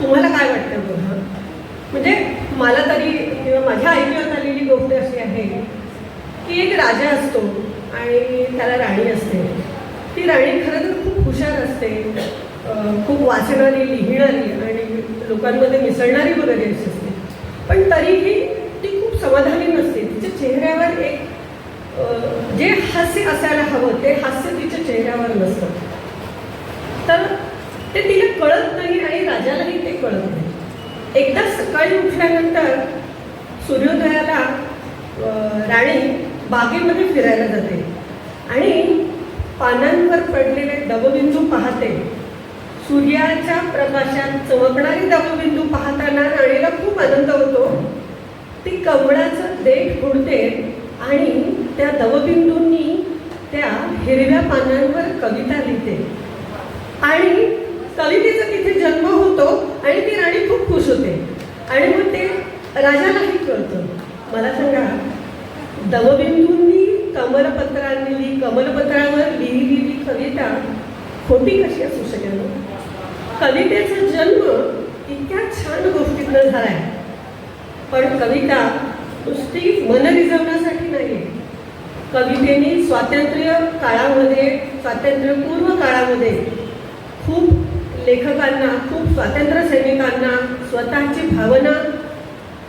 तुम्हाला काय वाटतं बघा? म्हणजे मला तरी किंवा माझ्या ऐकण्यात आलेली गोष्ट अशी आहे की एक राजा असतो आणि त्याला राणी असते. ती राणी खरं तर खूप हुशार असते, खूप वाचणारी, लिहिणारी आणि लोकांमध्ये मिसळणारी वगैरे अशी असते. पण तरीही ती खूप समाधानी नसते. तिच्या चेहऱ्यावर एक जे हास्य असायला हवं ते हास्य तिच्या चेहऱ्यावर नसतं. तर ते तिला कळत नाही आणि राजालाही ते कळत नाही. एकदा सकाळी उठल्यानंतर सूर्योदयाला राणी बागेमध्ये फिरायला जाते आणि पानांवर पडलेले दवबिंदू पाहते. सूर्याच्या प्रकाशात चमकणारी दवबिंदू पाहताना राणीला खूप आनंद होतो. ती कमळाचं देठ फोडते आणि त्या दवबिंदूंनी त्या हिरव्या पानांवर कविता लिहिते आणि कवितेचा तिथे जन्म होतो आणि ती राणी खूप खुश होते. आणि मग ते राजालाही कळतं. मला सांगा, दवबिंदूंनी कमलपत्रावर लिहिलेली कविता खोटी कशी असू शकेल? कवितेचा जन्म इतक्या छान गोष्टीतनं झालाय. पण कविता नुसती मन रिझवण्यासाठी नाही. कवितेने स्वातंत्र्यपूर्व काळामध्ये खूप लेखकांना, खूप स्वातंत्र्य सैनिकांना स्वतःची भावना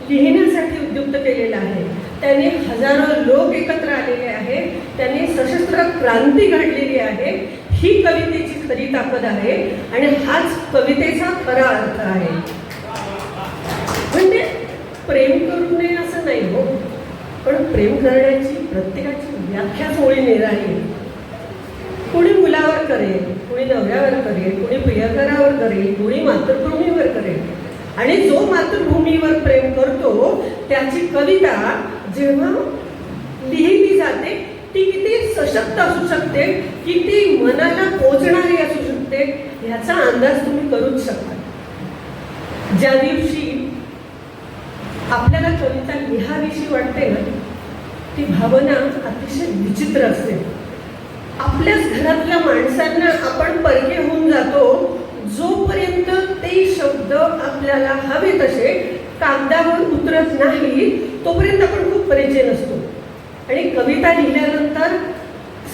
लिहिण्यासाठी उद्युक्त केलेलं आहे. त्यांनी हजारो लोक एकत्र आलेले आहेत. त्यांनी सशस्त्र क्रांती घडलेली आहे. ही कवितेची खरी ताकद आहे आणि हाच कवितेचा खरा अर्थ आहे. म्हणजे प्रेम करू नये असं नाही हो, पण प्रेम करण्याची प्रत्येकाची व्याख्याच ओळी निराळी. कुणी मुलावर करेल, कुणी नवऱ्यावर करेल, कुणी प्रियकरावर करेल, कुणी मातृभूमीवर करेल. आणि जो मातृभूमीवर प्रेम करतो त्याची कविता जेव्हा लिहिली जाते ती किती सशक्त असू शकते, किती मनाला पोचणारी असू शकते, ह्याचा अंदाज तुम्ही करूच शकता. ज्या दिवशी आपल्याला कविता लिहावीशी वाटते ना, ती भावना अतिशय विचित्र असते. आपल्याच घरातल्या माणसांना आपण परके होऊन जातो जोपर्यंत ते शब्द आपल्याला हवे तसे कागदावर उतरत नाही तोपर्यंत आपण खूप परिचय नसतो. आणि कविता लिहिल्यानंतर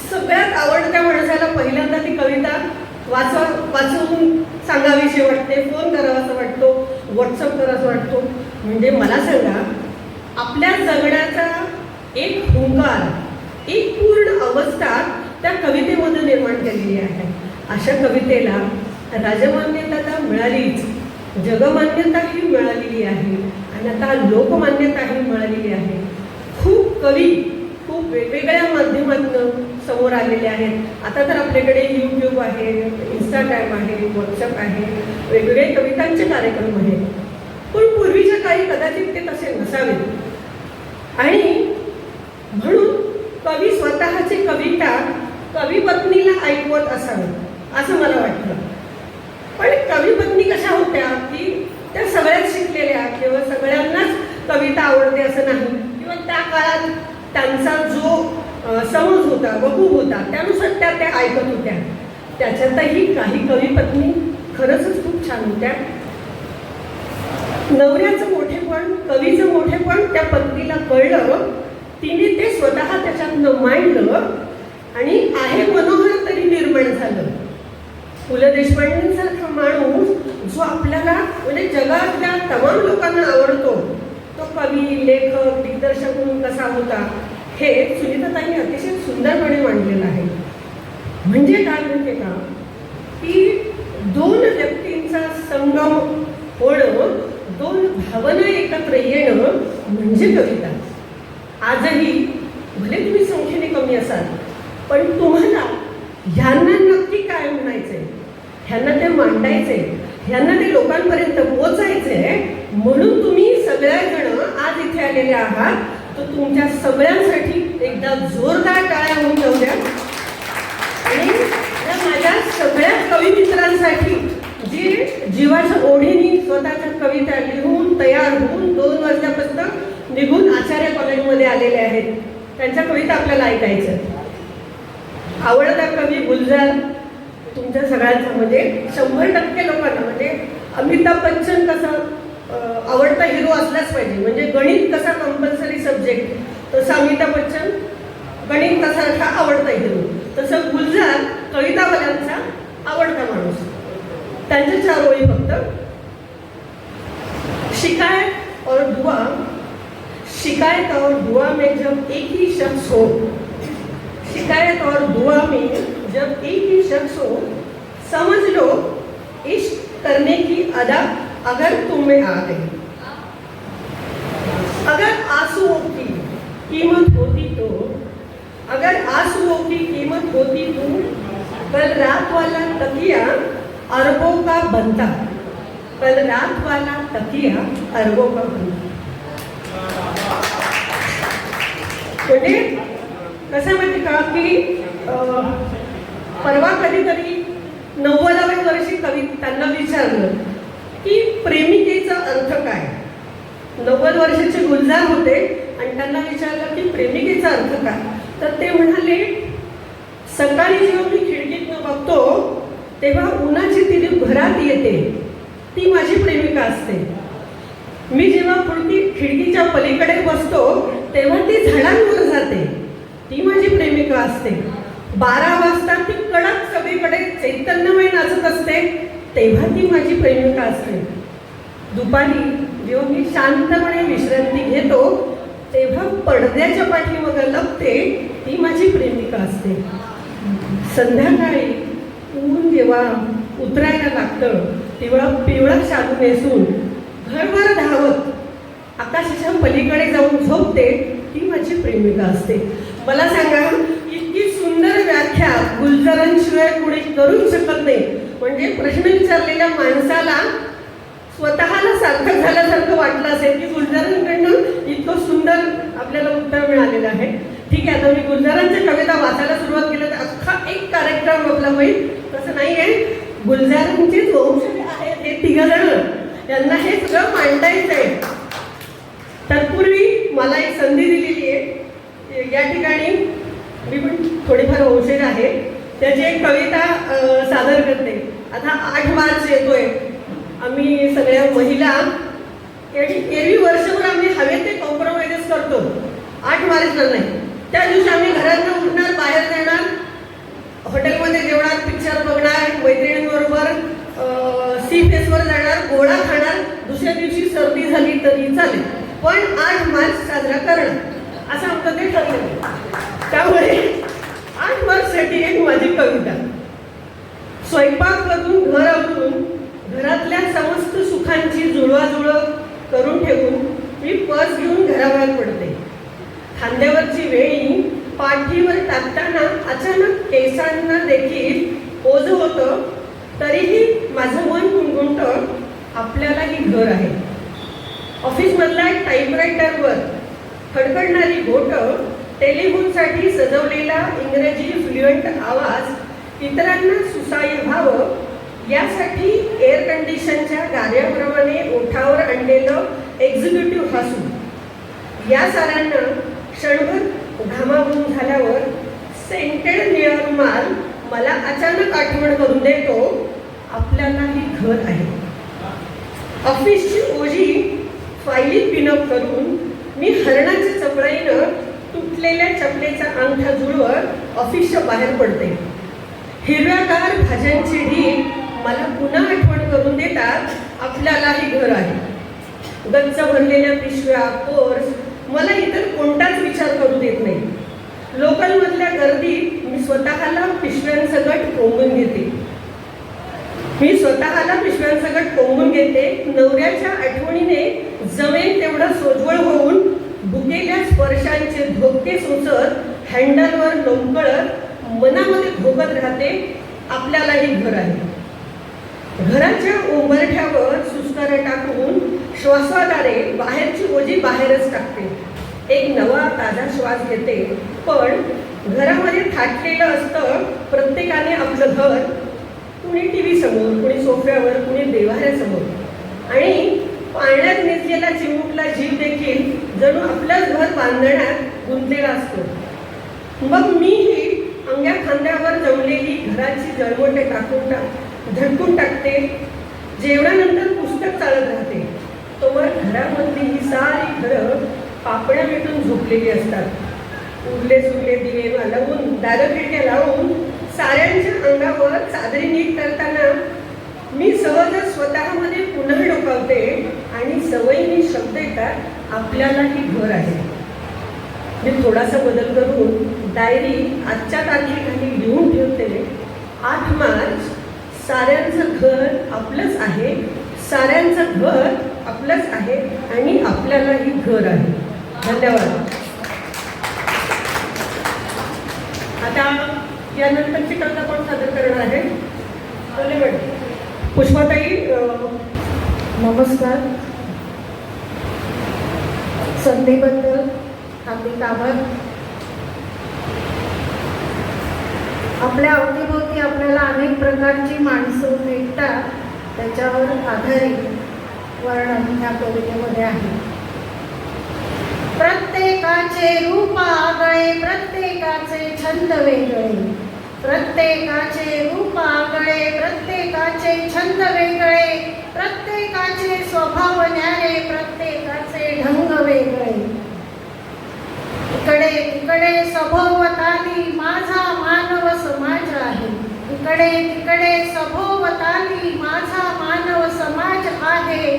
सगळ्यात आवडत्या माणसाला पहिल्यांदा ती कविता वाचवून सांगावीशी वाटते, फोन करावासा वाटतो, व्हॉट्सअप करावासा वाटतो. म्हणजे मला सांगा, आपल्या जगण्याचा एक हुंकार, एक पूर्ण अवस्था त्या कवितेमध्ये निर्माण केलेली आहे. अशा कवितेला राजमान्यता मिळालीच, जगमान्यताही मिळालेली आहे आणि आता लोकमान्यताही मिळालेली आहे. खूप कवी खूप वेगवेगळ्या माध्यमातून समोर आलेले आहेत. आता तर आपल्याकडे यूट्यूब आहे, इंस्टाग्राम आहे, व्हॉट्सअप आहे, वेगवेगळे कवितांचे कार्यक्रम आहेत. पण पूर्वीच्या काळी कदाचित ते तसे नसावेत आणि म्हणून कवी स्वतःची कविता कवी पत्नीला ऐकवत असावी असं मला वाटतं. पण कवी पत्नी कशा होत्या की त्या सगळ्याच शिकलेल्या किंवा सगळ्यांनाच कविता आवडते असं नाही, किंवा त्या काळात त्यांचा जो समज होता, वकूफ होता, त्यानुसार त्या ऐकत होत्या. त्याच्यातही काही कवी पत्नी खरंच खूप छान होत्या. नवऱ्याचं मोठेपण, कवीचं मोठेपण त्या पत्नीला कळलं. तिने ते स्वतः त्याच्यातनं मांडलं आणि आहे मनोहर तरी निर्माण झालं. पु ल देशपांडेंसारखा माणूस जो आपल्याला म्हणजे जगातल्या तमाम लोकांना आवडतो, तो कवी, लेखक, दिग्दर्शक म्हणून कसा होता हे सुनीताताईंनी अतिशय सुंदरपणे मांडलेलं आहे. म्हणजे काय म्हणते का की दोन व्यक्तींचा संगम होणं, दोन भावना एकत्र येणं म्हणजे कविता. आजही भले तुम्ही संख्येने कमी असाल, पण तुम्हाला ह्यांना नक्की काय म्हणायचंय, ह्यांना ते मांडायचंय, ह्यांना ते लोकांपर्यंत पोहोचायचंय. म्हणून तुम्ही सगळ्याजण आज इथे आलेले आहात. तर तुमच्या सगळ्यांसाठी एकदा जोरदार टाळ्या होऊन जाऊ द्या. आणि माझ्या सगळ्या कवी मित्रांसाठी जे जीवाच्या ओढीने स्वतःच्या कविता लिहून तयार होऊन 2 वर्षापासून निघून आचार्य कॉलेजमध्ये आलेले आहेत, त्यांच्या कविता आपल्याला ऐकायचं. आवडता कवी गुलजार तुमच्या सगळ्यांचा म्हणजे 100% लोकांना, म्हणजे अमिताभ बच्चन कसा आवडता हिरो असलाच पाहिजे, म्हणजे गणित कसा कंपल्सरी सब्जेक्ट तसा अमिताभ बच्चन गणित कसा आवडता हिरो, तसं गुलजार कवितावाल्यांचा आवडता माणूस. त्यांच्या 4 ओळी फक्त. शिकायत और दुआ, शिकायत और दुआ में जब एक ही शख्स हो, शिकायत और दुआ में जब एक ही शख्स हो, समझ लो इश्क करने की अदा अगर तुम में आ गई. अगर आंसुओं की कीमत होती तो, अगर आंसुओं की कीमत होती तो कल रात वाला तकिया अरबों का बनता, कल रात वाला तकिया अरबों का बनता. म्हणजे कसं माहिती का की परवा कधीतरी 90व्या वर्षी त्यांना विचारलं की प्रेमिकेचा अर्थ काय. 90 वर्षाचे गुलजार होते आणि त्यांना विचारलं की प्रेमिकेचा अर्थ काय. तर ते म्हणाले, सकाळी जेव्हा मी खिडकीतनं बघतो तेव्हा उन्हाची तिरी घरात येते, ती माझी प्रेमिका असते. मी जेव्हा खिडकीच्या पलीकडे बसतो तेव्हा ती झाडांवर जाते, ती माझी प्रेमिका असते. 12 वाजता ती कडक सगळीकडे चैतन्यमय नाचत असते, तेव्हा ती माझी प्रेमिका असते. दुपारी जेव्हा मी शांतपणे विश्रांती घेतो तेव्हा पडद्याच्या पाठीमागे लपते, ती माझी प्रेमिका असते. संध्याकाळी ऊन जेव्हा उतरायला लागतं तेव्हा पिवळा शालू नेसून घरभर धावत आकाशाच्या पलीकडे जाऊन झोपते, ती माझी प्रेमिका असते. मला सांगा, इतकी सुंदर व्याख्या गुलजारांशिवाय कुणी करूच शकत नाही. म्हणजे प्रश्न विचारलेल्या माणसाला स्वतःला सार्थक झाल्यासारखं वाटलं असेल की गुलजारांकडनं इतकं सुंदर आपल्याला उत्तर मिळालेलं आहे. ठीक आहे, आता मी गुलजारांच्या कविता वाचायला सुरुवात केलं तर अख्खा एक कार्यक्रम आपला होईल, तसं नाही आहे. गुलजारांचेच वंशज आहेत हे 3 जण, यांना हे सगळं मांडायचं आहे. तत्पूर्वी मला एक संधी दिलेली आहे. या ठिकाणी मी पण थोडीफार वंशज आहे, त्याची एक कविता सादर करते. आता 8 मार्च येतोय, आम्ही सगळ्या महिला एरवी वर्षभर आम्ही हवे ते कॉम्प्रोमाइजेस करतो, 8 मार्चला नाही. त्या दिवशी आम्ही घरातून उठणार, बाहेर जाणार, हॉटेलमध्ये जेवणार, पिक्चर बघणार, मैत्रिणींबरोबर सी फेसवर जाणार, गोळा खाणार. दुसऱ्या दिवशी सर्दी झाली तरी चालेल, पण 8 मार्च साजरा करणं असं आमचं ते ठरलं. त्यामुळे 8 मार्चसाठी एक माझी कविता. स्वयंपाक करून घर आवरून घरातल्या समस्त सुखांची जुळवाजुळव करून ठेवून मी पर्स घेऊन घराबाहेर पडते. खांद्यावरची वेणी पाठीवर टाकताना अचानक केसांना देखील ओझं होतं, तरीही माझं मन गुणगुणतं, आपल्यालाही घर आहे. ऑफिसमधल्या टाईपरायटरवर खडखडणारी बोटं, टेलिफोनसाठी सजवलेला इंग्रजी फ्लुएंट आवाज इतरांना सुसाय व्हावं यासाठी एअर कंडिशनच्या गाऱ्याप्रमाणे ओठावर आणलेलं एक्झिक्युटिव्ह हसू. या साऱ्यांना क्षणभर घामाघूम झाल्यावर सेंटेड निळा रुमाल मला अचानक आठवण करून देतो, आपल्यालाही घर आहे. ऑफिसची ओझी फायली पिनअप करून मी हरणाच्या चपळाईनं तुटलेल्या चपलेचा अंगठा जुळवत ऑफिसच्या बाहेर पडते. हिरव्यागार भाज्यांची ढीग मला पुन्हा आठवण करून देतात, आपल्यालाही घर आहे. गच्च भरलेल्या पिशव्या, पर्स मला इतर कोणताच विचार करू देत नाही. लोकलमधल्या गर्दीत मी स्वतःला पिशव्यांसकट कोंबून घेते. नवऱ्याच्या आठवणीने जमेल तेवढा सोज्वळ होऊन भुकेल्या स्पर्शांचे धोके सोसत हँडलवर लोंबकळत मनामध्ये भोगत राहते, आपल्यालाही घर आहे. घराच्या उंबरठ्यावर सुस्कारा टाकून श्वासाद्वारे बाहेरची ओझी बाहेरच टाकते. एक नवा ताजा श्वास घेते. पण घरामध्ये थाटलेलं असतं प्रत्येकाने आपलं घर, कुणी टीव्ही समोर, कुणी सोफ्यावर, कुणी देव्हाऱ्यासमोर. आणि पाण्यात निजलेला चिमुकला जीव देखील जणू आपलंच घर बांधण्यात गुंतलेला असतो. मग मीही अंग्या खांद्यावर जमलेली घराची जळमटे झटकून टाकते. जेवणानंतर चालत राहते तोवर घरामधली ही सारी घरं पापण्या भेटून झोपलेली असतात. उरले सुरले दिवे लावून दारं खिडक्या लावून साऱ्यांच्या अंगावर चादरी नीट करताना मी सहजच स्वतःमध्ये पुन्हा डोकावते आणि सवयीने शब्द येतात, आपल्यालाही घर आहे. मी थोडासा बदल करून डायरी आजच्या तारखेखाली लिहून ठेवते, 8 मार्च, साऱ्यांचं घर आपलंच आहे, साऱ्यांचं घर आपलंच आहे आणि आपल्यालाही घर आहे. धन्यवाद. आता यानंतरची कविता कोण सादर करणार आहे? पुष्पाताई. नमस्कार. संधीबद्दल हार्दिक आभार. आपल्या अवतीभोवती आपल्याला अनेक प्रकारची माणसं भेटतात, त्याच्यावर आधारित वर्णन ह्या कवितेमध्ये आहे. प्रत्येकाचे रूप आगळे, प्रत्येकाचे छंद वेगळे, प्रत्येकाचे रूप आगळे, प्रत्येकाचे छंद वेगळे, प्रत्येकाचे स्वभाव न्यारे, प्रत्येकाचे ढंग वेगळे. इकडे तिकडे सभोवताली माझा मानव समाज आहे, इकडे तिकडे सभोवताली माझा मानव समाज आहे.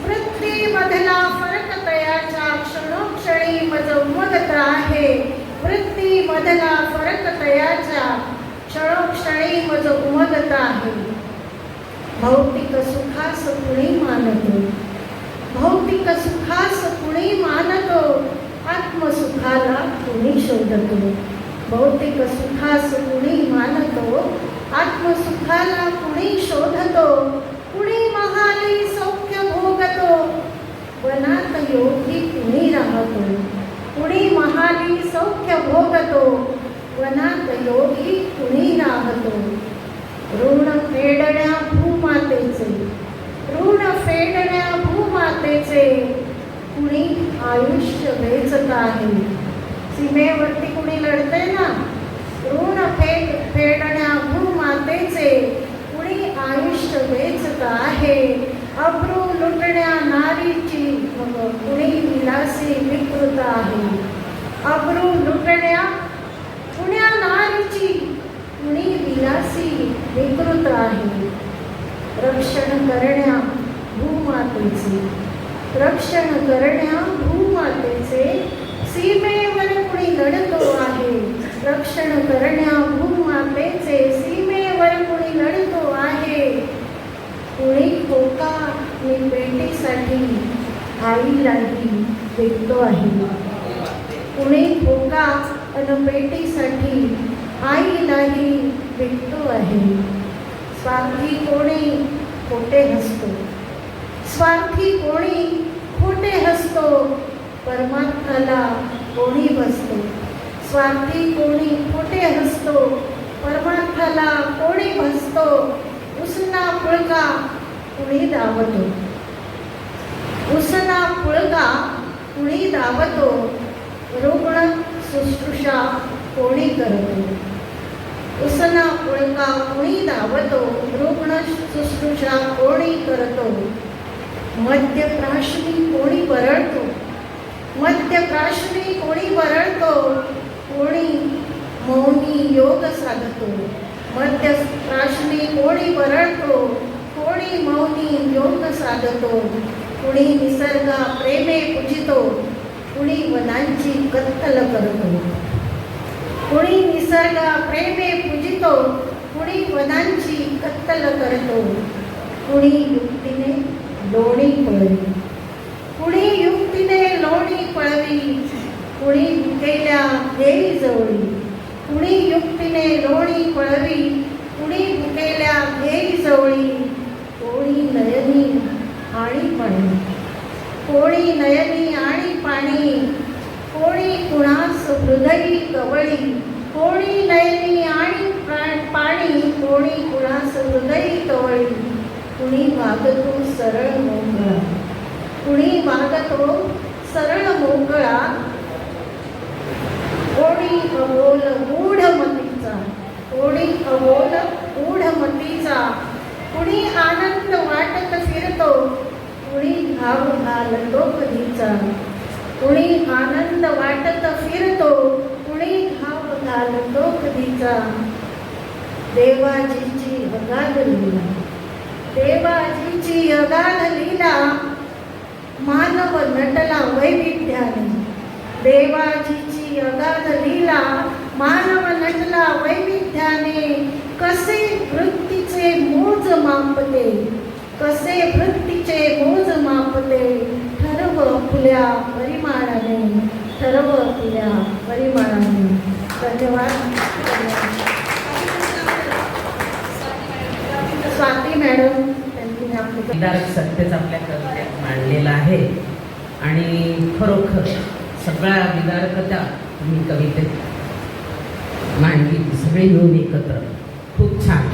वृत्तीमधला फरक तयाच्या क्षणोक्षणी मज उमगत आहे, वृत्तीमधला फरक तयाच्या क्षणोक्षणी मज उमगत आहे. भौतिक सुखास कुणी मानतो, भौतिक सुखास कुणी मानतो, आत्मसुखाला कुणी शोधतो. भौतिक सुखास कुणी मानतो, आत्मसुखाला कुणी शोधतो. कुणी महाली सौख्य भोगतो, वनात योगी कुणी राहतो. कुणी महाली सौख्य भोगतो, वनात योगी कुणी राहतो. ऋण फेडण्या भूमातेचे, ऋण फेडण्या भूमातेचे, कुणी आयुष्य वेचत आहे. सीमेवरती कुणी लढते ना, ऋण फेडण्या भूमातेचे, कुणी आयुष्य वेचत आहे. अब्रू लुटण्या नारीची, मग कुणी विलासी विकृत आहे. अब्रू लुटण्या कुण्या नारीची, कुणी विलासी विकृत आहे. रक्षण करण्या भूमातेचे, रक्षण करण्या भूमातेचे, सीमेवर कुणी लढतो आहे. रक्षण करण्या भूमातेचे, सीमेवर कुणी लढतो आहे. कुणी खोका मी पेटीसाठी आईलाही विकतो आहे. कुणी खोका अन पेटीसाठी आईलाही विकतो आहे. स्वार्थी कोणी खोटे हसतो, स्वार्थी कोणी खोटे हसतो, परमार्थाला कोणी बसतो. स्वार्थी कोणी खोटे हसतो, परमार्थाला कोणी बसतो. उसना पुळका कुणी दावतो, उसना पुळका कुणी दावतो. रुग्ण शुश्रूषा कोणी करतो, उसना पुळका कुणी दावतो. रुग्ण शुश्रूषा कोणी करतो. मध्यप्राशनी कोणी बरळतो, मध्यप्राशनी कोणी बरळतो. कोणी मौनी योग साधतो, मध्यप्राशनी कोणी बरळतो. कोणी मौनी योग साधतो. कुणी निसर्गा प्रेमे पूजितो, कुणी वनांची कत्तल करतो. कुणी निसर्गा प्रेमे पूजितो, कुणी वनांची कत्तल करतो. कुणी युक्तीने लोणी पळवी, कुणी युक्तीने लोणी पळवी. कुणी भुकेल्या देवी जवळी, कुणी युक्तीने लोणी पळवी. कुणी भुकेल्या देवी जवळी. कोणी नयनी आणि पाणी, कोणी नयनी आणि पाणी. कोणी कुणास हृदयी कवळी, कोणी नयनी आणि पाणी. कोणी कुणास हृदयी कवळी. कुणी वागतो सरळ मोकळा, कुणी वागतो सरळ मोकळा. कोणी अबोल गूढमतीचा, कोणी अबोल गूढमतीचा. कुणी आनंद वाटत फिरतो, घाव घालतो कधीचा, कुणी आनंद वाटत फिरतो, कुणी घाव घालतो कधीचा. देवाजीची अगाध लीला, देवाजीची अगाध लीला, मानव नटला वैविध्याने. देवाजीची अगाध लीला, मानव नटला वैविध्याने. कसे वृत्तीचे मोज मापते, कसे वृत्तीचे मोज मापते. ठरव फुल्या परिमाणाने, ठरव फुल्या परिमाणाने. धन्यवाद. स्वाती मॅडम त्यांनी आपली विदारक सत्यच आपल्या कवितेत मांडलेलं आहे आणि खरोखर सगळ्या विदारकता तुम्ही कवितेत मांडली, सगळे मिळून एकत्र. खूप छान.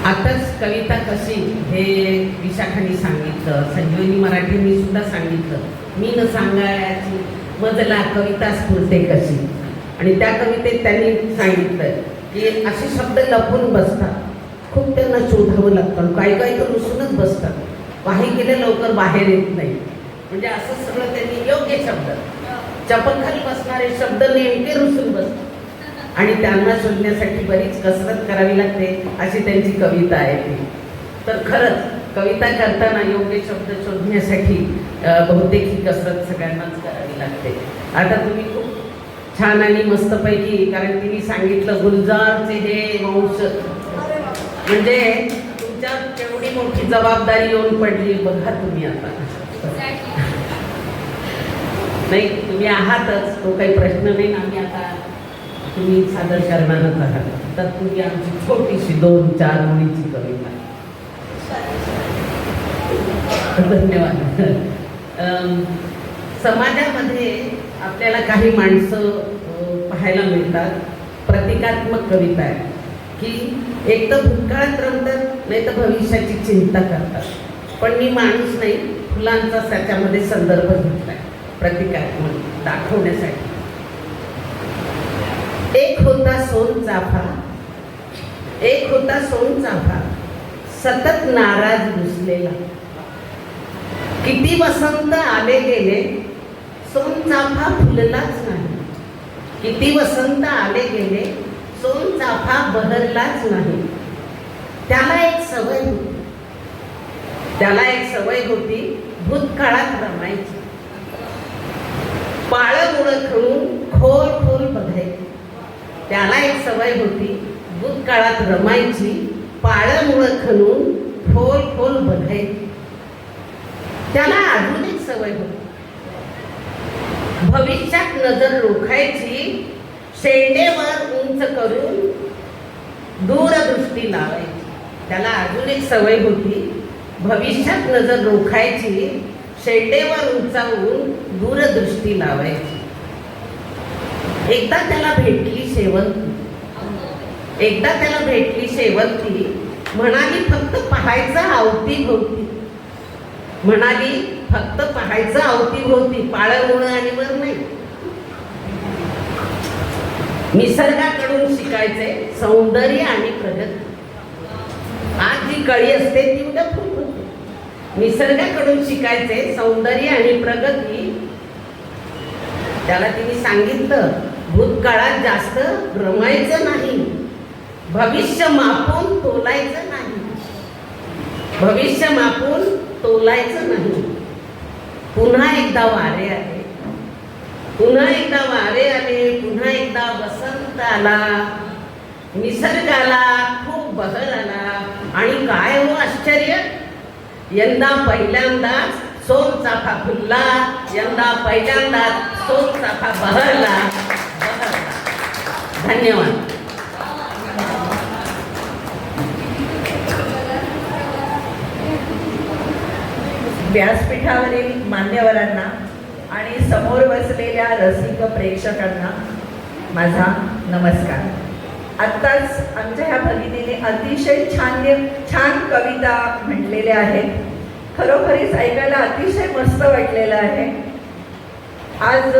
आताच कविता कशी हे विशाखाने सांगितलं, संजीवनी मराठींनी सुद्धा सांगितलं. मी न सांगायची मजला कविता स्फुरते कशी. आणि त्या कवितेत त्यांनी सांगितलं की असे शब्द लपून बसतात, खूप त्यांना शोधावं लागतं. काही काही तर रुसूनच बसतात, काही केलं लवकर बाहेर येत नाही. म्हणजे असं सगळं त्यांनी योग्य शब्द, चपलखाली बसणारे शब्द नेमके रुसून बसतात आणि त्यांना शोधण्यासाठी बरीच कसरत करावी लागते, अशी त्यांची कविता आहे ती. तर खरंच कविता करताना योग्य शब्द शोधण्यासाठी बहुतेक ही कसरत सगळ्यांनाच करावी लागते. आता तुम्ही खूप छान आणि मस्तपैकी, कारण तिने सांगितलं गुलजारचे हे वंश, म्हणजे तुमच्या केवढी मोठी जबाबदारी येऊन पडली बघा तुम्ही आता. नाही तुम्ही आहातच, तो काही प्रश्न नाही. आम्ही आता तुम्ही सादर करणारच आहात, तर तुम्ही आमची छोटीशी 2-4 ओळीची कविता. धन्यवाद. समाजामध्ये आपल्याला काही माणसं पाहायला मिळतात, प्रतिकात्मक कविता आहे की एक तर भूतकाळात रमतात, नाही तर भविष्याची चिंता करतात. पण मी माणूस नाही, फुलांचा त्याच्यामध्ये संदर्भ घेतलाय प्रतिकात्मक दाखवण्यासाठी. एक होता सोन चाफा, एक होता सोन चाफा, सतत नाराज रुसलेला. किती वसंत आले गेले, सोन चाफा फुललाच नाही. किती वसंत आले गेले, सोन चाफा बहरलाच नाही. त्याला एक सवय होती, त्याला एक सवय होती भूतकाळात रमायची. पाळमुळं खणून खोल खोल बघायची. त्याला एक सवय होती भूतकाळात रमायची, पाळमुळं खणून खोल खोल बघायची. त्याला अजून एक सवय होती भविष्यात नजर रोखायची, शेंडेवर उंच करून दूरदृष्टी लावायची. त्याला अजून एक सवय होती भविष्यात नजर रोखायची, शेंडेवर उंचावून दूरदृष्टी लावायची. एकदा त्याला भेटली शेवंती, एकदा त्याला भेटली शेवंती, म्हणाली फक्त पाहायचं अवतीभोवती. म्हणाली फक्त पाहायचं अवतीभोवती, पाळमुळं आणि वर नाही. निसर्गाकडून शिकायचे सौंदर्य आणि प्रगती. आज जी कळी असते ती उद्या फुल होते. निसर्गाकडून शिकायचे सौंदर्य आणि प्रगती. त्याला तिने सांगितलं भूतकाळात जास्त रमायचं नाही, भविष्य मापून तोलायचं नाही. भविष्य मापून तोलायचं नाही. पुन्हा एकदा वारे आले, पुन्हा एकदा वारे आले, पुन्हा एकदा वसंत आला. निसर्गाला खूप बहर आला आणि काय हो आश्चर्य, यंदा पहिल्यांदाच सोन चाफा फुलला, यंदा पहिल्यांदाच सोन चाफा बहरला. धन्यवाद. व्यासपीठावरील मान्यवरांना आणि समोर बसलेल्या रसिक प्रेक्षकांना माझा नमस्कार. आत्ताच आमच्या ह्या भगिनीने अतिशय छान कविता म्हणलेल्या आहेत. खरोखरीच ऐकायला अतिशय मस्त वाटलेलं आहे. आज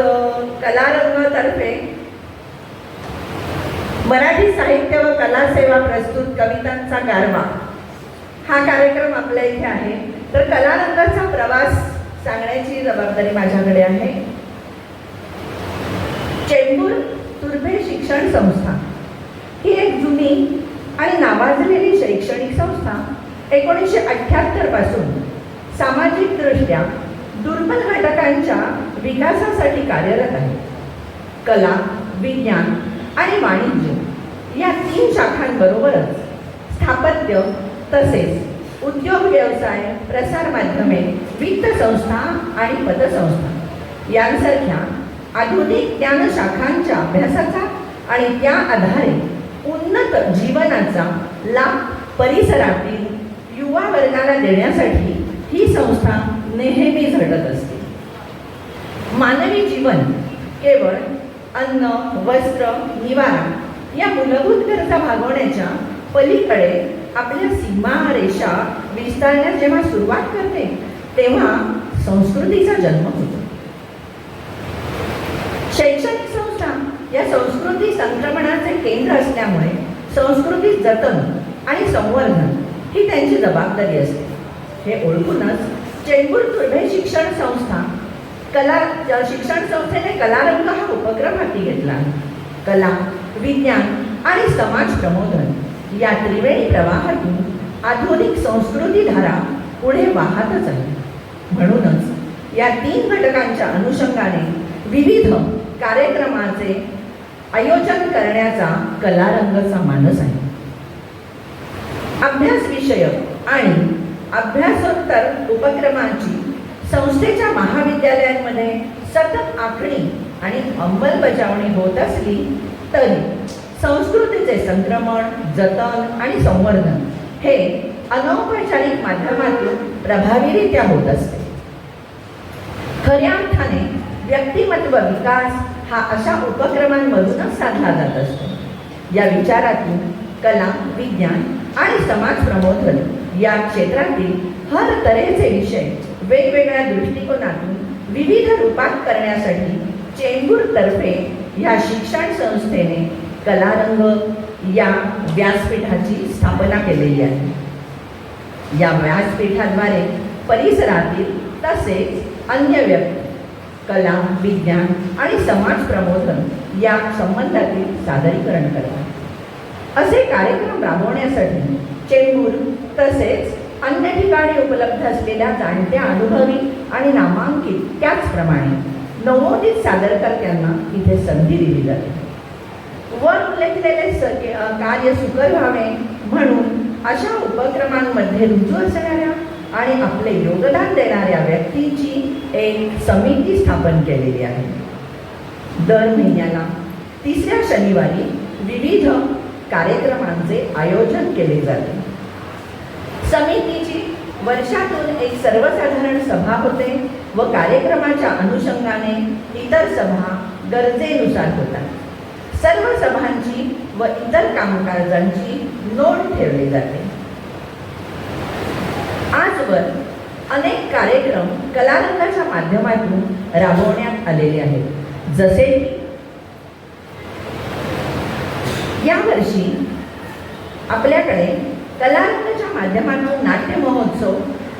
कलारंगतर्फे मराठी साहित्य व कला सेवा प्रस्तुत कवितांचा गारवा हा कार्यक्रम आपल्या इथे आहे. तर कलारंगाचा प्रवास सांगण्याची जबाबदारी माझ्याकडे आहे. चेंबूर तुर्भे शिक्षण संस्था ही एक जुनी आणि नावाजलेली शैक्षणिक संस्था 1978 पासून सामाजिकदृष्ट्या दुर्बल घटकांच्या विकासासाठी कार्यरत आहे. कला, विज्ञान आणि वाणिज्य या 3 शाखांबरोबरच स्थापत्य तसेच उद्योग व्यवसाय, प्रसार माध्यमे, वित्त संस्था आणि पतसंस्था यांसारख्या आधुनिक ज्ञान शाखांच्या अभ्यासाचा आणि त्या आधारे उन्नत जीवनाचा लाभ परिसरातील युवा वर्गाला देण्यासाठी ही संस्था नेहमी झटत असते. मानवी जीवन केवळ अन्न, वस्त्र, निवारा या मूलभूत गरजा भागवण्याच्या पलीकडे आपल्या सीमारेषा विस्तारण्यास जेव्हा सुरुवात करते तेव्हा संस्कृतीचा जन्म होतो. शैक्षणिक संस्था या संस्कृती संक्रमणाचे केंद्र असल्यामुळे संस्कृती जतन आणि संवर्धन ही त्यांची जबाबदारी असते. हे ओळखूनच चेंबूर तुर्भे शिक्षण संस्था शिक्षण संस्थेने कलारंग हा उपक्रम हाती घेतला आहे. कला, विज्ञान आणि समाज प्रबोधन या त्रिवेणी प्रवाहातून आधुनिक संस्कृती धारा पुढे वाहतच आहे. म्हणूनच या 3 घटकांच्या अनुषंगाने विविध कार्यक्रमाचे आयोजन करण्याचा कलारंगचा मानस आहे. अभ्यास विषयक आणि अभ्यासोत्तर उपक्रमांची संस्थेच्या महाविद्यालयांमध्ये सतत आखणी आणि अंमलबजावणी होत असली तरी संस्कृतीचे संक्रमण, जतन आणि संवर्धन हे अनौपचारिक माध्यमातून प्रभावीरित्या होत असते. खऱ्या अर्थाने व्यक्तिमत्व विकास हा अशा उपक्रमांमधूनच साधला जात असतो. या विचारातून कला, विज्ञान आणि समाज प्रबोधन या क्षेत्रातील हर तऱ्हेचे विषय वेगवेगळ्या दृष्टिकोनातून विविध रूपात करण्यासाठी चेंबूरतर्फे या शिक्षण संस्थेने कलारंग या व्यासपीठाची स्थापना केलेली आहे. या व्यासपीठाद्वारे परिसरातील तसेच अन्य व्यक्ती कला, विज्ञान आणि समाज प्रबोधन या संबंधातील सादरीकरण करतात. असे कार्यक्रम राबवण्यासाठी चेंबूर तसेच अन्य ठिकाणी उपलब्ध असलेल्या जाणत्या, अनुभवी आणि नामांकित त्याचप्रमाणे नवोदित सादरकर्त्यांना इथे संधी दिली जाते. वर उल्लेखलेले कार्य सुकर व्हावे म्हणून अशा उपक्रमांमध्ये रुजू असणाऱ्या आणि आपले योगदान देणाऱ्या व्यक्तींची एक समिती स्थापन केलेली आहे. दर महिन्याला 3ऱ्या शनिवारी विविध कार्यक्रमांचे आयोजन केले जाते. समितीची वर्षातून एक सर्वसाधारण सभा होते व कार्यक्रमाच्या अनुषंगाने इतर सभा गरजेनुसार होतात. सर्व सभांची व इतर कामकाजांची नोंद ठेवली जाते. आजवर अनेक कार्यक्रम कलारंगाच्या माध्यमातून राबवण्यात आलेले आहेत. जसे की यावर्षी आपल्याकडे कलारंगाच्या माध्यमातून नाट्य महोत्सव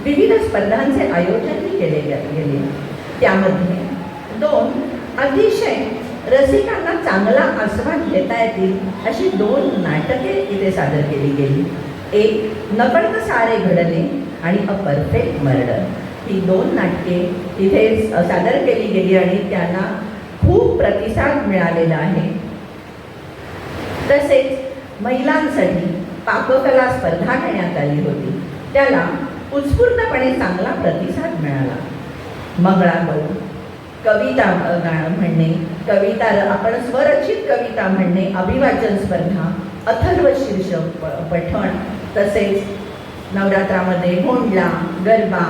विविध स्पर्धांचे आयोजनही केले गेले. त्यामध्ये 2 अतिशय रसिकांना चांगला आस्वाद घेता येतील अशी 2 नाटके इथे सादर केली गेली. एक नकळत सारे घडले आणि अ परफेक्ट मर्डर ही 2 नाटके इथे सादर केली गेली आणि त्यांना खूप प्रतिसाद मिळालेला आहे. तसेच महिलांसाठी पाककला स्पर्धा घेण्यात आली होती. त्याला उत्स्फूर्तपणे चांगला प्रतिसाद मिळाला. मंगळागौर, कविता म्हणणे, कविता आपण स्वरचित कविता म्हणणे, अभिवाचन स्पर्धा, अथर्व शीर्ष पठण, तसेच नवरात्रामध्ये होंडला, गरबा,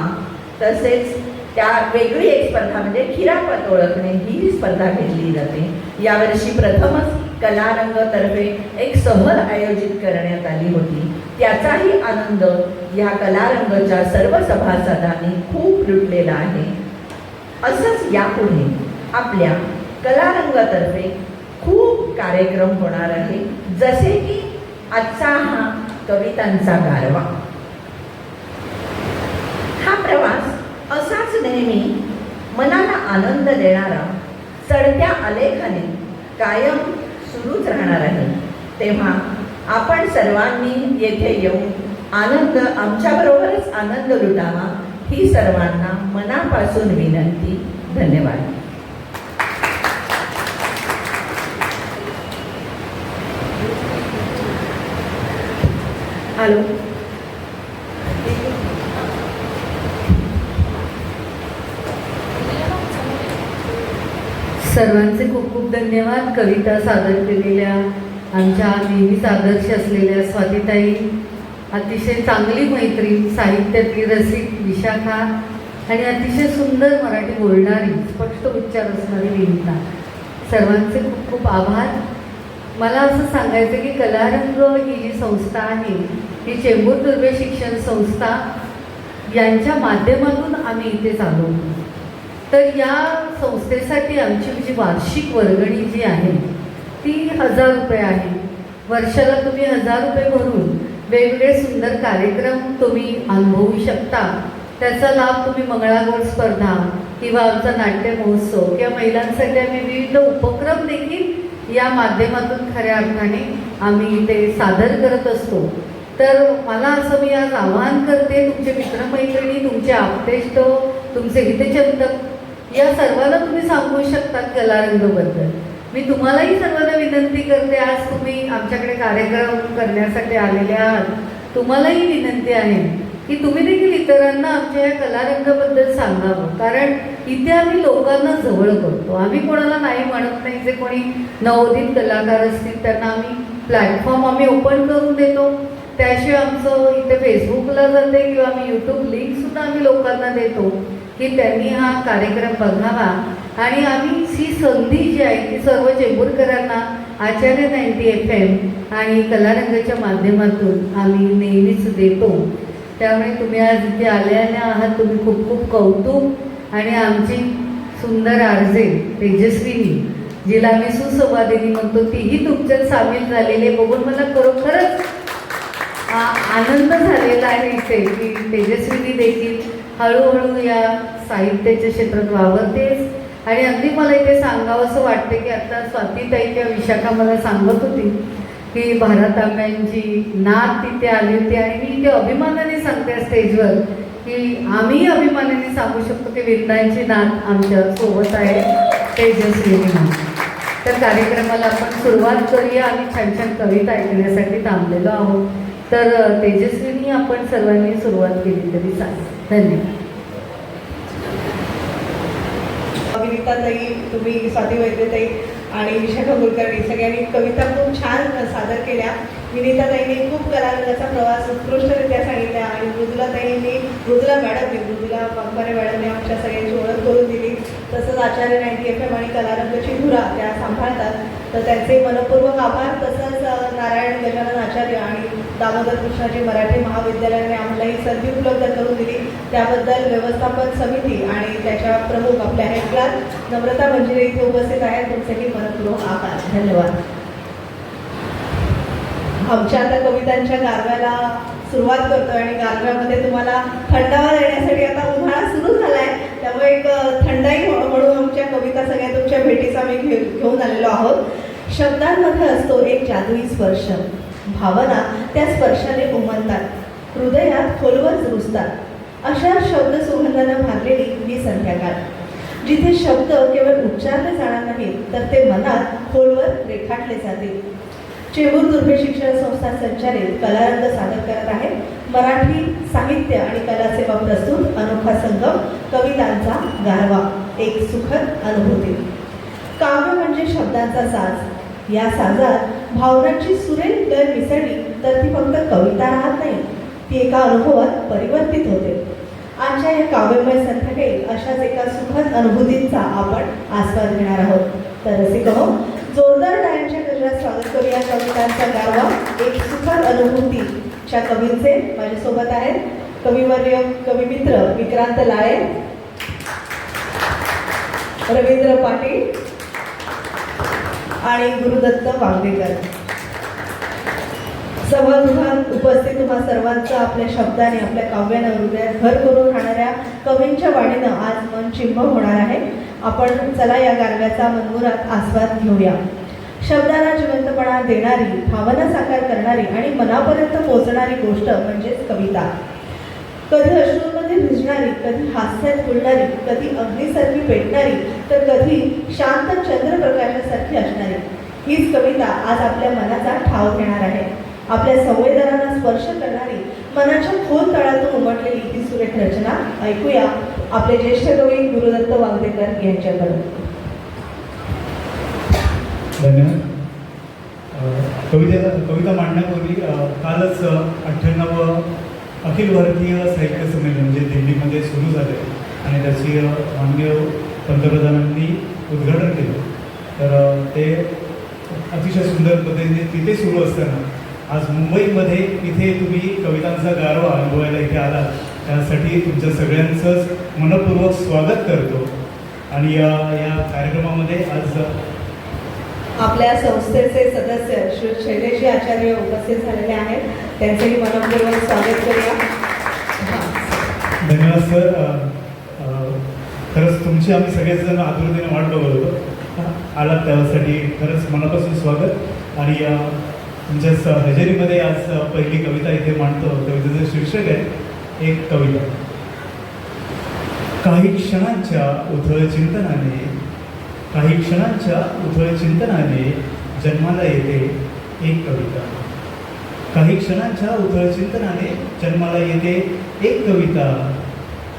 तसेच त्या वेगळी एक स्पर्धा म्हणजे खिरापत ओळखणे ही स्पर्धा घेतली जाते. यावर्षी प्रथमच कलारंगतर्फे एक सहल आयोजित करण्यात आली होती. त्याचाही आनंद या कलारंगच्या सर्व सभासदांनी खूप लुटलेला आहे. असंच यापुढे आपल्या कलारंगतर्फे खूप कार्यक्रम होणार आहे. जसे की आजचा हा कवितांचा गारवा. हा नेहमी मनाला आनंद देणारा चढत्या आलेखाने कायम सुरूच राहणार आहे. तेव्हा आपण सर्वांनी येथे येऊन आनंद आमच्याबरोबरच आनंद लुटावा ही सर्वांना मनापासून विनंती. धन्यवाद. हॅलो. सर्वांचे खूप खूप धन्यवाद. कविता सादर केलेल्या आमच्या नेहमीच आदर्श असलेल्या स्वातीताई, अतिशय चांगली मैत्रीण, साहित्यातली रसिक विशाखा आणि अतिशय सुंदर मराठी बोलणारी, स्पष्ट उच्चार असणारी विनिता, सर्वांचे खूप खूप आभार. मला असं सांगायचं की कलारंग ही जी संस्था आहे ही चेंबूर दुर्बे शिक्षण संस्था यांच्या माध्यमातून आम्ही इथे चालवतो. तर या संस्थेसाठी आमची जी वार्षिक वर्गणी जी आहे ती 1000 रुपये आहे. वर्षाला तुम्ही 1000 रुपये भरून वेगवेगळे सुंदर कार्यक्रम तुम्ही अनुभवू शकता. त्याचा लाभ तुम्ही मंगळागौर स्पर्धा किंवा आमचा नाट्य महोत्सव किंवा महिलांसाठी आम्ही विविध उपक्रम देखील या माध्यमातून खऱ्या अर्थाने आम्ही इथे सादर करत असतो. तर मला असं मी आज आवाहन करते, तुमचे मित्रमैत्रिणी, तुमचे आप्तेष्ट, तुमचे हितचिंतक या सर्वांना तुम्ही सांगू शकतात कलारंगबद्दल. मी तुम्हालाही सर्वांना विनंती करते, आज तुम्ही आमच्याकडे कार्यक्रम करण्यासाठी आलेले आहात, तुम्हालाही विनंती आहे की तुम्ही देखील इतरांना आमच्या या कलारंगाबद्दल सांगावं. कारण इथे आम्ही लोकांना जवळ करतो. आम्ही कोणाला नाही म्हणत नाही. जे कोणी नवोदित कलाकार असतील त्यांना आम्ही प्लॅटफॉर्म आम्ही ओपन करून देतो. त्याशिवाय आमचं इथे फेसबुकला जाते किंवा आम्ही यूट्यूब लिंकसुद्धा आम्ही लोकांना देतो की त्यांनी हा कार्यक्रम बघावा. आणि आम्ही ही संधी जी आहे ती सर्व चेंबूरकरांना आचार्य 90 FM आणि कलारंगाच्या माध्यमातून आम्ही नेहमीच देतो. त्यामुळे तुम्ही आज इथे आलेल्या आहात, तुम्ही खूप खूप कौतुक. आणि आमची सुंदर आरजे तेजस्विनी, जिला आम्ही सुसंवादिनी म्हणतो, तीही तुमच्यात सामील झालेली आहे. बघून मला खरोखरच आनंद झालेला आहे इथे की तेजस्विनी देखील हळूहळू या साहित्याच्या क्षेत्रात वावरतेच. आणि अगदी मला इथे सांगावं असं वाटते की आता स्वातीताई किंवा विशाखा मला सांगत होती की भारतांब्यांची नात तिथे आली होती. आणि मी इथे अभिमानाने सांगते स्टेजवर की आम्ही अभिमानाने सांगू शकतो की विंदांची नात आमच्या सोबत आहे, तेजस्विनी नात. तर कार्यक्रमाला आपण सुरुवात करूया. आम्ही छान छान कविता ऐकण्यासाठी थांबलेलो आहोत. तर तेजस्विनी, आपण सर्वांनी सुरुवात केली तरी चालेल. धन्यवाद. विनिताताई, तुम्ही, स्वाती वैद्यताई आणि विशाखा कुलकर्णी सगळ्यांनी कविता खूप छान सादर केल्या. विनिताताईंनी खूप कलारंगाचा प्रवास उत्कृष्टरित्या सांगितला आणि मृदुला पंपारे मॅडमने आमच्या सगळ्यांची ओळख करून दिली. तसंच आचार्य 90 FM आणि कलारंगाची धुरा त्या सांभाळतात, तर त्यांचे मनपूर्वक आभार. तसंच नारायण गजानन आचार्य आणि दामोदर कृष्णाजी मराठी महाविद्यालयाने आम्हाला ही संधी उपलब्ध करून दिली, त्याबद्दल व्यवस्थापन समिती आणि त्याच्या प्रमुख आपल्या हेड क्लास नम्रता मंजिरे इथे उपस्थित आहेत, तुमचेही मनपूर्वक आभार. धन्यवाद. आमच्या आता कवितांच्या गारव्याला सुरुवात करतोय आणि गारव्यामध्ये तुम्हाला थंडावा देण्यासाठी आता उन्हाळा सुरू झाला आहे, त्यामुळे एक थंडाई म्हणून आमच्या कविता सगळ्या तुमच्या भेटीचा आम्ही घेऊन आलेलो आहोत. शब्दांमध्ये असतो एक जादुई स्पर्श, भावना त्या स्पर्शाने उमलतात, हृदयात खोलवर रुजतात. अशा शब्द सुगंधानं भारलेली ही संध्याकाळ, जिथे शब्द केवळ उच्चारले जाणार नाहीत तर ते मनात खोलवर रेखाटले जातील. चेंबूर दुर्बे शिक्षण संस्था संचालित कलारंग सादर करत आहे मराठी साहित्य आणि कलासेवा प्रस्तुत अनोखा संगम कवितांचा गारवा, एक सुखद अनुभूती. काव्य म्हणजे शब्दांचा साज. या साजात भावनांची सुरेल लय मिसळली तर ती फक्त कविता राहत नाही, ती एका अनुभवात परिवर्तित होते. आजच्या या काव्यमय संध्याकाळी अशाच एका सुखद अनुभूतींचा आपण आस्वाद घेणार आहोत. तर रसिकहो, जोरदार टाळ्यांच्या गजरात स्वागत करूया कवितांचा गारवा, एक सुखद अनुभूतीच्या कवींचे. माझ्यासोबत आहेत कविवर्य, कविमित्र विक्रांत लाळे, रवींद्र पाटील आणि गुरुदत्त वांगेकर. सभागृहात उपस्थित तुम्हा सर्वांचं आपल्या शब्दाने आपल्या काव्यानं हृदयात घर करून राहणाऱ्या कवींच्या वाणीनं आज मन चिंब होणार आहे. आपण चला या गारव्याचा मनमुरात आस्वाद घेऊया. शब्दाला जिवंतपणा देणारी, भावना साकार करणारी आणि मनापर्यंत पोहोचणारी गोष्ट म्हणजेच कविता. कधी अश्रूंमध्ये भिजणारी, कधी हास्यात फुलणारी, कधी अग्नीसारखी पेटणारी, तर कधी शांत चंद्रप्रकाशासारखी असणारी हीच कविता आज आपल्या मनाचा ठाव घेणार आहे. आपल्या संवेदनांना स्पर्श करणारी, मनाच्या खोल तळातून उमटलेली ही सुरेख रचना ऐकूया आपले ज्येष्ठ कवी गुरुदत्त वागदेकर यांच्याकडून. धन्यवाद. कविता मांडण्यापूर्वी कालच 98वं अखिल भारतीय साहित्य संमेलन जे दिल्लीमध्ये सुरू झाले आणि त्याची माननीय पंतप्रधानांनी उद्घाटन केलं. तर ते अतिशय सुंदर पद्धतीने तिथे सुरू असताना आज मुंबईमध्ये इथे तुम्ही कवितांचा गारवा अनुभवायला इथे आला, त्यासाठी तुमच्या सगळ्यांचंच मनपूर्वक स्वागत करतो. आणि या कार्यक्रमामध्ये आज आपल्या संस्थेचे सदस्य श्री शैलेशजी आचार्य उपस्थित झालेले आहेत. त्यांचंही मनपूर्वक स्वागत करूया. धन्यवाद सर. खरंच तुमची आम्ही सगळेजण आतुरतेने वाट बघत होतो. आलात त्यासाठी खरंच मनापासून स्वागत. आणि तुमच्या हजेरीमध्ये आज पहिली कविता इथे मांडतो. कवितेचं शीर्षक आहे एक कविता. काही क्षणांच्या उथळ चिंतनाने, काही क्षणांच्या उथळ चिंतनाने जन्माला येते एक कविता. काही क्षणांच्या उथळ चिंतनाने जन्माला येते एक कविता.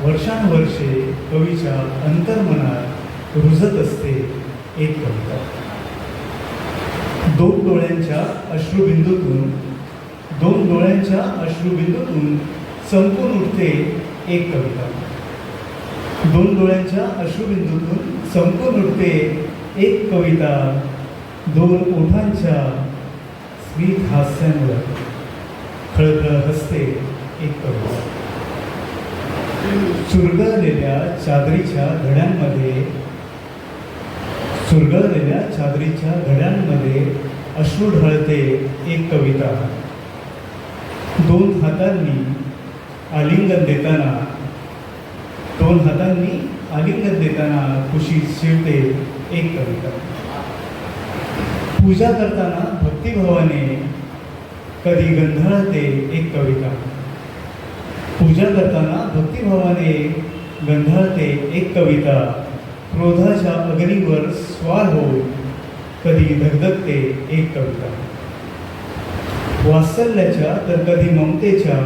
वर्षानुवर्षे कवीच्या अंतर्मनात रुजत असते एक कविता. दोन डोळ्यांच्या अश्रुबिंदूतून, दोन डोळ्यांच्या अश्रुबिंदूतून संपून उठते एक कविता. दोन डोळ्यांच्या अश्रुबिंदूतून संपून उठते एक कविता. दोन ओठांच्या स्मित हास्यांवर खळखळ हसते एक कविता. चुरगळलेल्या चादरीच्या घड्यांमध्ये, चुरगळलेल्या चादरीच्या घड्यांमध्ये अश्रू ढळते एक कविता. दोन हातांनी आलिंगन देताना, दोन हातांनी आलिंगन देताना खुशीत शिरते एक कविता. पूजा करताना भक्तिभावाने कधी गंधाळते एक कविता. पूजा करताना भक्तिभावाने गंधाळते एक कविता. क्रोधाच्या अग्नीवर स्वार होऊन कधी धगधगते एक कविता. वात्सल्याच्या तर कधी ममतेच्या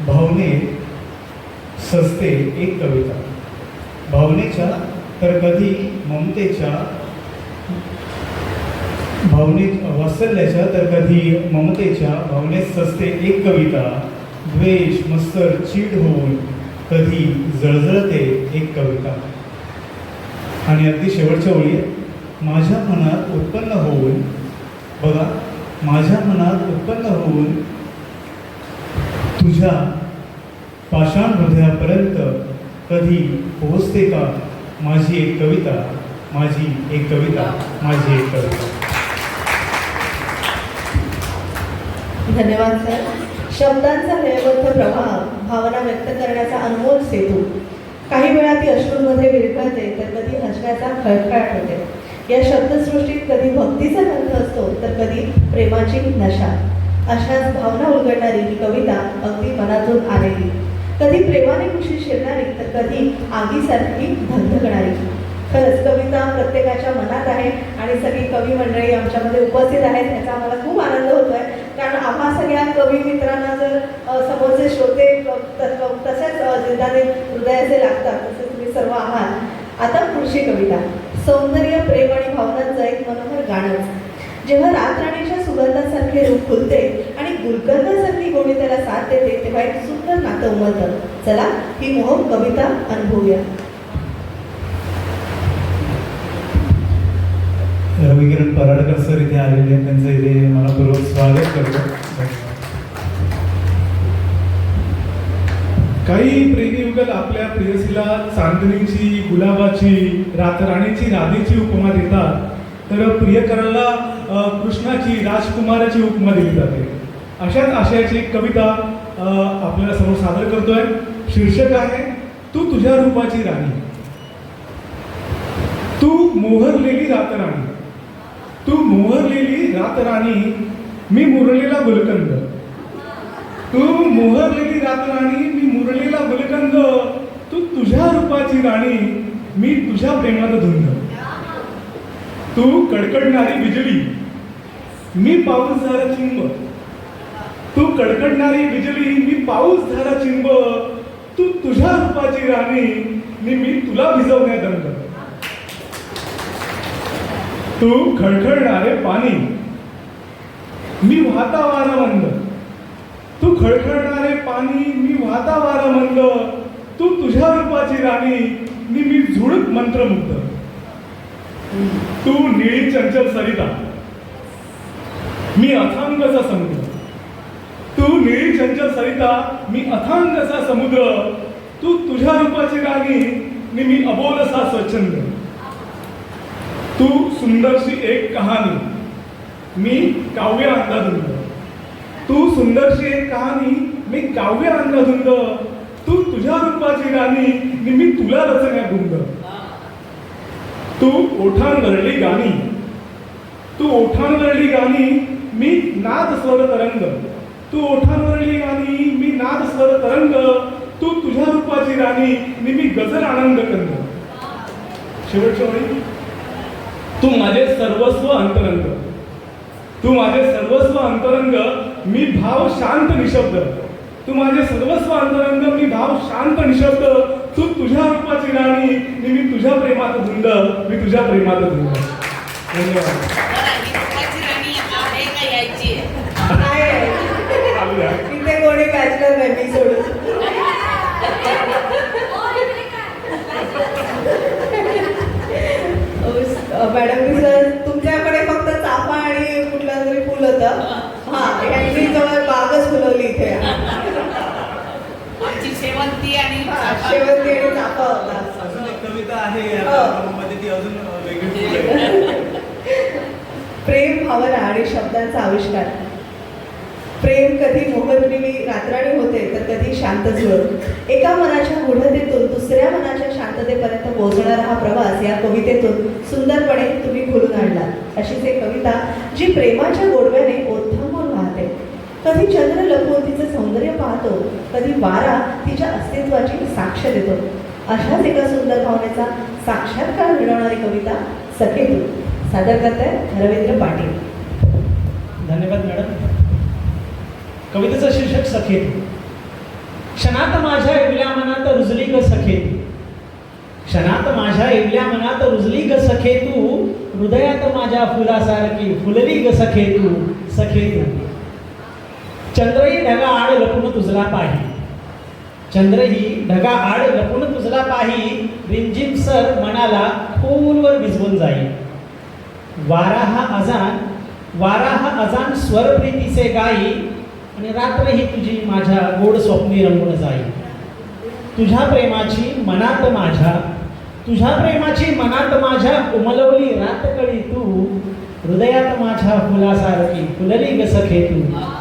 भावनेत सजते एक कविता. भावनेच्या तर कधी ममतेच्या भावनेत, वात्सल्याच्या तर कधी ममतेच्या भावनेत सजते एक कविता. द्वेष, मत्सर, चीड होऊन कधी जळजळते एक कविता. आणि अगदी शेवटच्या ओळी, माझ्या मनात उत्पन्न होऊन, बघा, माझ्या मनात उत्पन्न होऊन तुझ्या पाषाण हृदयापर्यंत कधी पोहोचते का माझी एक कविता, माझी एक कविता, माझी एक कविता. धन्यवाद सर. शब्दांचा लयबद्ध प्रवाह, भावना व्यक्त करण्याचा अनमोल सेतू. काही वेळा ती अश्रूंमध्ये विरघळते तर कधी हसण्याचा खळखळाट होते. या शब्दसृष्टीत कधी भक्तीचा गंध असतो तर कधी प्रेमाची नशा. अशाच भावना उलगडणारी ही कविता अगदी मनातून आलेली, कधी प्रेमाने खुशी शिरणारी तर कधी आगीसारखी धगधगणारी. खरंच कविता प्रत्येकाच्या मनात आहे आणि सगळी कवी मंडळी आमच्यामध्ये उपस्थित आहेत, याचा आम्हाला खूप आनंद होतो आहे. कारण आम्हा सगळ्या कवी मित्रांना जर समोरचे श्रोते तसेच जिद्दाने हृदयाचे लागतात, तसे तुम्ही सर्व आहात. आता पुढची कविता. सौंदर्य, प्रेम आणि भावनांचं एक मनोहर गाणं. जेव्हा रातराणीच्या सुगंधासारखे रूप खुलते आणि गुलकंदासारखी गोडी त्याला साथ देते, तेव्हा एक सुंदर नातं उमलतं. चला ही मोहक कविता अनुभवूया. रविकिरण पराडकर सर इथे आलेले आहेत, त्यांचं इथे मनपूर्वक स्वागत करतो. काही प्रेमीयुगल आपल्या प्रेयसीला चांदणीची, गुलाबाची, रातराणीची, राधेची उपमा देतात, तर प्रियकराला कृष्णाची, राजकुमाराची उपमा दिली जाते. अशाच आशयाची एक कविता आपल्याला समोर सादर करतोय. शीर्षक आहे तू तुझ्या रूपाची राणी. तू मोहरलेली रातराणी, तू मोहरलेली रातराणी, मी मुरलेला गुलकंद. तू मोहरलेली रातराणी, मी मुरलेला गुलकंद, तू तुझ्या रूपाची राणी, मी तुझ्या प्रेमात धुंद. तू कडकडणारी बिजली, मी पाऊस झाला चिंब. तू कडकडणारी बिजली, मी पाऊस झाला चिंब, तू तुझ्या रूपाची राणी, मी तुला भिजवण्यात दंड. तू खळखळणारे पाणी, मी वाहता वारा मंद. तू खळखळणारे पाणी, मी वाहता वारा मंद, तू तुझ्या रूपाची राणी, मी झुळूक मंत्रमुग्ध. तू निळी चंचल सरिता, मी अथांगचा समुद्र. तू निळी चंचल सरिता, मी अथांगचा समुद्र, तू तुझ्या रूपाची राणी, मी अबोलसा स्वच्छंद. तू सुंदरशी एक कहाणी, मी काव्य अंधाधुंद. तू सुंदरशी एक कहाणी, मी काव्य अंधाधुंद, तू तुझ्या रूपाची राणी, मी तुला रचण्या गुंद. तू ओठांवरली गाणी, तू ओठांवरली गाणी, मी नाद स्वर तरंग. तू ओठांवरली गाणी, मी नाद स्वर तरंग, तू तुझ्या रूपाची राणी, मी गजर आनंद कंद. शेवटच्या वेळी तू माझे सर्वस्व अंतरंग. तू माझे सर्वस्व अंतरंग, मी भाव शांत निशब्द. तू माझे सर्वस्व अंतरंग, मी भाव शांत निशब्द, तू तुझ्या रूपाची राणी, मी तुझ्या प्रेमात धुंद. मी तुझ्या प्रेमात धुंद. धन्यवाद. इथे कोणी बॅचलर नाही, मी सोडून. मॅडम सर, तुमच्याकडे फक्त चाफा आणि कुठलं तरी फुल होतं. हा, यांनी जवळ बागच फुलवली इथे. शेवंती आणि शेवंती आणि चाफा होता. अजून एक कविता आहे मध्ये, ती अजून वेगळी. प्रेम, भावना आणि शब्दांचा आविष्कार. प्रेम कधी मोहरलेली रातराणी होते, तर कधी शांत झुळत. एका मनाच्या गूढतेतून दुसऱ्या मनाच्या शांततेपर्यंत पोहोचणारा हा प्रवास या कवितेतून सुंदरपणे तुम्ही खुलून आणला. अशीच एक कविता जी प्रेमाच्या गोडव्याने ओथंबून वाहते. कधी चंद्र लपवून तिचं सौंदर्य पाहतो, कधी वारा तिच्या अस्तित्वाची साक्ष देतो. अशाच एका सुंदर भावनेचा साक्षात्कार घडवणारी कविता सखे तू. सादर करतायत रवींद्र पाटील. धन्यवाद मॅडम. कवितेचं शीर्षक सखे तू. क्षणात माझ्या इवल्या मनात रुजली ग सखे तू. क्षणात माझ्या इवल्या मनात रुजली ग सखे तू. हृदयात माझ्या फुलासारखी फुलली ग सखे तू. सखे तू. चंद्रही ढगा आड लपून तुझला पाही. चंद्रही ढगा आड लपून तुझला पाही. रिमझिम सर मनाला खोलवर भिजवून जाई. वारा हा अजान स्वर प्रीतीचे गाई. आणि रात्र ही तुझी माझ्या गोड स्वप्नी रंगून जाई. तुझ्या प्रेमाची मनात माझ्या उमलवली रातकडी तू. हृदयात माझ्या फुलासारखी फुलली ग सखे तू.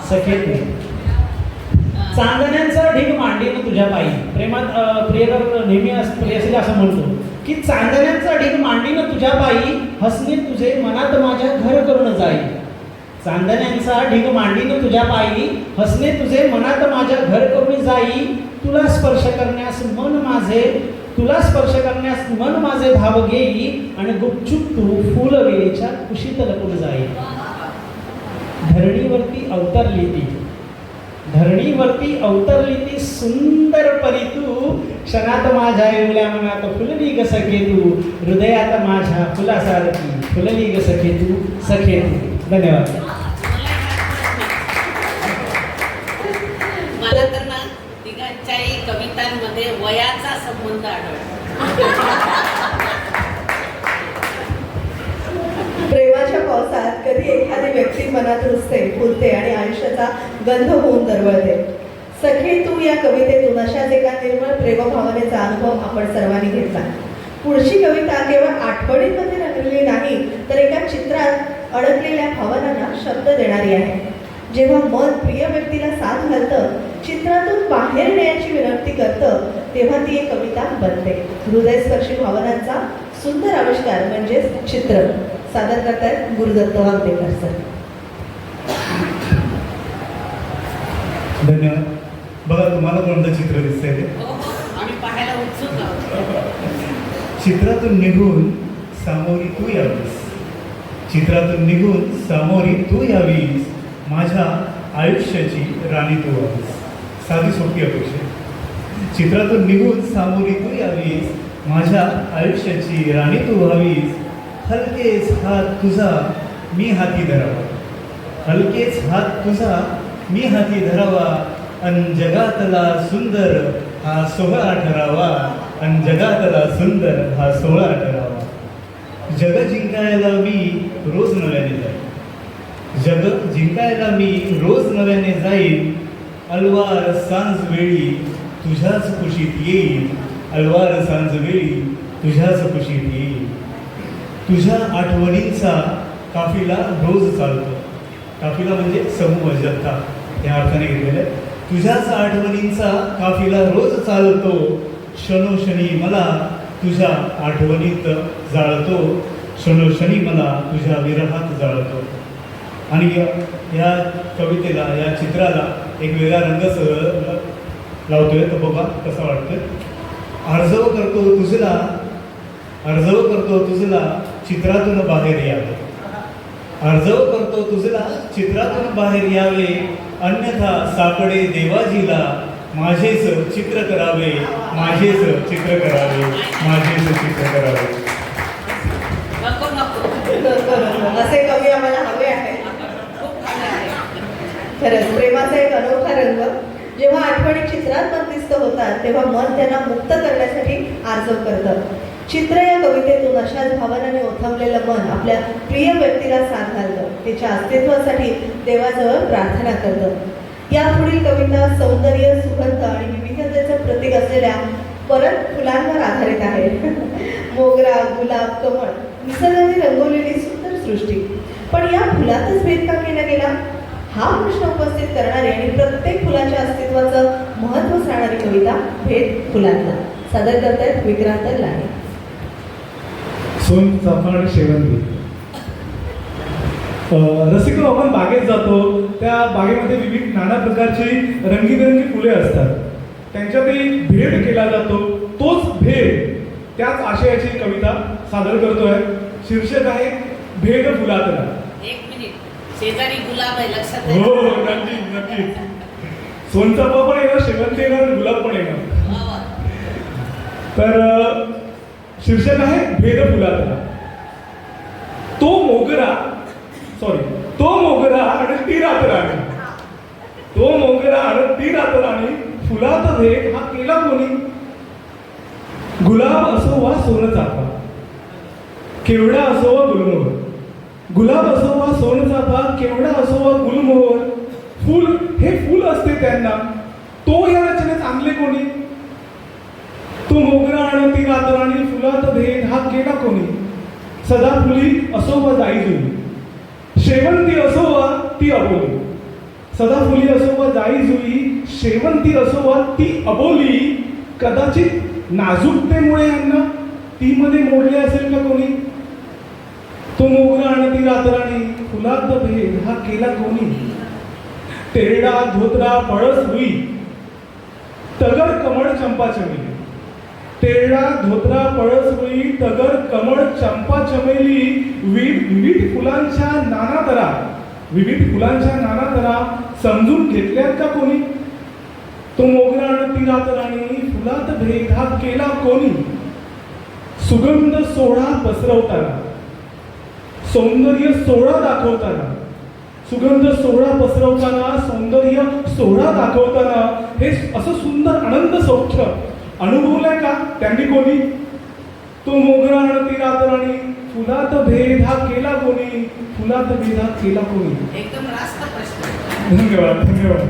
सखे तू. चांदण्यांचा ढीग मांडीन तुझ्या पायी. प्रेमात प्रियकर नेहमी प्रियसीला असं म्हणतो की चांदण्यांचा ढीग मांडीन तुझ्या पायी. हसणे तुझे मनात माझ्या घर करून जाई. चांदण्यांचा ढीग मांडीन तुझ्या पायी. हसणे तुझे मनात माझ्या घर करून जाई. तुला स्पर्श करण्यास मन माझे धाव घेई. आणि गुपचूप तू फुलवेलीच्या कुशीत लपून जाई. धरणीवरती अवतरली ती सुंदर परी तू. क्षणात माझ्या येवल्या मनात फुलली ग सखे तू. हृदयात माझ्या फुलासारखी फुलली ग सखे तू. सखे तू. धन्यवाद. मला तर ना तिघांच्याही कवितांमध्ये वयाचा संबंध आढळतो. प्रेमाच्या पावसात कधी एखादी व्यक्ती मनात रुजते, फुलते आणि आयुष्याचा गंध होऊन दरवळते. सखे तू या कवितेतून अशाच एका निर्मळ प्रेमभावनेचा अनुभव आपण सर्वांनी घेतला. पुढची कविता केवळ आठवणींमध्ये रंगलेली नाही, तर एका चित्रात अडकलेल्या भावनांना शब्द देणारी आहे. जेव्हा मन प्रिय व्यक्तीला साथ घालतं, चित्रातून बाहेर येण्याची विनंती करतं, तेव्हा ती एक कविता बनते. हृदयस्पर्शी भावनांचा सुंदर आविष्कार म्हणजेच चित्र. सादर करतायत गुरुदत्त वागदेकर सर. धन्यवाद. बघा तुम्हाला कोणतं चित्र दिसतंय ते? आम्ही पाहायला उत्सुक आहोत. चित्रातून निघून सामोरी तू यावीस, चित्रातून निघून सामोरी तू यावीस, माझ्या आयुष्याची राणी तू व्हावीस. साधी सोपी अपेक्षा. चित्रातून निघून सामोरी तू यावीस, माझ्या आयुष्याची राणी तू व्हावीस. हलकेच हात तुझा मी हाती धरावा, हलकेच हात तुझा मी हाती धरावा, अन जगातला सुंदर हा सोहळा ठरावा, अन जगातला सुंदर हा सोहळा ठरावा. जग जिंकायला मी रोज नव्याने जाईन, जग जिंकायला मी रोज नव्याने जाईन. अलवार सांज वेळी तुझ्याच कुशीत येईल, अलवार सांज वेळी तुझ्याच कुशीत येईल. तुझ्या आठवणींचा काफिला रोज चालतो. काफिला म्हणजे समूह जत्था या अर्थाने घेतलेलं आहे. तुझ्याच आठवणींचा काफिला रोज चालतो, क्षणोक्षणी मला तुझ्या आठवणीत जाळतो, क्षणोक्षणी मला तुझ्या विरहात जाळतो. आणि या कवितेला, या चित्राला एक वेगळा रंग लावतोय. तर बघा कसं वाटतंय. अर्जव करतो तुझला, अर्जव करतो तुझला चित्रातून बाहेर यावे, अर्जव करतो तुझला चित्रातून बाहेर यावे. अन्यथा सापडे देवाजीला, माझेच चित्र करावे, माझेच चित्र करावे, माझेच चित्र करावे. नको नको. असे कवी आम्हाला हवे आहेत. खरंच प्रेमाचा एक अनोखा रंग. जेव्हा आठवणी चित्रात बंदिस्त होतात, तेव्हा मन त्यांना मुक्त करण्यासाठी आर्जव करतं. चित्र या कवितेतून अशाच भावनाने ओथंबलेलं मन आपल्या प्रिय व्यक्तीला साथ घालतं, त्याच्या अस्तित्वासाठी देवाजवळ प्रार्थना करतं. यापुढील कविता सौंदर्य, सुगंध आणि विविधतेचं प्रतीक असलेल्या परत फुलांवर आधारित आहे. मोगरा, गुलाब, कमळ निसर्गाने रंगवलेली सुंदर सृष्टी. पण या फुलातच भेद का केला गेला, हा प्रश्न उपस्थित करणारी आणि प्रत्येक फुलाच्या अस्तित्वाचं महत्त्व सांगणारी कविता भेद फुलांचा. सादर करतायत विक्रांत लाहे. सोन, चाफा आणि शेवंती. रसिको, आपण बागेत जातो, त्या बागेमध्ये विविध नाना प्रकारची रंगीबेरंगी फुले असतात. त्यांच्यात एक भेद केला जातो. तोच भेद, त्याच आशयाची कविता सादर करतोय. शीर्षक आहे भेद फुलातला. एक मिनिट. शेजारी गुलाब आहे, लक्षात हो हो, नक्कीच नक्कीच. सोनचाफा पण येणार, शेवंती येणार आणि गुलाब पण येणार. तर शीर्षक आहे भेद फुलातला. तो मोगरा आणि ती रातराणी, तो मोगरा आणि ती रातराणी, फुलात भेद हा केला कोणी. गुलाब असो वा सोनचाफा, केवढा असो वा गुलमोहर, गुलाब असो वा सोनचाफा, केवढा असो वा गुलमोहर, फुल हे फुल असते त्यांना. तो या रचनेत आणले कोणी. तो मोगरा आणि ती रातराणी, फुलात भेद हा केला कोणी. सदा फुली असो वा जाईजुई, शेवंती असो वा ती अबोली, सदा फुली असो वा जाईजुई, शेवंती असो वा ती अबोली. कदाचित नाजूकतेमुळे यांना ती मध्ये मोडले असेल का कोणी. तो मोगरा आणि ती रातराणी, फुलात भेद हा केला कोणी. तेरडा धोत्रा पळस हुई, तगर कमळ चंपा चमेली, तेरडा धोत्रा पळस हुई, तगर कमळ चंपा चमेली. विविध फुलांच्या नाना तरा, विविध फुलांच्या नाना तरा समजून घेतल्यात का कोणी. तो मोगरा आणि ती रातराणी, फुलात भेद हा केला कोणी. सुगंध सोहळा पसरवताना, सौंदर्य सोहळा दाखवताना, सुगंध सोहळा पसरवताना, सौंदर्य सोहळा दाखवताना, हे असं सुंदर आनंद सौख्य अनुभवलंय का त्यांनी कोणी. तो मोगरा आणि ती रातराणी, फुलात भेद हा केला कोणी, फुलात भेद हा केला कोणी. एकदम रास्त प्रश्न. धन्यवाद धन्यवाद.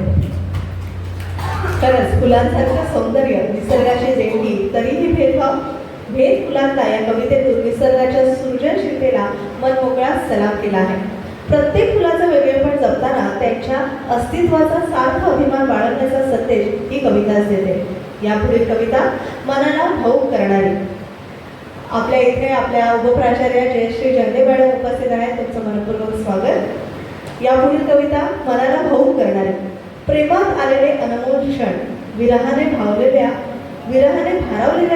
खरंच फुलांसारखं सौंदर्य, निसर्गाची देणगी, तरीही भेदभाव. भेद फुलांचा या कवितेतून निसर्गाच्या सृजनशीलतेला मनमोकळा सलाम केला आहे. प्रत्येक फुलाचं वेगळेपण जपताना त्यांच्या अस्तित्वाचा सार्थ अभिमान बाळगण्याचा संदेश ही कविताच देते. यापुढील कविता मनाला भावुक करणारी. आपल्या इथे आपल्या उपप्राचार्य जयश्री जंदे मॅडम उपस्थित आहेत. तुमचं मनपूर्वक स्वागत. यापुढील कविता मनाला भावुक करणारी. प्रेमात आलेले अनमोल क्षण, विरहाने भारावलेल्या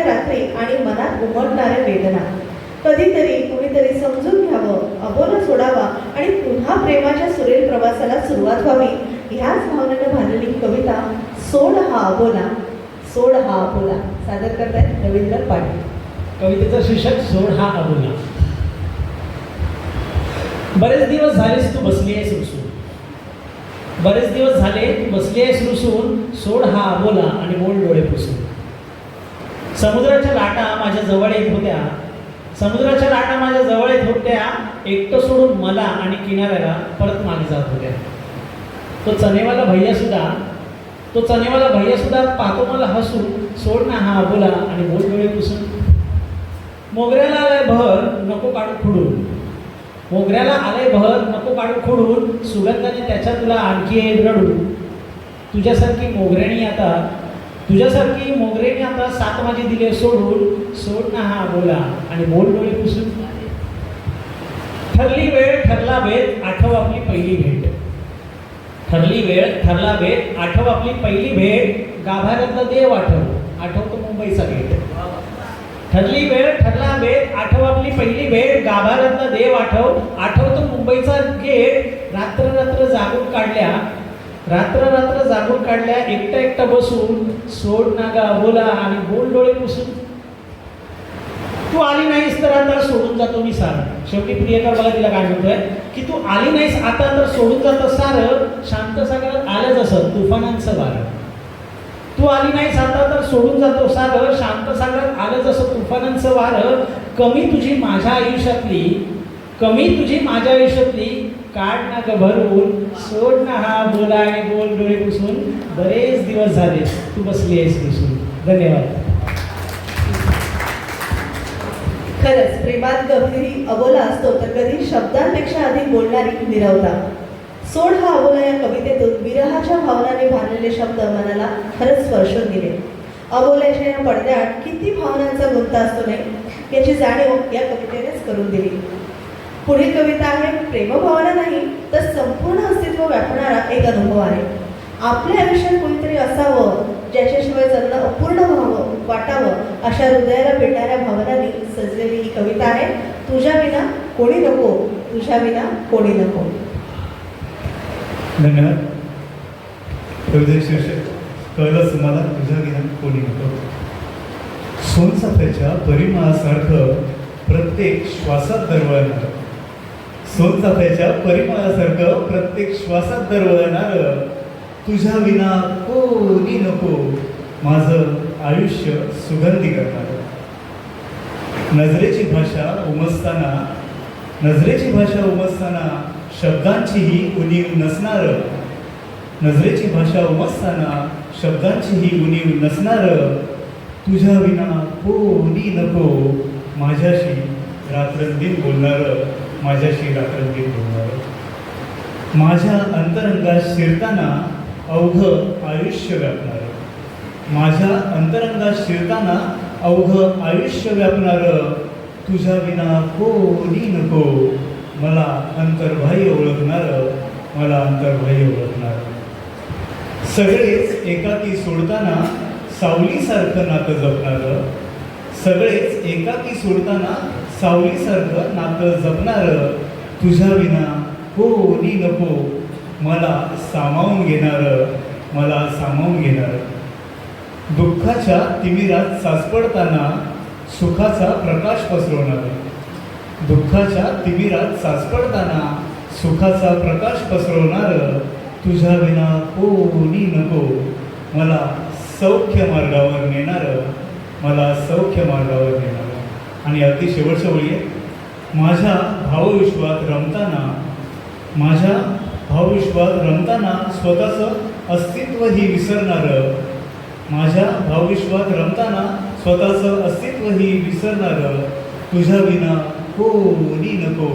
रात्री आणि मनात उमटणाऱ्या वेदना. कधीतरी कुणीतरी समजून घ्यावं, अबोला सोडावा आणि पुन्हा प्रेमाच्या सुरेल प्रवासाला सुरुवात व्हावी, ह्याच भावनेनं भरलेली कविता सोड हा अबोला, सोड हा अबोला सादर करतायत रवींद्र पाटील. कवितेचं शीर्षक सोड हा अबोला. बरेच दिवस झालेस तू बसली आहेस रुसून, बरेच दिवस झाले तू बसली आहेस रुसून, सोड हा अबोला आणि बोल डोळे पुसून. समुद्राच्या लाटा माझ्या जवळ येत होत्या, समुद्राच्या लाटा माझ्या जवळ येत होत्या, एकटं सोडून मला आणि किनाऱ्याला परत मागे जात होत्या. तो चनेवाला भैया सुद्धा पाहतो मला हसून, सोड ना हा अबोला आणि बोल डोळे पुसून. मोगऱ्याला आलाय भर नको काढू खुडून, मोगऱ्याला आलाय भर नको काढू खुडून, सुगंधाने त्याच्या तुला आणखी येईल रडून. तुझ्यासारखी मोगऱ्यानी आता सात माझे दिले सोडून, सोड ना हा बोला आणि बोल डोळे पुसून. ठरली वेळ ठरला भेद आठव आपली पहिली भेट, ठरली वेळ ठरला भेद आठव आपली पहिली भेट, गाभाऱ्यातला देव आठवतो मुंबईचा गेट. ठरली वेळ ठरला भेद आठव आपली पहिली भेट, गाभाऱ्यातला देव आठवतो मुंबईचा गेट. रात्र रात्र जागून काढल्या एकटा बसून, सोड ना गा बोला आणि बोल डोळे पुसून. तू आली नाहीस तर आता सोडून जातो मी सारं. शेवटी प्रियकर बघा तिला काय म्हणतोय की तू आली नाहीस आता तर सोडून जातो सारं, शांत सागरात आलं जसं तुफानांचं वारं. तू आली नाहीस आता तर सोडून जातो सारं, शांत सागरात आलं जसं तुफानांचं वारं. कमी तुझी माझ्या आयुष्यातली काढ ना ग भरून, सोड ना हा बोला आणि बोल डोळे पुसून. बरेच दिवस झाले तू बसली आहेस पुसून. धन्यवाद. खरंच प्रेमात कधी अबोला असतो तर कधी शब्दांपेक्षा अधिक बोलणारी निरवता. सोड हा अबोला या कवितेतून विरहाच्या भावनाने भारलेले शब्द मनाला खरंच स्पर्शून गेले. अबोल्याच्या या पडद्यात किती भावनांचा गुंता असतो नाही याची जाणीव या कवितेनेच करून दिली. पुढील कविता आहे प्रेमभावना नाही तर संपूर्ण अस्तित्व व्यापणारा एक अनुभव आहे. आपल्या आयुष्यात कोणीतरी असावं ज्याच्याशिवाय जगणं अपूर्ण वाटावं अशा हृदयाला भेटणाऱ्या भावनांनी सजलेली ही कविता आहे. तुझ्या विना कोणी नको, तुझ्या विना कोणी नको. धन्यवाद. कवितेचे शीर्षक कळलंच तुम्हाला, तुझ्या विना कोणी नको. सोनचाफ्याच्या परिमळासारखं प्रत्येक श्वासात दरवळणारं, सोनचाफ्याच्या परिमळासारखं प्रत्येक श्वासात दरवळणारं, तुझ्या विना कोणी नको, माझं आयुष्य सुगंधी करणारं. नजरेची भाषा उमसताना शब्दांचीही उणीव नसणारं, नजरेची भाषा उमसताना शब्दांचीही उणीव नसणारं, तुझ्या विना कोणी नको, माझ्याशी रात्रंदिन बोलणारं, माझ्याशी रात्रंदिन बोलणारं. माझ्या अंतरंगात शिरताना अवघं आयुष्य व्यापणारं, माझ्या अंतरंगात शिरताना अवघं आयुष्य व्यापणारं, तुझ्या विना कोणी नको, मला अंतर्बाह्य ओळखणारं, मला अंतर्बाह्य ओळखणारं. सगळेच एकाकी सोडताना सावलीसारखं नातं जपणारं, सगळेच एकाकी सोडताना सावलीसारखं नातं जपणारं, तुझ्या विना कोणी नको, मला सामावून घेणारं, मला सामावून घेणारं. दुःखाच्या तिमिरात साचपडताना सुखाचा प्रकाश पसरवणारं, दुःखाच्या तिमिरात साचपडताना सुखाचा प्रकाश पसरवणारं, तुझ्या विना कोणी नको, मला सौख्य मार्गावर नेणारं, मला सौख्य मार्गावर नेणारं. आणि अगदी शेवटच्या ओळी आहे, माझ्या भावविश्वात रमताना स्वतःचं अस्तित्वही विसरणारं, माझ्या भावविश्वात रमताना स्वतःचं अस्तित्वही विसरणारं, तुझ्या विना कोणी नको,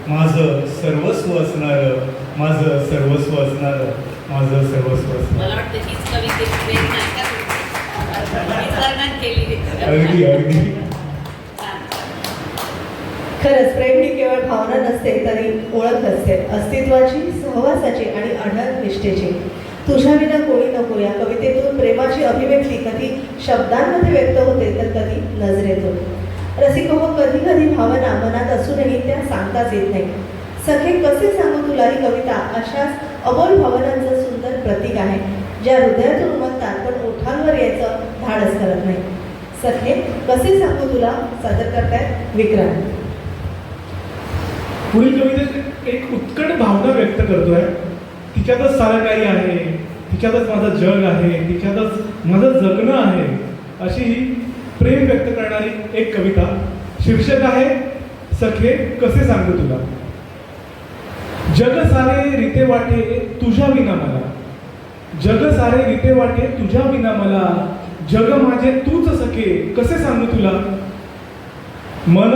माझं सर्वस्व असणारं, माझं सर्वस्व असणारं, माझं सर्वस्व असणारं. मला वाटतं हीच कवितेची प्रेरणा आहे का तुमची? हीच वर्णन केली अगदी अगदी. खरंच प्रेम ही केवळ भावना नसते, तरी ओळख असते, अस्तित्वाची, सहवासाची आणि अढळ निष्ठेची. तुझ्या विना कोणी नको या कवितेतून प्रेमाची अभिव्यक्ती कधी शब्दांमध्ये व्यक्त होते तर कधी नजरेतून. रसिको, कधी कधी भावना मनात असूनही त्या सांगताच येत नाही. सखे कसे सांगू तुला ही कविता अशाच अबोल भावनांचं सुंदर प्रतीक आहे, ज्या हृदयातून उमटतात पण ओठांवर यायचं धाडस करत नाही. सखे कसे सांगू तुला सादर करतायत विक्रांत. पुढील कवितेत एक उत्कट भावना व्यक्त करतोय. तिच्यातच सारं काही आहे, तिच्यातच माझं जग आहे, तिच्यातच माझं जगणं आहे, अशी ही प्रेम व्यक्त करणारी एक कविता. शीर्षक आहे सखे कसे सांगू तुला. जग सारे रीते वाटे तुझ्या विना मला, जग सारे रीते वाटे तुझ्या विना मला, जग माझे तूच सखे कसे सांगू तुला. मन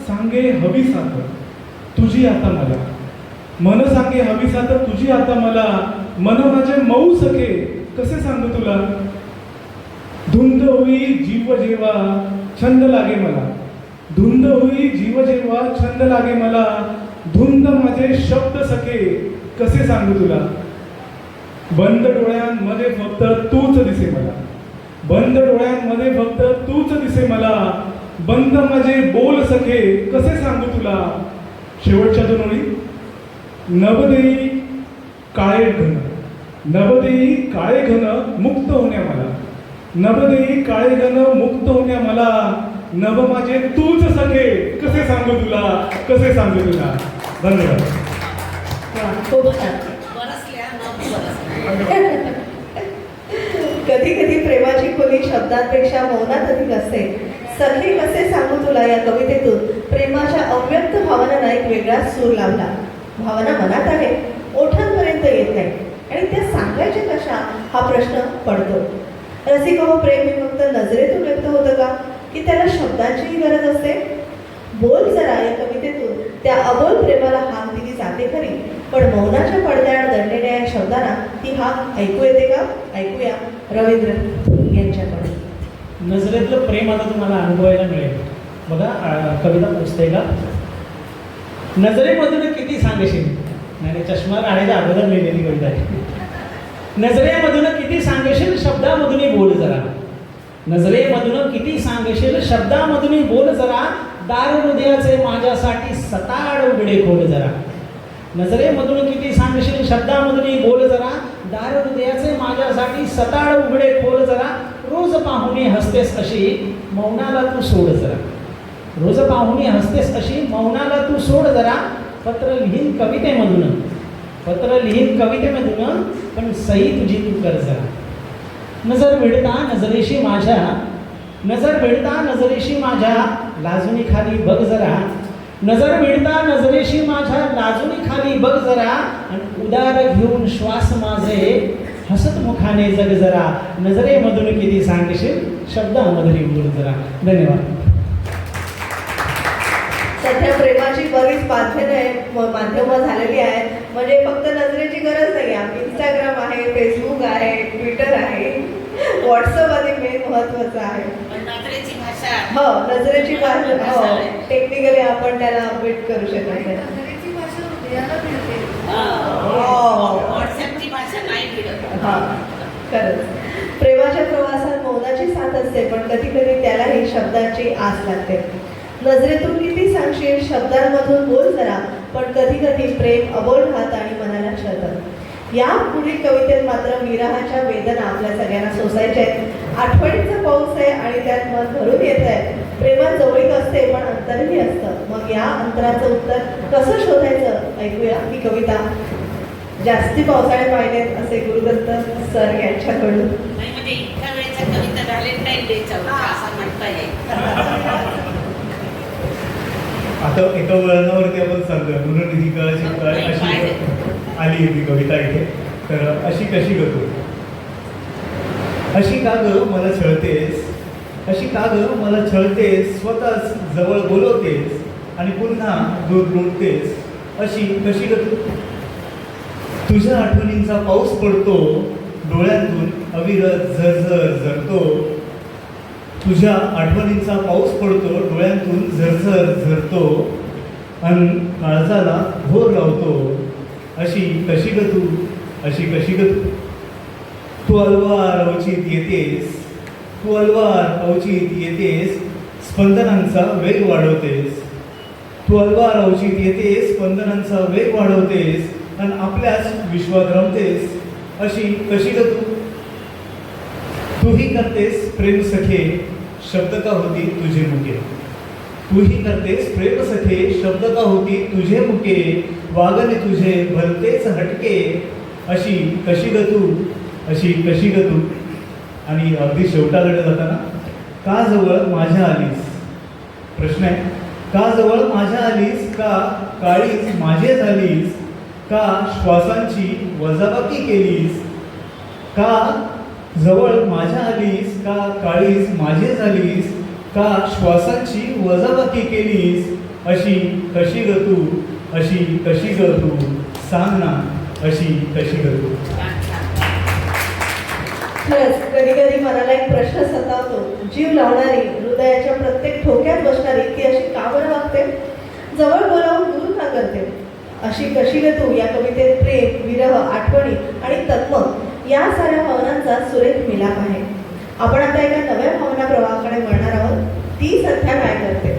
सांगे हवी साथ तुझी आता मला, मन सांगे हवी साथ तुझी आता मला, मन माझे मऊ सखे कसे सांगू तुला. धुंद होई जीव जेव्हा छंद लागे मला, धुंद होई जीव जेव्हा छंद लागे मला, धुंद माझे शब्द सखे कसे सांगू तुला. बंद डोळ्यांमध्ये फक्त तूच दिसे मला, बंद डोळ्यांमध्ये फक्त तूच दिसे मला, बंद माझे बोल सखे कसे सांगू तुला. शेवटच्या दोन ओळी. नवदेई काळे घन, नवदेई काळे घन मुक्त होण्या मला, नवदेई काळे घन मुक्त होण्या मला, नव माझे तूच सखे कसे सांगू तुला, कसे सांगू तुला. धन्यवाद. खूप छान. बरसल्या न बरसल्या. कधी कधी प्रेमाची खोली शब्दांपेक्षा मौनात अधिक असते. सखे कसे सांगू तुला या कवितेतून प्रेमाच्या अव्यक्त भावनांना एक वेगळाच सूर लावला. भावना मनात आहे, ओठांपर्यंत येत नाही आणि त्या सांगायच्या कशा हा प्रश्न पडतो. रसिको, प्रेम हे फक्त नजरेतून व्यक्त होतं का, की त्याला शब्दांचीही गरज असते. बोल जरा या कवितेतून त्या अबोल प्रेमाला हाक दिली जाते खरी, पण मौनाच्या पडद्याआड दडलेल्या या शब्दांना ती हाक ऐकू येते का. ऐकूया रवींद्र यांच्याकडे. नजरेतलं प्रेम आता तुम्हाला अनुभवायला मिळेल. बघा कविता पोचते का. नजरेमधून किती सांगशील, नाही चष्मा काढायच्या अगोदर लिहिलेली कविता आहे. नजरेमधून किती सांगशील शब्दामधूनही बोल जरा, नजरेमधून किती सांगशील शब्दामधूनही बोल जरा, दार हृदयाचे माझ्यासाठी सताड उघडे खोल जरा. नजरेमधून किती सांगशील शब्दामधूनही बोल जरा, दार हृदयाचे माझ्यासाठी सताड उघडे खोल जरा. रोज पाहुणे हसतेस अशी मौनाला तू सोड जरा, रोज पाहुणे हसतेस अशी मौनाला तू सोड जरा. पत्र लिहीन कवितेमधून, पत्र लिहीन कवितेमधून, पण सही तुझी तू कर जरा. नजर भिडता नजरेशी माझ्या, नजर भिडता नजरेशी माझ्या, लाजुनी खाली बघ जरा. नजर भिडता नजरेशी माझ्या, लाजुनी खाली बघ जरा. आणि उदार घेऊन श्वास माझे हसत मुखाने जग जरा. नजरेमधून किती सांगशील शब्दामधून बोल जरा. धन्यवाद. सध्या प्रेमाची बरीच माध्यमं झालेली आहेत. म्हणजे फक्त नजरेची गरज नाही आहे. इंस्टाग्राम आहे, फेसबुक आहे, ट्विटर आहे, व्हॉट्सअप आधी मेन महत्वाचं आहे. नजरेची भाषा. हो, नजरेची भाषा. हो, टेक्निकली आपण त्याला अपडेट करू शकत नाही. नजरेची भाषा हृदयाला मिळते. व्हॉट्सअपची भाषा नाही मिळत. हा, खरंच प्रेमाच्या प्रवासात मौनाची साथ असते, पण कधी कधी त्यालाही शब्दांची आस लागते. नजरेतून किती सांगशील शब्दांमधून बोल जरा, पण कधी कधी प्रेम अबोल राहतं आणि मनाला छळतं. या पुढील कवितेत मात्र विरहाच्या वेदना आपल्या सगळ्यांना सोसायच्या आहेत. आठवणीचा पाऊस आहे आणि त्यात मन भरून येत आहे. प्रेमात जवळीक असते पण अंतरही असतं. मग या अंतराचं उत्तर कसं शोधायचं ऐकूया ही कविता. जास्ती पावसाळे पाहिलेत असे गुरुदत्त सर यांच्याकडून. नाही म्हणजे इतक्या वेळेच्या कविता व्हॅलेंटाईन डेच्या असं म्हणता येईल. आता एका वळणावरती आपण चाललोय म्हणून ही अशी आली ही कविता इथे. तर अशी कशी ग तू, अशी का ग मला छळतेस, अशी का ग मला छळतेस, स्वतःच जवळ बोलवतेस आणि पुन्हा दूर लुटतेस. अशी कशी ग तू? तुझ्या आठवणींचा पाऊस पडतो, डोळ्यातून अविरत झरझर झरतो. तुझ्या आठवणींचा पाऊस पडतो, डोळ्यातून झरझर झरतो, अन काळजाला घोर लावतो. अशी कशी ग तू? अशी कशी ग तू? तू अलवार अवचित येतेस, तू अलवार अवचित येतेस, स्पंदनांचा वेग वाढवतेस. तू अलवार अवचित येतेस, स्पंदनांचा वेग वाढवतेस, आणि आपल्याच विश्वात रमतेस. अशी कशी ग तू? तूही करतेस प्रेम सखे, शब्द का होती तुझे मुके. तूही करतेस प्रेम सखे, शब्द का होती तुझे मुके, वागणे तुझे भलतेच हटके. अशी कशी ग तू? अशी कशी ग तू? आणि अगदी शेवटाकडे जाताना, का जवळ माझ्या आलीस? प्रश्न आहे, का जवळ माझ्या आलीस? का काळीच माझे झालीस? का श्वासांची वजाबाकी केलीस? का जवळ माझ्या आलीस? का काळीच माझे झालीस? का श्वासांची वजाबाकी केलीस? अशी कशी ग तू? अशी कशी ग तू? सांग ना, अशी कशी ग तू? खरंच कधी कधी मनाला एक प्रश्न सतावतो, जीव लावणारी, हृदयाच्या प्रत्येक ठोक्यात बसणारी ती अशी का बरं वागते? जवळ बोलावून दूर का करते? अशी कशी ग तू या कवितेत प्रेम, विरह, आठवणी आणि तत्व या साऱ्या भावनांचा सुरेख मिलाप आहे. आपण आता एका नव्या भावना प्रवाहाकडे वळणार आहोत. ती सध्या काय करते?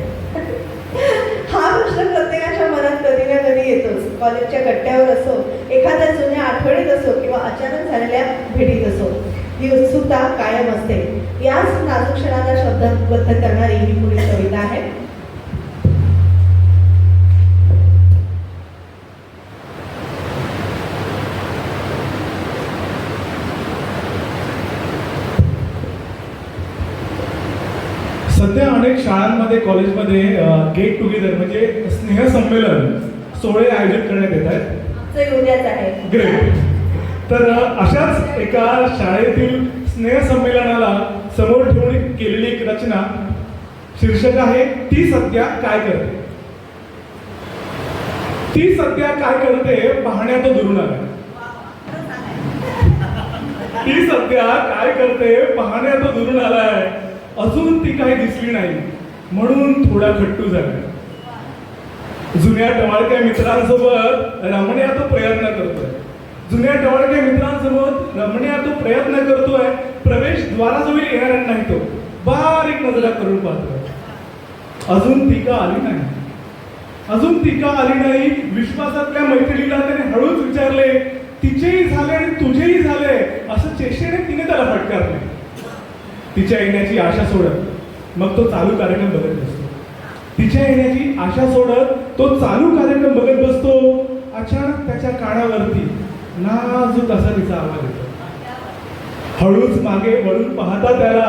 हा प्रश्न प्रत्येकाच्या मनात कधी ना कधी येतोच. कॉलेजच्या गट्ट्यावर असो, एखाद्या जुन्या आठवणीत असो किंवा अचानक झालेल्या भेटीत असो, ही उत्सुकता कायम असते. याच नाजूक क्षणाला शब्दबद्ध करणारी ही पुढील कविता आहे. सध्या अनेक शाळांमध्ये, कॉलेजमध्ये गेट टुगेदर म्हणजे स्नेहसंमेलन सोहळे आयोजित करण्यात येत आहेत. जे उद्याच आहे. ग्रेट. तर अशाच एका शाळेतील स्नेहसंमेलनाला समोर ठेवून केलेली एक रचना, शीर्षक आहे ती सध्या काय करते. ती सध्या काय करते पाहण्यात दुरून आला. ती सध्या काय करते पाहण्यात दुरून आलाय, अजून ती काही दिसली नाही म्हणून थोडा खट्टू झाला. जुन्या टवाळक्या मित्रांसोबत रमण्याचा प्रयत्न करतोय. जुन्या टवाळक्या मित्रांसोबत रमण्याचा प्रयत्न करतोय. प्रवेश द्वाराजवळ येणार नाही, तो बारीक नजरा करून पाहतोय. अजून ती का आली नाही, अजून ती का आली नाही. विश्वासातल्या मैत्रिणीला त्याने हळूच विचारले. तिचेही झाले आणि तुझेही झाले असं चेष्टेने तिने त्याला फटकारले. तिच्या येण्याची आशा सोडत मग तो चालू कार्यक्रम बघत बसतो. तिच्या येण्याची आशा सोडत तो चालू कार्यक्रम बघत बसतो. अचानक त्याच्या कानावरती नाजूक असा तिचा आवाज येतो. हळूच मागे वळून पाहता त्याला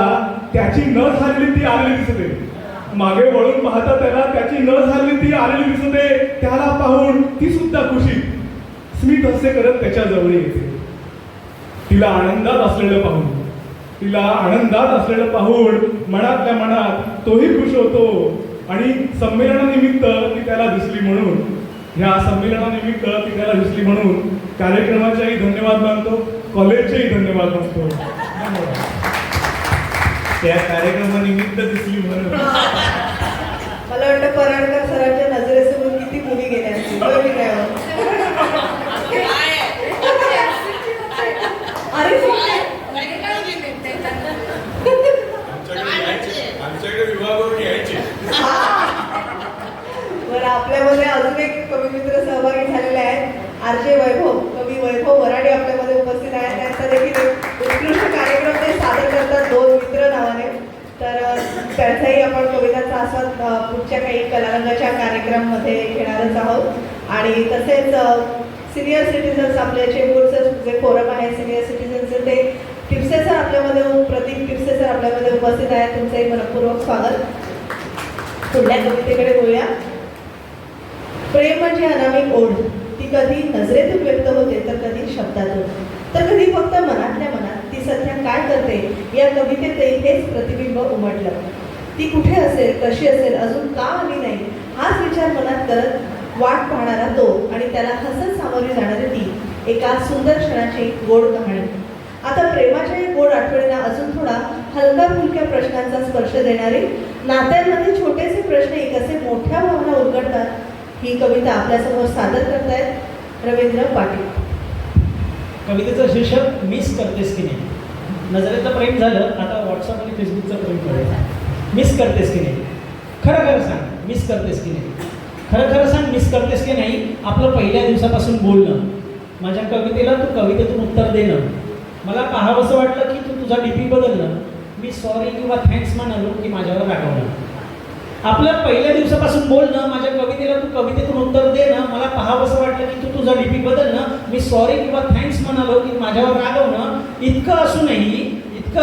त्याची न झालेली ती आलेली दिसते. मागे वळून पाहता त्याला त्याची न झालेली ती आलेली दिसते. त्याला पाहून ती सुद्धा खुशी स्मित हास्य करत त्याच्या जवळ येते. तिला आनंदात असलेलं पाहून मनातल्या मनात तोही खुश होतो. आणि संमेलनानिमित्त ती त्याला दिसली म्हणून, ह्या संमेलनानिमित्त ती त्याला दिसली म्हणून कार्यक्रमाच्याही धन्यवाद मानतो, कॉलेजचेही धन्यवाद मानतो. त्या कार्यक्रमानिमित्त दिसली म्हणून. मला वाटतं पराडकर सरांच्या नजरेसमोर किती मुली गेल्या असतील. अरे बरं, आपल्यामध्ये अजून एक कवी मित्र सहभागी झालेले आहेत. आरजे वैभव, कवी वैभव वराडे आपल्यामध्ये उपस्थित आहेत. त्यांचा देखील उत्कृष्ट कार्यक्रम ते सादर करतात, दोन मित्र नावाने. तर त्यांचाही आपण कवितांचा आस्वाद पुढच्या काही कलारंगाच्या कार्यक्रमामध्ये घेणारच आहोत. आणि तसेच सिनियर सिटीजन्स, आपले चेंबूरचं जे फोरम आहे सिनियर सिटीजन्सचं, ते टिपसे सर आपल्यामध्ये, प्रतीक टिपसे सर आपल्यामध्ये उपस्थित आहेत. तुमचंही मनपूर्वक स्वागत. पुढल्या कवितेकडे बोलूया. प्रेम म्हणजे अनामिक ओढ, ती कधी नजरेतून व्यक्त होते तर कधी शब्दातून, तर कधी फक्त मनातल्या मनात. ती सध्या काय करते या कवितेत हेच प्रतिबिंब उमटलं. ती कुठे असेल, कशी असेल, अजून का आली नाही, हाच विचार मनात करत वाट पाहणारा तो आणि त्याला हसत सामोरी जाणारी ती एका सुंदर क्षणाची गोड कहाणी. आता प्रेमाच्या या गोड आठवणींना अजून थोडा हलका फुलक्या प्रश्नांचा स्पर्श देणारे नात्यांमध्ये छोटेसे प्रश्न कसे मोठ्या भावना उलगडतात ही कविता आपल्यासमोर सादर करतायत रवींद्र पाटील. कवितेचं शीर्षक मिस करतेस की नाही. नजरेचं प्रेम झालं, आता व्हॉट्सअप आणि फेसबुकचं प्रेम करायचं. मिस करतेस की नाही, खरं खरं सांग मिस करतेस की नाही. खरं खरं सांग मिस करतेस की नाही. आपलं पहिल्या दिवसापासून बोलणं, माझ्या कवितेला तू कवितेतून उत्तर देणं, मला पाहावंसं वाटलं की तू तुझा डीपी बदलणं, मी सॉरी किंवा थँक्स म्हणालो की माझ्यावर रागवणं. आपल्या पहिल्या दिवसापासून बोलणं, माझ्या कवितेला तू कवितेतून उत्तर देणं, मला पाहावंसं वाटलं की तू तुझा डीपी बदलणं, मी सॉरी किंवा थँक्स म्हणालो की माझ्यावर रागवणं. इतकं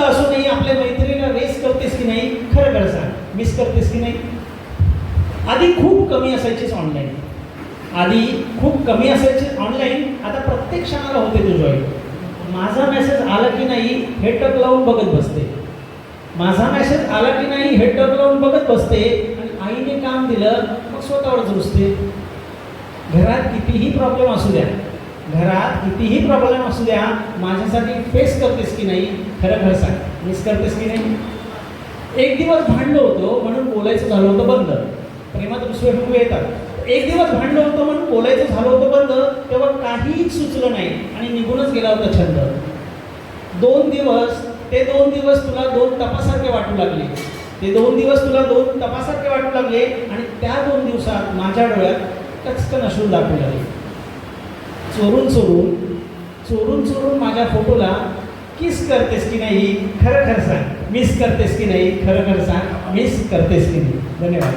असूनही आपल्या मैत्रिणीला रेस करतेस की नाही. खरं खरं सांग मिस करतेस की नाही. आधी खूप कमी असायचीच ऑनलाईन, आता प्रत्येक क्षणाला होते तू जॉईन. माझा मेसेज आला की नाही हे टक लावून बघत बसते, आणि आईने काम दिलं मग स्वतःवरच रुसते. घरात कितीही प्रॉब्लेम असू द्या माझ्यासाठी फेस करतेस की नाही. खरं खरं सांग मिस करतेस की नाही. एक दिवस भांडलो होतो म्हणून बोलायचं झालं होतं बंद. प्रेमात रुसवे फुगवे येतात. एक दिवस भांडलो होतो म्हणून बोलायचं झालं होतं बंद, तेव्हा काहीच सुचलं नाही आणि निघूनच गेला होता छंद. 2 दिवस तुला 2 तपासारखे वाटू लागले आणि त्या 2 दिवसात माझ्या डोळ्यात कचकन अश्रू दाखवू लागले. चोरून माझ्या फोटोला किस करतेस की नाही. खरं खरं सांग मिस करतेस की नाही. खरं खरं सांग मिस करतेस की नाही. धन्यवाद.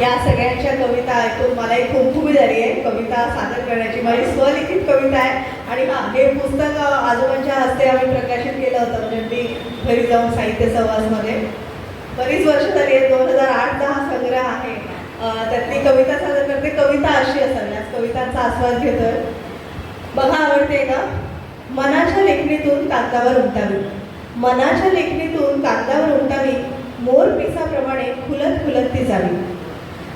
या सगळ्यांच्या कविता ऐकून मलाही खूप खूप झाली आहे कविता सादर करण्याची. माझी स्वलिखित कविता आहे आणि हे पुस्तक आजोबांच्या हस्ते आम्ही प्रकाशित केलं होतं, म्हणजे मी घरी जाऊन साहित्य सहवासमध्ये. बरीच वर्ष झाली आहेत. 2008चा हा संग्रह आहे. त्यातली कविता सादर करते. कविता अशी असावी, आज कवितांचा आस्वाद घेतोय. बघा आवडते का. मनाच्या लेखणीतून कागदावर उमटावी, मोर पिसाप्रमाणे खुलत ती जावी.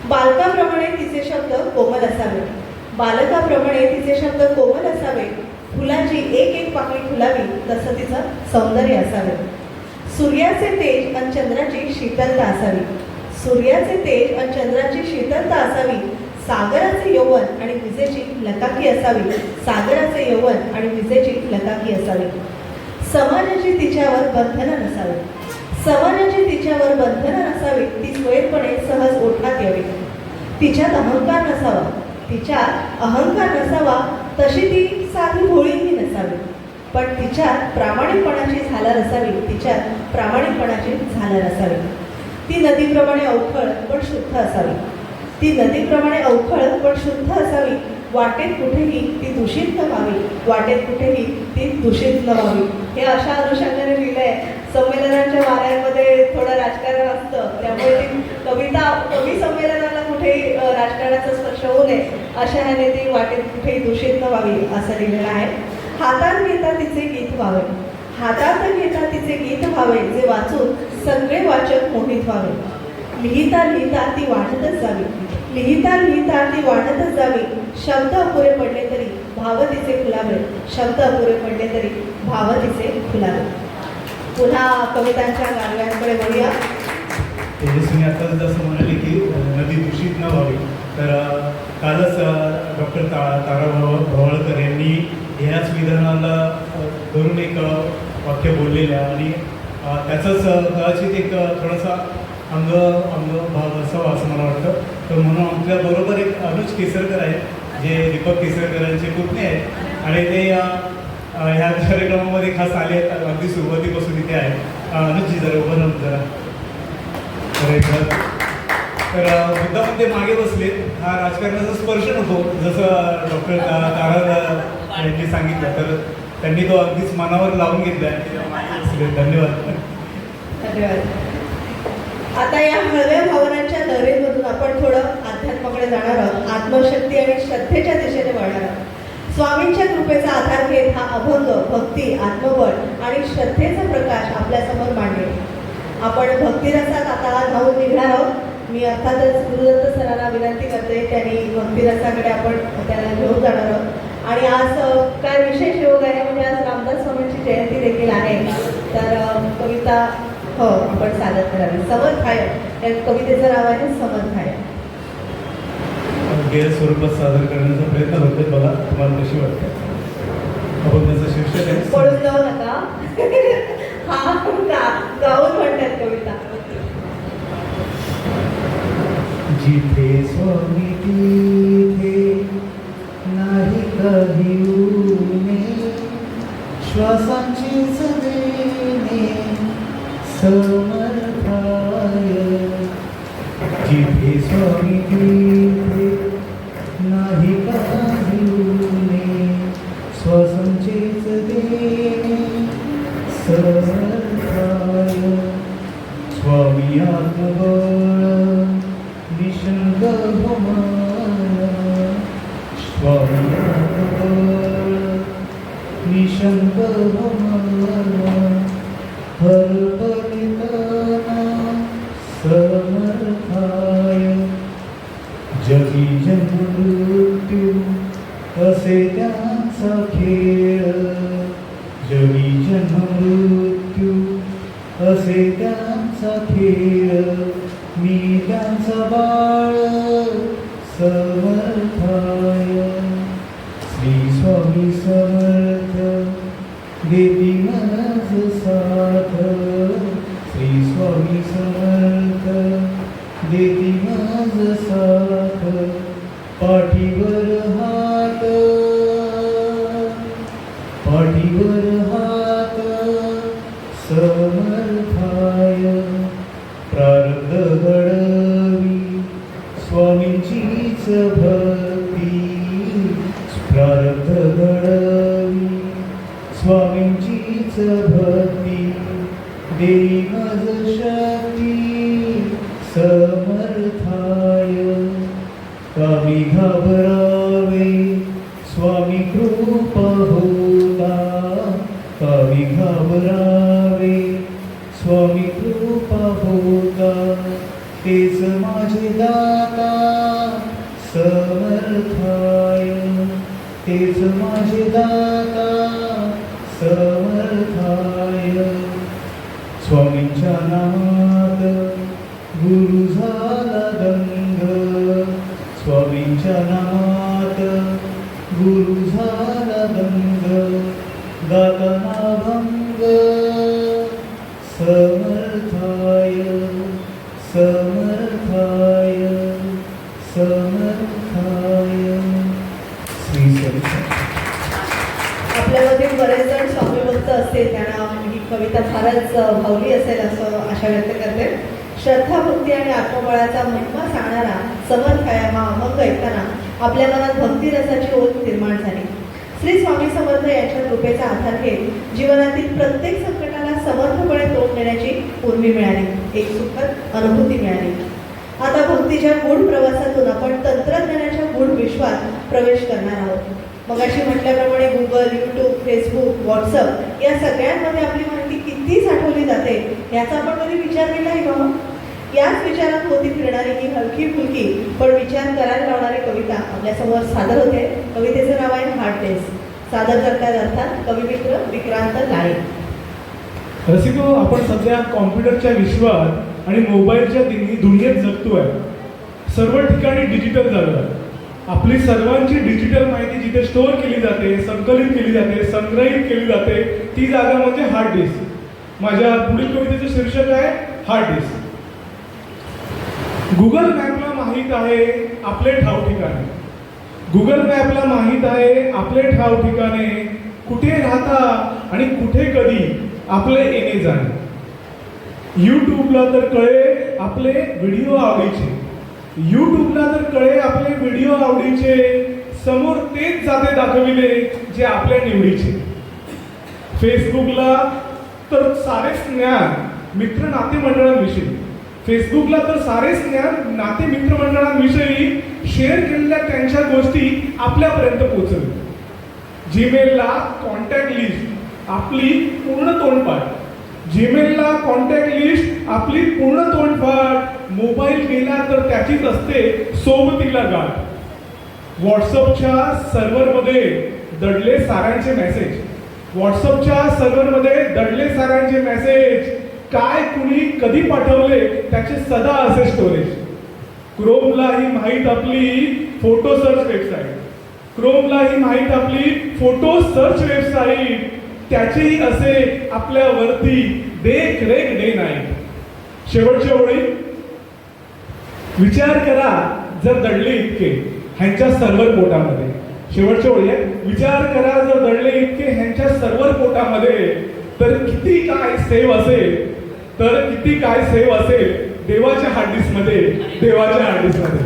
बालकाप्रमाणे तिचे शब्द कोमल असावे, फुलाची एक पाकळी फुलावी तसं तिचं सौंदर्य असावे. सूर्याचे तेज आणि चंद्राची शीतलता असावी, सागराचे यौवन आणि विजेची लकाकी असावी. समाजाची तिच्यावर बंधनं नसावी, ती स्वयंपणे सहज ओठात यावी. तिच्यात अहंकार नसावा, तशी ती साधी भोळीही नसावी, पण तिच्यात प्रामाणिकपणाची झालर असावी. ती नदीप्रमाणे अवखळ पण शुद्ध असावी, वाटेत कुठेही ती दूषित न व्हावी. हे अशा अनुषंगाने लिहिलंय. संमेलनाच्या वाऱ्यांमध्ये थोडं राजकारण असतं, त्यामुळे ती कविता कवी संमेलनाला कुठेही राजकारणाचा स्पर्श होऊ नये अशा ह्याने ती वाटेत कुठेही दूषित न व्हावी असं लिहिलेलं आहे. हातात घेता तिचे गीत व्हावे, जे वाचून सगळे वाचक मोहित व्हावे. लिहिता ती वाढतच जावी, शब्द अपुरे पडले तरी भाव तिचे खुलावे. पुन्हा कवितांच्या गारव्यांकडे वळूया. तेजस्विनी आत्ताच जसं म्हणाले की नदी दूषित न व्हावी, तर कालच डॉक्टर तारा भवाळकर यांनी ह्याच विधानाला धरून एक वाक्य बोललेलं आहे आणि त्याचंच कदाचित एक थोडासा अंग भाव असावा असं मला वाटतं. तर म्हणून आपल्याबरोबर एक अनुज केसरकर आहेत, जे दीपक केसरकरांचे पुतणे आहेत आणि ते ह्या कार्यक्रमामध्ये खास आले आहेत. अगदी सुरुवातीपासून इथे आहेत. अनुजजी जरा उभं राहून जरा. तर मुद्दाम ते मागे बसले. हा राजकारणाचा स्पर्श नको, जसं डॉक्टर तारा यांनी सांगितलं, तर त्यांनी तो अगदीच मनावर लावून घेतला आहे. धन्यवाद. आता या हळव्या भावनांच्या लहरीमधून आपण थोडं अध्यात्माकडे जाणार आहोत, आत्मशक्ती आणि श्रद्धेच्या दिशेने वळणार आहोत. स्वामींच्या कृपेचा आधार घेत हा अभंग भक्ती, आत्मबळ आणि श्रद्धेचा प्रकाश आपल्यासमोर मांडेल. आपण भक्तिरसात आता धावून निघणार आहोत. मी अर्थातच गुरुदत्त सरांना विनंती करते, त्यांनी भक्तिरसाकडे आपण त्याला घेऊन जाणार आहोत. आणि आज काय विशेष योग आहे म्हणजे आज रामदास स्वामींची जयंती देखील आहे. तर कविता आपण सादर करावी. समर्थाय या कवितेचं नाव आहे समर्थाय. गेल्या स्वरूपात सादर करण्याचा प्रयत्न होतोय. बघा तुम्हाला कशी वाटते. अभंगाचं शीर्षक आहे पळून जाऊ नका. हा गाऊन म्हणतात कविता. जिथे स्वामी तिथे नाही काही ऊने, श्वासांची सदेने समर्थाय. जिथे स्वामी तिथे नाही काही ऊने, श्वासांची सदेने समर्थाय. स्वामी आत्मबळ निशंक भमाया, स्वामी आत्मबळ निशंक भमाया. हरपरितना समर्थाय. जगी जन्म मृत्यू असे त्यांचा खेळ, जगी जन्म मृत्यू असे त्यांचा खेळ. मी त्यांचा बाळ समर्थाय. श्री स्वामी समर्थ देती मनज साथ, श्री स्वामी समर्थ देती मनज साथ. पाठीवर हात, पाठीवर हात समर्थाय. प्रारब्ध घडवी स्वामींचीच भक्ती, प्रारब्ध घडवी स्वामींचीच भक्ती. देई मज शक्ती समर्थाय. कामी घाबरावे स्वामी कृपा होता, कामी घाबरावे स्वामी कृपा होता. तेच माझे दाता समर्थाय, तेच माझे दाता समर्थाय. स्वामींच्या नामात गुरु झाला दंग, स्वामींच्या नामात गुरु झाला दंग. दाताना भंग समर्थाय, समर्थाय, समर्थाय. श्री स्वामी. आपल्यामध्ये बरेच जण स्वामी भक्त असतील, त्यांना ही कविता फारच भावली असेल असं आशा व्यक्त करते. श्रद्धा, भक्ती आणि आत्मबळाचा महिमा सांगणारा समर्थाय हा अभंग ऐकताना आपल्या मनात भक्तिरसाची ओढ निर्माण झाली. श्री स्वामी समर्थ यांच्या कृपेचा आधार घेत जीवनातील प्रत्येक संकटाला समर्थपणे तोंड देण्याची उर्मी मिळाली, एक सुखद अनुभूती मिळाली. आता भक्तीच्या गूढ प्रवासातून आपण तंत्रज्ञानाच्या गूढ विश्वात प्रवेश करणार आहोत. मगाशी म्हटल्याप्रमाणे गुगल, यूट्यूब, फेसबुक, व्हॉट्सअप या सगळ्यांमध्ये आपली माहिती किती साठवली जाते याचा आपण कधी विचार केला आहे का? याच विचारात होती फिरणारी ही हलकी फुलकी पण विचार करायला लावणारी कविता आपल्यासमोर सादर होते. कवितेचं नाव आहे हार्ट टेस्ट. सादर करतात अर्थात कविमित्र विक्रांत लाळे. रसिको, आपण सध्या कॉम्प्युटरच्या विश्वात आणि मोबाईलच्या दुनियेत जगतोय. सर्व ठिकाणी डिजिटल झालं. आपली सर्वांची डिजिटल माहिती जिथे स्टोअर केली जाते, संकलित केली जाते, संग्रहित केली जाते, ती जागा म्हणजे हार्ड डिस्क. माझ्या पुढील कवितेचं शीर्षक आहे हार्ड डिस्क. गुगल मॅपला माहीत आहे आपले ठाव ठिकाणे, गुगल मॅपला माहीत आहे आपले ठाव ठिकाणे, कुठे राहता आणि कुठे कधी आपले येणे जाणे. यूट्यूबला तर कळे आपले व्हिडिओ आवडीचे, यूट्यूबला तर कळे आपले व्हिडिओ आवडीचे, समोर तेच जाते दाखविले जे आपल्या निवडीचे. फेसबुकला तर सारेच ज्ञान मित्र नातेमंडळांविषयी, फेसबुकला तर सारेच ज्ञान नाते मित्रमंडळांविषयी शेअर केलेल्या त्यांच्या गोष्टी आपल्यापर्यंत पोहोचवले. जीमेलला कॉन्टॅक्ट लिस्ट आपली पूर्ण तोंडपाठ. जीमेलला कॉन्टॅक्ट लिस्ट आपली पूर्ण तोंडपाठ. मोबाईल गेला तर त्याचीच असते सोबतीला गाठ. व्हॉट्सअपच्या सर्व्हरमध्ये दडले सारांचे मेसेज. व्हॉट्सअपच्या सर्व्हरमध्ये दडले सारांचे मेसेज. काय कुणी कधी पाठवले त्याचे सदा असे स्टोरेज. क्रोमलाही माहीत आपली फोटो सर्च वेबसाईट. क्रोमलाही माहीत आपली फोटो सर्च वेबसाईट. त्याचेही असे आपल्यावरती देखरेख डे नाईट. शेवटच्या ओळी, विचार करा जर दडले इतके ह्यांच्या सर्व्हर पोटामध्ये. शेवटच्या ओळी आहे, विचार करा जर दडले इतके ह्यांच्या सर्व्हर पोटामध्ये, तर किती काय सेव्ह असेल, तर किती काय सेव्ह असेल देवाच्या हार्डडिस्कमध्ये, देवाच्या हार्डडिस्कमध्ये.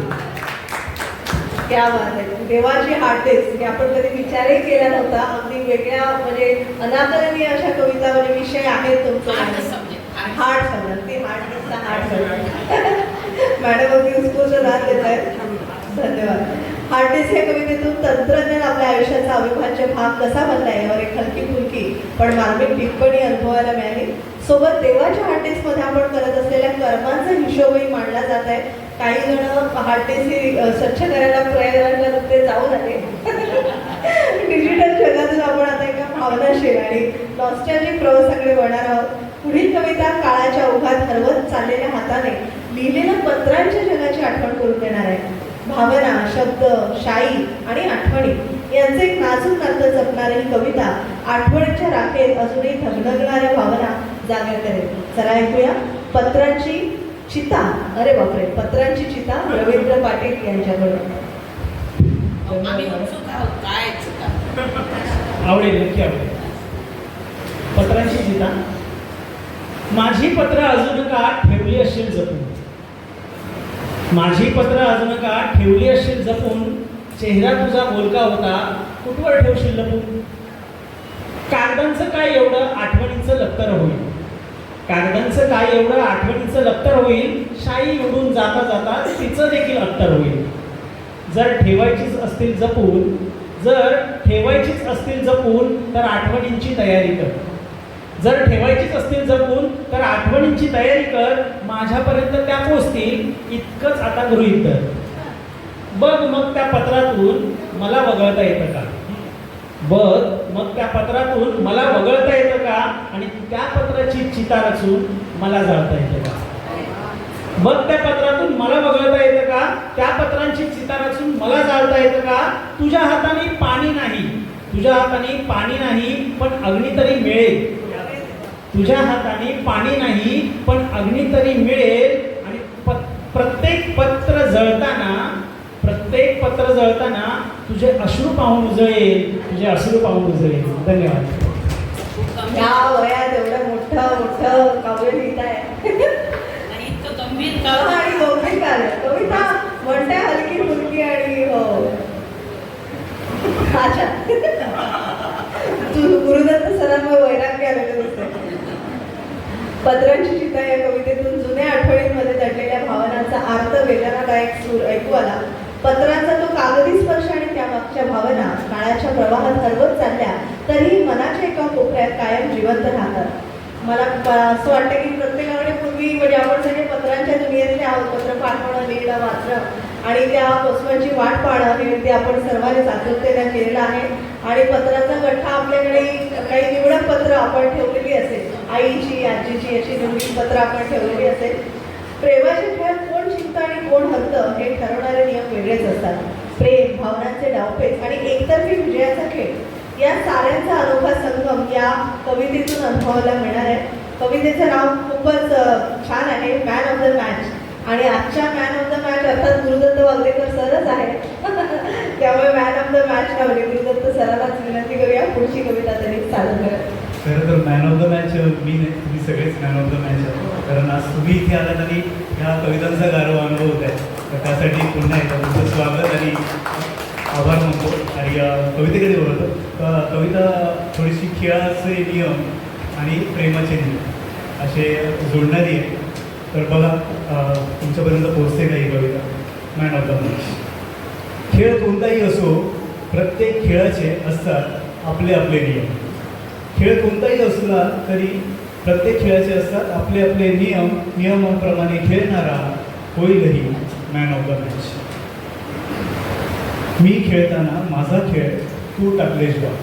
क्या बात आहे. देवाची हार्डडिस्क हे आपण कधी विचारही केला नव्हता. अगदी वेगळ्या म्हणजे अनाकलनीय अशा कविता म्हणजे विषय आहेत तुमचं. हार्ड सब्जेक्ट, ती हार्डडिस्कचा हार्ड सब्जेक्ट. मॅडम अगदी उत्स्फूर्त दाद देत आहेत. धन्यवाद. हार्डडिस्क या कवितेतून तंत्रज्ञान आपल्या आयुष्याचा अविभाज्य भाग कसा बनला यावर एक हलकी फुलकी पण मार्मिक टिप्पणी अनुभवायला मिळाली. सोबत देवाच्या हार्डडिस्कमध्ये आपण करत असलेल्या कर्मांचा हिशोबही मांडला जात आहे. काही जण हार्डडिस्क स्वच्छ करायला प्रयत्न जाऊन आले. डिजिटल जगातून आपण आता एका भावनाशील आणि नॉस्टॅल्जिक प्रवासाकडे वळणार आहोत. पुढील कविता काळाच्या ओघात हरवत चाललेल्या हाताने लिहिलेल्या पत्रांच्या जगाची आठवण करून देणार आहे. भावना, शब्द, शाई आणि आठवणी यांचे एक नाजूक नातं जपणारी ही कविता आठवणीच्या राखेत अजूनही धगधगणाऱ्या भावना जागर करेल. चला ऐकूया पत्रांची चिता. अरे बापरे, पत्रांची चिता रवींद्र पाटील यांच्याकडून. आवडेल, नक्की आवडेल. पत्रांची चिता. माझी पत्र अजून का ठेवली असेल जपून. माझी पत्र अजून का ठेवली असेल जपून. चेहरा तुझा बोलका होता कुठवर ठेवशील लपून. कागदांचं काय एवढं आठवणींचं लप्तर होईल. कागदांचं काय एवढं आठवणींचं लप्तर होईल. शाई उडून जाता जाता तिचं देखील अत्तर होईल. जर ठेवायचीच असतील जपून, जर ठेवायचीच असतील जपून तर आठवणींची तयारी कर. जर ठेवायचीच असतील जपून तर आठवणींची तयारी कर. माझ्यापर्यंत त्या पोचतील इतकंच आता गृहीत धर. बघ मग त्या पत्रातून मला वगळता येतं का. बघ मग त्या पत्रातून मला वगळता येतं का आणि त्या पत्राची चिता रचून मला जाळता येतं का. बघ त्या पत्रातून मला वगळता येतं का, त्या पत्रांची चिता रचून मला जाळता येतं का. तुझ्या हाताने पाणी नाही, तुझ्या हाताने पाणी नाही पण अग्नी तरी मिळेल. तुझ्या हाताने पाणी नाही पण अग्नी तरी मिळेल. आणि प्रत्येक पत्र जळताना, प्रत्येक पत्र जळताना तुझे अश्रू पाहून उजळेल, तुझे अश्रू पाहून उजळेल. धन्यवाद. या वयात एवढं मोठं काव्य लिहित आहे. आणि गंभीर काव्य कविता म्हणते हलकी फुलकी आणि अच्छा तू गुरुदत्त सरांवर वैराग्य आलेलं दिसतंय. पत्रांची चिता या कवितेतून जुन्या आठवणींमध्ये दडलेल्या भावनांचा आर्त वेदनादायक सूर ऐकू आला. पत्रांचा तो कागदी स्पर्श आणि त्यामागच्या भावना काळाच्या प्रवाहात हरवत चालल्या तरीही मनाच्या एका कोपऱ्यात कायम जिवंत राहतात. मला असं वाटतं की प्रत्येकाकडे पूर्वी म्हणजे आपण सगळे पत्रांच्या दुनियेतले आहोत. पत्र पाठवणं, लिहिणं, वाचणं आणि त्या पोचवायची वाट पाहणं हे ते आपण सर्वांनी आतुरतेने केलेलं आहे. आणि पत्राचा गठ्ठा आपल्याकडे काही निवडक पत्र आपण ठेवलेली असेल. आईची, आजीची अशी निवडक पत्र आपण ठेवलेली असेल. प्रेमाच्या खेळात कोण जिंकतं आणि कोण हरतं हे ठरवणारे नियम वेगळेच असतात. प्रेम, भावनांचे डावपेच आणि एकतर्फी विजयाचा खेळ या साऱ्यांचा अनोखा संगम या कवितेतून अनुभवायला मिळणार आहे. कवितेचं नाव खूपच छान आहे, मॅन ऑफ द मॅच. आणि आजच्या मॅन ऑफ द मॅच अर्थात गुरुदत्त वागदेकर सरच आहे. त्यामुळे man of the match Nawale Gurudatt सरांनाच विनंती करूया पुढची कविता त्यांनी सादर करा. खरं तर मॅन ऑफ द मॅच मी नाही, तुम्ही सगळेच मॅन ऑफ द मॅच आहात. कारण आज तुम्ही इथे आलात आणि ह्या कवितांचा गारवा अनुभवत आहे. तर त्यासाठी पुन्हा एकदा तुमचं स्वागत आणि आभार मानतो. आणि कवितेकडे बोलतो. कविता थोडीशी खेळाचे नियम आणि प्रेमाचे नियम असे जोडणारी आहे. तर बघा तुमच्यापर्यंत पोहोचते का ही कविता. Man of the match. खेळ कोणताही असो, प्रत्येक खेळाचे असतात आपले आपले नियम. खेळ कोणताही असला तरी प्रत्येक खेळाचे असतात आपले आपले नियम. नियमाप्रमाणे खेळणारा होईलही मॅन ऑफ द मॅच. मी खेळताना माझा खेळ तू टाकलेस डाव.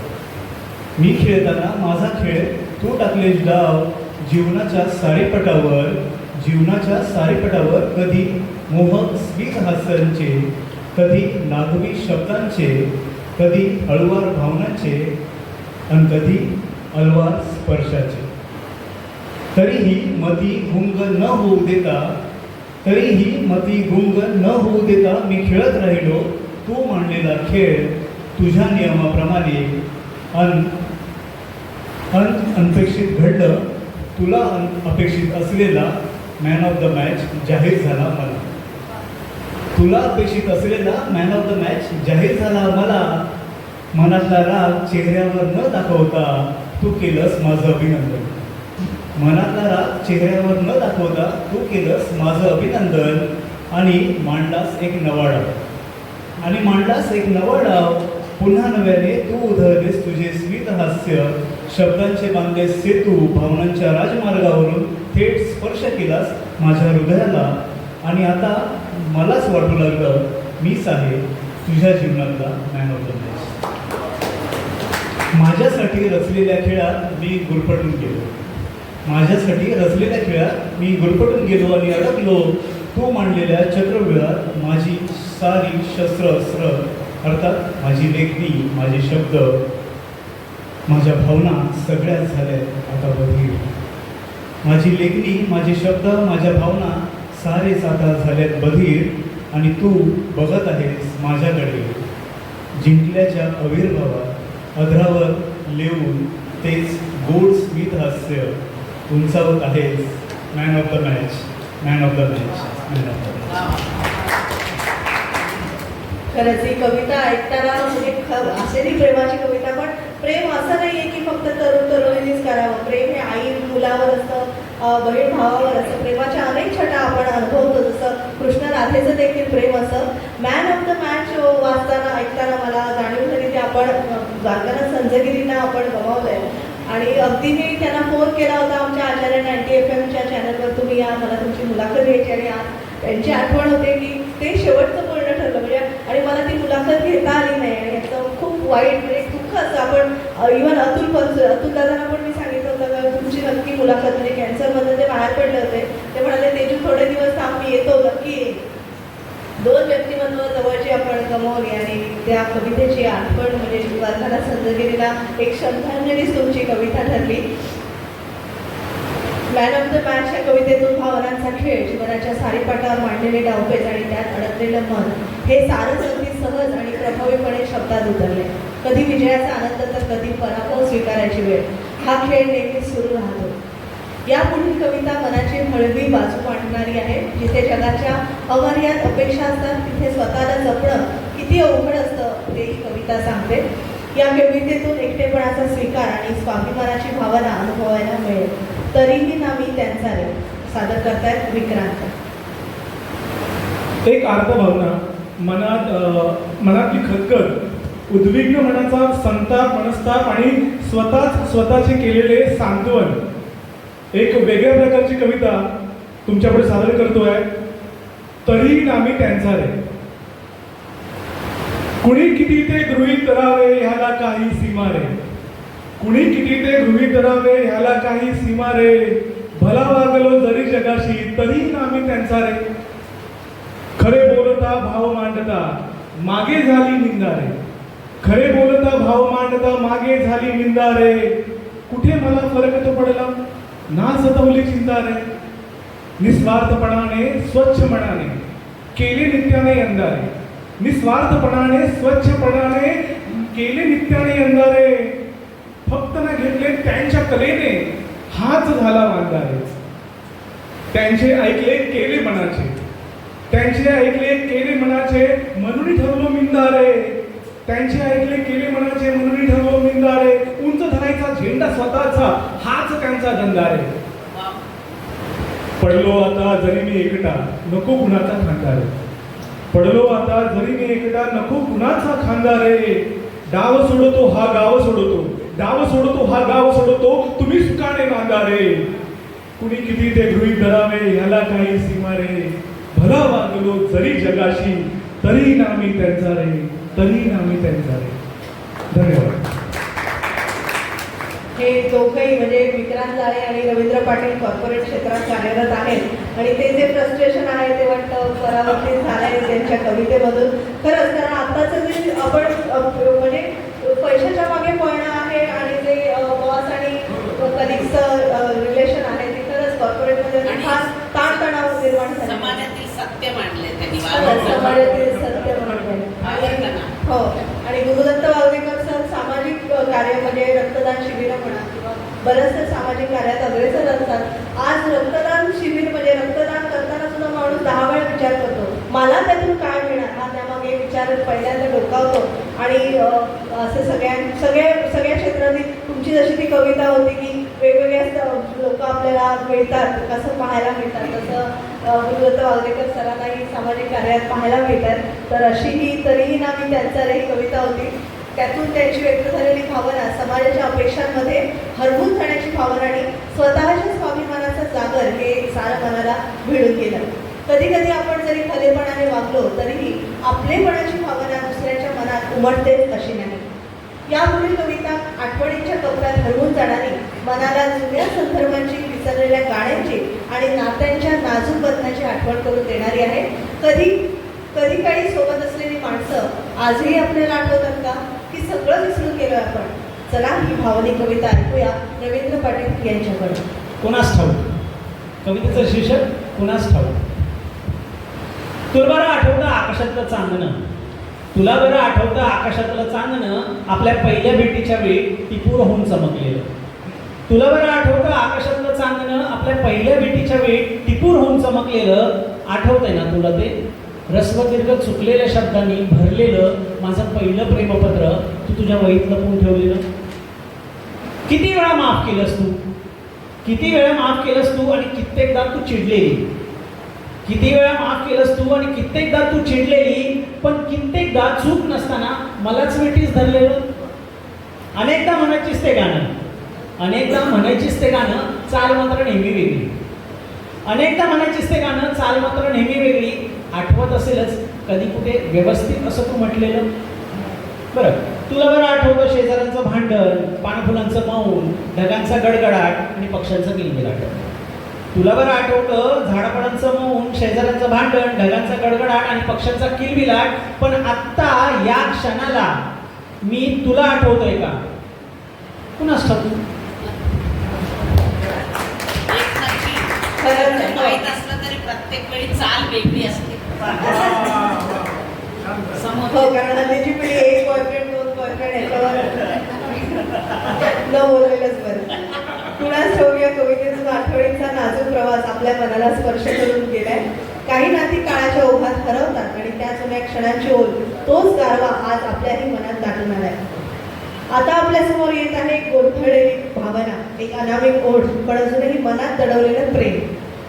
मी खेळताना माझा खेळ तू टाकलेस डाव. जीवनाच्या सारेपटावर कधी मोहक स्मित हास्यांचे, कधी नागवी शब्दांचे, कधी हळुवार भावनांचे आणि कधी अलवार स्पर्शाचे. तरीही मती गुंग न होऊ देता मी खेळत राहिलो तू मांडलेला खेळ. तुझ्या नियमाप्रमाणे अनपेक्षित घडलं. तुला अपेक्षित असलेला मॅन ऑफ द मॅच जाहीर झाला मला. तुला अपेक्षित असलेला मॅन ऑफ द मॅच जाहीर झाला मला. मनातला राग चेहऱ्यावर न दाखवता तू केलंस माझं अभिनंदन. मनातला राग चेहऱ्यावर न दाखवता तू केलंस माझं अभिनंदन. आणि मांडलास एक नवा डाव. पुन्हा नव्याने तू उधळलेस तुझे स्मित हास्य. शब्दांचे बांधलेस सेतू. भावनांच्या राजमार्गावरून थेट स्पर्श केलास माझ्या हृदयाला. आणि आता मलाच वाटू लागलं मीच आहे तुझ्या जीवनातला मॅन ऑफ द मॅच. माझ्यासाठी रचलेल्या खेळात मी गुरफटून गेलो आणि अडकलो. तू मांडलेल्या चक्रव्यूहात माझी सारी शस्त्र अर्थात माझी लेखणी, माझे शब्द, माझ्या भावना सगळ्याच झाल्या आता बधीर. माझी लेखणी, माझे शब्द, माझ्या भावना सारेच आता झाल्यात बधीर. आणि तू बघत आहेस माझ्याकडे जिंकल्याच्या आविर्भावात अधरावर लिहून तेच गोड स्मित हास्य उंचावत आहेस मॅन ऑफ द मॅच. खरंच ही कविता ऐकताना म्हणजे असेली प्रेमाची कविता, पण प्रेम असं नाही आहे की फक्त तरुणीच करावं. प्रेम हे आई मुलावर असतं, बहीण भावावर असतं. प्रेमाच्या अनेक छटा आपण अनुभवतो. जसं कृष्ण राधेचं देखील प्रेम असं. मॅन ऑफ द मॅच ऐकताना मला जाणीव झाली की आपण द्वारकानाथ संजगिरींना आपण गमावलंय. आणि अगदी मी त्यांना फोन केला होता आमच्या आचार्य 90 FM चॅनलवर, तुम्ही या, मला तुमची मुलाखत घ्यायची. आणि त्यांची आठवण होते की ते शेवटचं बोलणं ठरलं म्हणजे, आणि मला ती मुलाखत घेता आली नाही. आणि याचं खूप वाईट म्हणजे दुःख असं. आपण इव्हन अतुल दादांना पण मी सांगितलं होतं का तुमची नक्की मुलाखत, म्हणजे कॅन्सरमधून ते बाहेर पडले होते. ते म्हणाले तेजू थोडे दिवस आम्ही येतो नक्की. 2 व्यक्तिमत्व जवळची आपण गमावली. आणि त्या कवितेची आठवण म्हणजे द्वारकानाथ संजगिरीला एक श्रद्धांजलीच तुमची कविता ठरली. मॅन ऑफ द मॅच या कवितेतून भावनांचा खेळ, जीवनाच्या सारीपाटावर मांडलेले डावपेच आणि त्यात अडकलेलं मन, हे सारंच अगदी सहज आणि प्रभावीपणे शब्दात उतरले. कधी विजयाचा आनंद तर कधी पराभव स्वीकारायची वेळ. हा खेळ नेहमी सुरू राहतो. या पुढील कविता मनाची हळवी बाजू मांडणारी आहे. जिथे जगाच्या अमर्याद अपेक्षा असतात तिथे स्वतःला जपणं किती अवघड असतं ते ही कविता सांगते. या कवितेतून एकटेपणाचा स्वीकार आणि स्वाभिमानाची भावना अनुभवायला मिळेल. तरीही ना मी त्यांचा रे सादर करतायत विक्रांत. एक आर्त भावना, मनातली खदखद, उद्विग्न मनाचा संताप, मनस्ताप आणि स्वतःचे केलेले सांत्वन. एक वेगळ्या प्रकारची कविता तुमच्यापुढे सादर करतोय. तरी नामी त्यांचा रे. कुणी किती ते गृहीत धरावे ह्याला काही सीमा रे. कुणी किती ते गृहीत धरावे ह्याला काही सीमा रे. भला वागलो जरी जगाशी तरी नामी त्यांचा रे. खरे बोलता भाव मांडता मागे झाली निंदा रे. खरे बोलता भाव मांडता मागे झाली निंदा रे. कुठे मला फरक तो पडला ना सतवली चिंता रे. निस्वार्थपणाने स्वच्छ मनाने केले नित्याने अंधारे. निस्वार्थपणाने स्वच्छपणाने केले नित्याने अंधारे. फक्त ना घेतले त्यांच्या कलेने हाच झाला वांधारे. त्यांचे ऐकले केले मनाचे. त्यांचे ऐकले केले मनाचे म्हणून ठरलो मिंदारे. त्यांचे ऐकले केले मनाचे म्हणून ठरलो मिंदारे. उंच धरायचा झेंडा स्वतःचा हाच त्यांचा धंदारे. पडलो आता जरी मी एकटा नको कुणाचा खांदा रे. पडलो आता जरी मी एकटा नको कुणाचा खांदा रे. डाव सोडतो हा गाव सोडतो, डाव सोडतो हा गाव सोडतो, तुम्ही सुखाने नांदा रे. कुणी किती ते गृहीत धरावे ह्याला काही सीमा रे. भला वागलो जरी जगाशी तरी नामी त्यांचा रे, तरी नामी त्यांचा रे. धन्यवाद. हे दोघंही म्हणजे विक्रांत जाळे आणि रवींद्र पाटील कॉर्पोरेट क्षेत्रात कार्यरत आहेत आणि ते जे फ्रस्ट्रेशन आहे ते वाटतं परावर्तित झालं आहे त्यांच्या कवितेमधून. खरंच कारण आत्ताचं जे आपण म्हणजे पैशाच्या मागे पळणं आहे आणि जे बॉस आणि कलिग्सचं रिलेशन आहे ते खरंच कॉर्पोरेटमध्ये खास ताणतणाव निर्माण झाले. समाजातील सत्य मांडले त्यांनी समाजातील सत्य मांडले. हो आणि गुरुदत्त वागवेकर सर सामाजिक कार्य म्हणजे रक्तदान शिबिर म्हणा किंवा बरेचसे सामाजिक कार्यात अग्रेसर असतात. आज रक्तदान शिबिर म्हणजे रक्तदान करताना सुद्धा माणूस 10 वेळा विचार करतो मला त्यातून काय मिळणार हा त्यामागे विचार पहिल्यांदा डोकावतो. आणि असे सगळ्या क्षेत्रातील तुमची जशी ती कविता होती की वेगवेगळ्या लोक आपल्याला मिळतात कसं पाहायला मिळतात तसं गुरुदत्त वागवेकर सरांनाही सामाजिक कार्यात पाहायला मिळतात. तर अशी ही तरीही ना मी त्यांचा रे कविता होती. त्यातून त्यांची व्यक्त झालेली भावना समाजाच्या अपेक्षांमध्ये हरवून जाण्याची भावना आणि स्वतःच्या स्वाभिमानाचा जागर हे सारं मनाला भिडून गेलं. कधी कधी आपण जरी खलेपणाने वागलो तरीही आपलेपणाची भावना दुसऱ्याच्या मनात उमटतेच अशी नाही. यापुढील कविता आठवणींच्या कपड्यात हरवून जाणारी मनाला जुन्या संदर्भांची विसरलेल्या गाण्यांची आणि नात्यांच्या नाजूक बदनाची आठवण करून देणारी आहे. कधी काळी सोबत असलेली माणसं आजही आपल्याला आठवतात का की सगळं विसरून गेलो आपण. चला ही भावनिक कविता ऐकूया रवींद्र पाटील यांच्याकडून. कोणास ठाऊक कवितेचं शीर्षक कोणास ठाऊक. तुला बरं आठवतं आकाशातलं चांदणं, तुला बरं आठवतं आकाशातलं चांदणं आपल्या पहिल्या भेटीच्या वेळी टिपूर होऊन चमकलेलं. तुला बरं आठवतं आकाशातलं चांदणं आपल्या पहिल्या भेटीच्या वेळी टिपूर होऊन चमकलेलं. आठवतंय ना तुला ते रस्वदीर्घ चुकलेल्या शब्दांनी भरलेलं माझं पहिलं प्रेमपत्र तू तुझ्या वहीत लपवून ठेवलेलं. किती वेळा माफ केलंस तू, किती वेळा माफ केलंस तू आणि कित्येकदा तू चिडलेली. किती वेळा माफ केलंस तू आणि कित्येकदा तू चिडलेली. पण कित्येकदा चूक नसताना मलाच मिठीस धरलेलं. अनेकदा म्हणायचीच ते गाणं, अनेकदा म्हणायचीच ते गाणं, चाल मात्र नेहमी वेगळी. अनेकदा म्हणायचीच ते गाणं, चाल मात्र नेहमी वेगळी. आठवत असेलच कधी कुठे व्यवस्थित असं तू म्हटलेलं. बरं तुला बरं आठवतं शेजाऱ्यांचं भांडण, पानफुलांचं मौन, ढगांचा गडगडाट आणि पक्ष्यांचं किलबिलाट. तुला बरं आठवतं झाडापाडांचं मौन, शेजाऱ्यांचं भांडण, ढगांचा गडगडाट आणि पक्ष्यांचा किलबिलाट. पण आत्ता या क्षणाला मी तुला आठवतोय का कुणास ठाऊक. माहीत असलं तरी प्रत्येक वेळी चाल वेगळी असते. हो कारण हल्लीची पिढी एक बॉयफ्रेंड 2 बॉयफ्रेंड याच्यावर न बोलायलाच बरं. कुणास ठाऊक या कवितेतून आठवणींचा नाजूक प्रवास आपल्या मनाला स्पर्श करून गेलाय. काही नाती काळाच्या ओघात हरवतात आणि त्या जुन्या क्षणांची ओढ तोच गारवा आज आपल्याही मनात दाटून आलाय. आता आपल्यासमोर येत आहे एक गोंधळलेली भावना, एक अनामिक ओढ पण अजूनही मनात दडवलेलं प्रेम.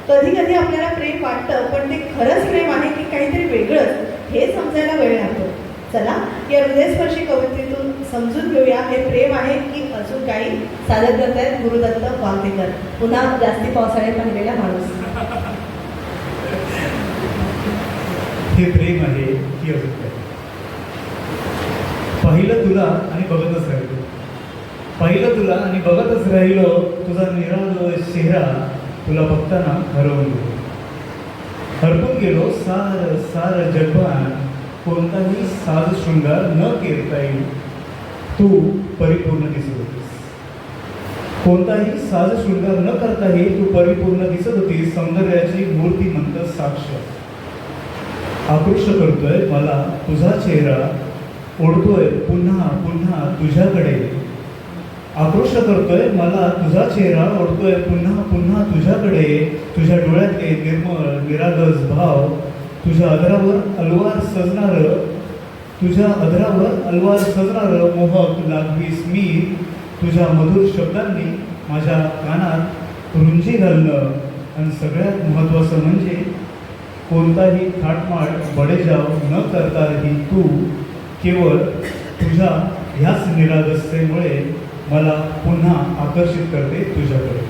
कधी कधी आपल्याला प्रेम वाटतं पण ते खरंच प्रेम आहे की काहीतरी वेगळंच हे समजायला वेळ लागतो. चला या हृदयस्पर्शी कवितेतून समजून घेऊया हे प्रेम आहे की अजून काही. सादर करत आहेत गुरुदत्त वागवेकर. पुन्हा जास्ती पावसाळ्यात पाहिलेला माणूस. हे प्रेम आहे की अजून काही. पाहिलं तुला आणि बघतच राहिलो, पाहिलं तुला आणि बघतच राहिलो, तुझा निराळ चेहरा तुला बघताना हरवून गेलो. हरपून गेलो सार सार जगभान, कोणताही साज शृंगार न केरता येईल तू परिपूर्ण दिसत होतीस. कोणताही साज शृंगार न करताही तू परिपूर्ण दिसत होतीस. सौंदर्याची मूर्तिमंत साक्ष आकृष्ट करतोय मला तुझा चेहरा, ओढतोय पुन्हा पुन्हा तुझ्याकडे. आकृष्ट करतोय मला तुझा चेहरा, ओढतोय पुन्हा पुन्हा तुझ्याकडे. तुझ्या डोळ्यातले निर्मळ निरागस भाव, तुझ्या अधरावर अलवार सजणारं, तुझ्या अधरावर अलवार सजणारं मोहक लागवीस मी. तुझ्या मधुर शब्दांनी माझ्या कानात रुंजी घालणं. आणि सगळ्यात महत्त्वाचं म्हणजे कोणताही थाटमाट बडेजाव न करताही तू केवळ तुझ्या ह्याच निरागसतेमुळे मला पुन्हा आकर्षित करते तुझ्याकडे.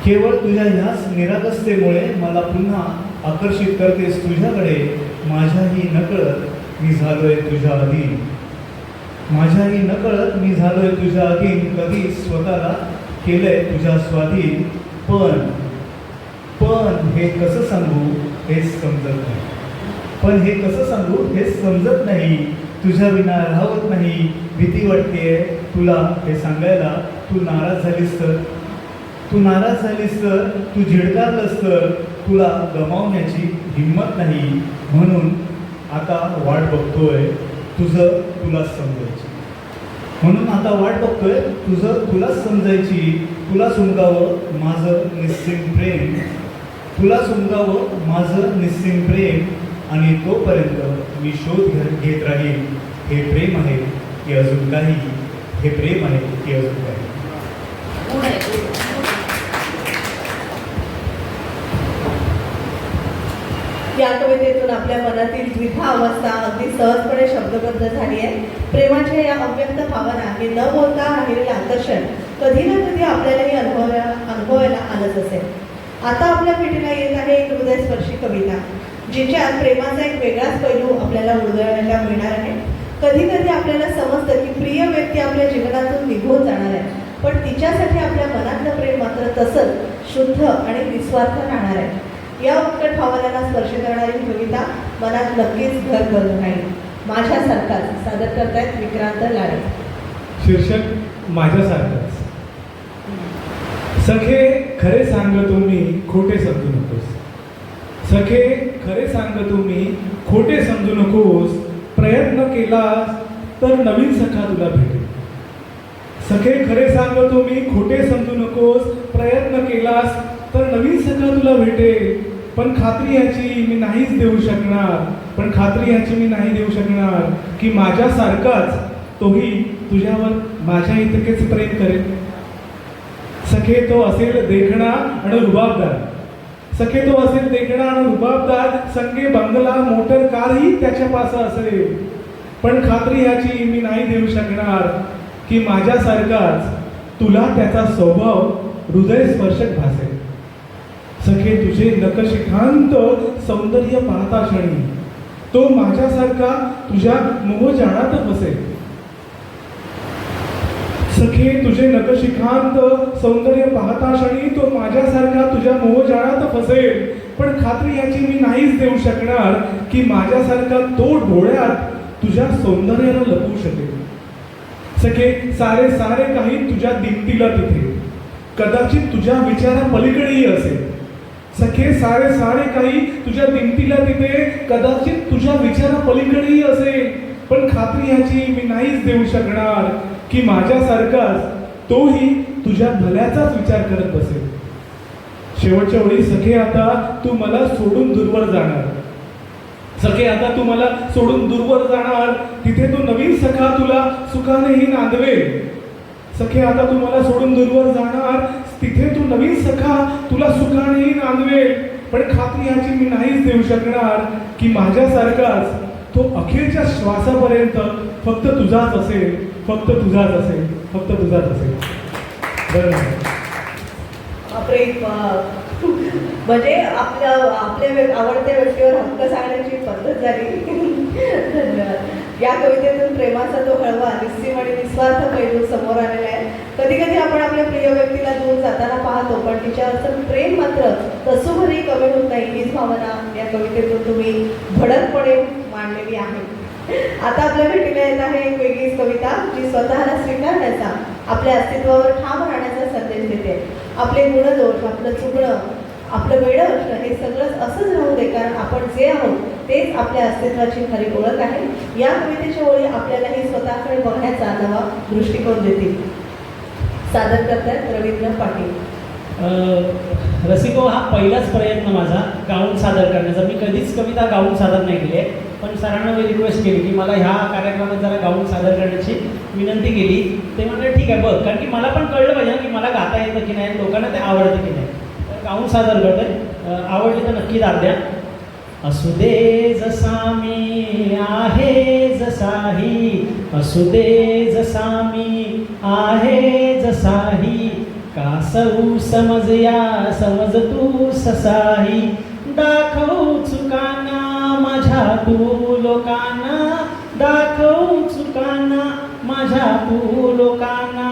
केवळ तुझ्या ह्याच निरागसतेमुळे मला पुन्हा आकर्षित करतेस तुझ्याकडे. माझ्याही नकळत मी झालोय तुझ्या अधीन. माझ्याही नकळत मी झालोय तुझ्या अधीन. कधी स्वतःला केलंय तुझ्या स्वाधीन. पण हे कसं सांगू हेच समजत नाही. पण हे कसं सांगू हेच समजत नाही. तुझ्या विना राहत नाही. भीती वाटते तुला हे सांगायला. तू नाराज झालीस तर तू झिडकारलंस तर तुला गमावण्याची हिंमत नाही. म्हणून आता वाट बघतोय तुलाच समजायची. म्हणून आता वाट बघतोय तुलाच समजायची. तुला सुमगावं माझं निस्सीम प्रेम. तुला सुमगावं माझं निस्सीम प्रेम. आणि तोपर्यंत मी शोध घेत राहील. हे प्रेम आहे की अजून काही. हे प्रेम आहे की अजून काही. या कवितेतून आपल्या मनातील द्विधा अवस्था अगदी सहजपणे शब्दबद्ध झाली आहे. प्रेमाच्या या अव्यक्त भावना हे न बोलता राहिलेलं आकर्षण कधी ना कधी आपल्यालाही अनुभवायला आलंच असेल. आता आपल्या भेटीला येत आहे एक हृदयस्पर्शी कविता, जिच्यात प्रेमाचा एक वेगळाच पैलू आपल्याला उलगडायला मिळणार आहे. कधी कधी आपल्याला समजतं की प्रिय व्यक्ती आपल्या जीवनातून निघून जाणार आहे, पण तिच्यासाठी आपल्या मनातलं प्रेम मात्र तसंच शुद्ध आणि निस्वार्थ राहणार आहे. या उत्कट भावनांना स्पर्श करणारी कविता मनात नक्कीच घर करून राहील. माझ्यासारखाच सादर करतायत विक्रांत लाडे. शीर्षक माझ्यासारखाच. सखे खरे सांगतो मी खोटे समजू नकोस. सखे खरे सांगतो मी खोटे समजू नकोस. प्रयत्न केलास तर नवीन सखा तुला भेटेल. सखे खरे सांगतो मी खोटे समजू नकोस. प्रयत्न केलास तर नवीन सखा तुला भेटेल. पण खात्री याची मी नाहीच देऊ शकणार की माझ्यासारखाच तोही तुझ्यावर माझ्या इतकेच प्रेम करेल. सखे तो असेल देखणा आणि रुबाबदार. संगे बंगला मोटर कारही त्याच्या पास असेल. पण खात्री याची मी नाही देऊ शकणार की माझ्यासारखाच तुला त्याचा स्वभाव हृदयस्पर्शक भासेल. सखे तुझे नकशिखांत सौंदर्य पाहता क्षणी तो माझ्यासारखा तुझ्या मोहजाळात बसेल. सखे तुझे नकशिखांत सौंदर्य पाहता क्षणी तो माझ्यासारखा तुझ्या मोहजाळात फसेल. पण खात्री याची मी नाहीच देऊ शकणार की माझ्यासारखा तो डोळ्यात तुझ्या सौंदर्याला लपवू शकेल. सखे सारे काही तुझ्या दिमतीला तिथे कदाचित तुझ्या विचारा पलीकडेही असेल. सखे सारे काही तुझ्या दिमतीला तिथे कदाचित तुझ्या विचारा पलीकडेही असेल. पण खात्री याची मी नाहीच देऊ शकणार की माझ्यासारखाच तोही तुझ्या भल्याचाच विचार करत बसेल. शेवटच्या वेळी सखे आता तू मला सोडून दूरवर जाणार. तिथे तो नवीन सखा तुला सुखानेही नांदवेल. सखे आता तू मला सोडून दूरवर जाणार. तिथे तू नवीन सखा तुला सुखानेही नांदवेल. पण खात्री याची मी नाहीच देऊ शकणार की माझ्यासारखाच तो अखेरच्या श्वासापर्यंत फक्त तुझाच असेल. बरं. म्हणजे आपल्या आवडत्या व्यक्तीवर हक्क सांगण्याची पद्धत झाली. धन्यवाद. या कवितेतून प्रेमाचा तो हळवा निस्सीम आणि निस्वार्थ पैलू समोर आलेला आहे. कधी कधी आपण आपल्या प्रिय व्यक्तीला दूर जाताना पाहतो, पण तिच्यावरचं प्रेम मात्र तसूभरही कमी होत नाही. हीच भावना या कवितेतून तुम्ही भडकपणे मांडलेली आहे. आता आपल्या भेटीला येत आहे एक वेगळीच कविता, जी स्वतःला स्वीकारण्याचा, आपल्या अस्तित्वावर ठाम राहण्याचा संदेश देते. आपले गुणदोष, आपलं चुकणं, आपलं वेडं असणं हे सगळंच असंच राहू दे, कारण आपण जे आहोत तेच आपल्या अस्तित्वाची खरी ओळख आहे. या कवितेच्या ओळी आपल्यालाही स्वतःकडे बघण्याचा नवा दृष्टिकोन देतील. सादर करतात रवींद्र पाटील. रसिको, हा पहिलाच प्रयत्न माझा गाऊन सादर करण्याचा. मी कधीच कविता गाऊन सादर नाही केली आहे, पण सरांना मी रिक्वेस्ट केली की मला ह्या कार्यक्रमात जरा गाऊन सादर करण्याची विनंती केली. ते म्हटलं ठीक आहे बघ, कारण की मला पण कळलं पाहिजे की मला गाता येतं की नाही, लोकांना ते आवडतं की नाही. तर गाऊन सादर करतोय. आवडली तर नक्की दाद द्या. असू दे जसा मी आहे जसाही, असू दे जसा मी आहे जसाही, कासऊ समज या समज तू ससाही, दाखव चुकाना माझ्या तू लोकांना, दाखव चुकाना माझ्या तू लोकांना,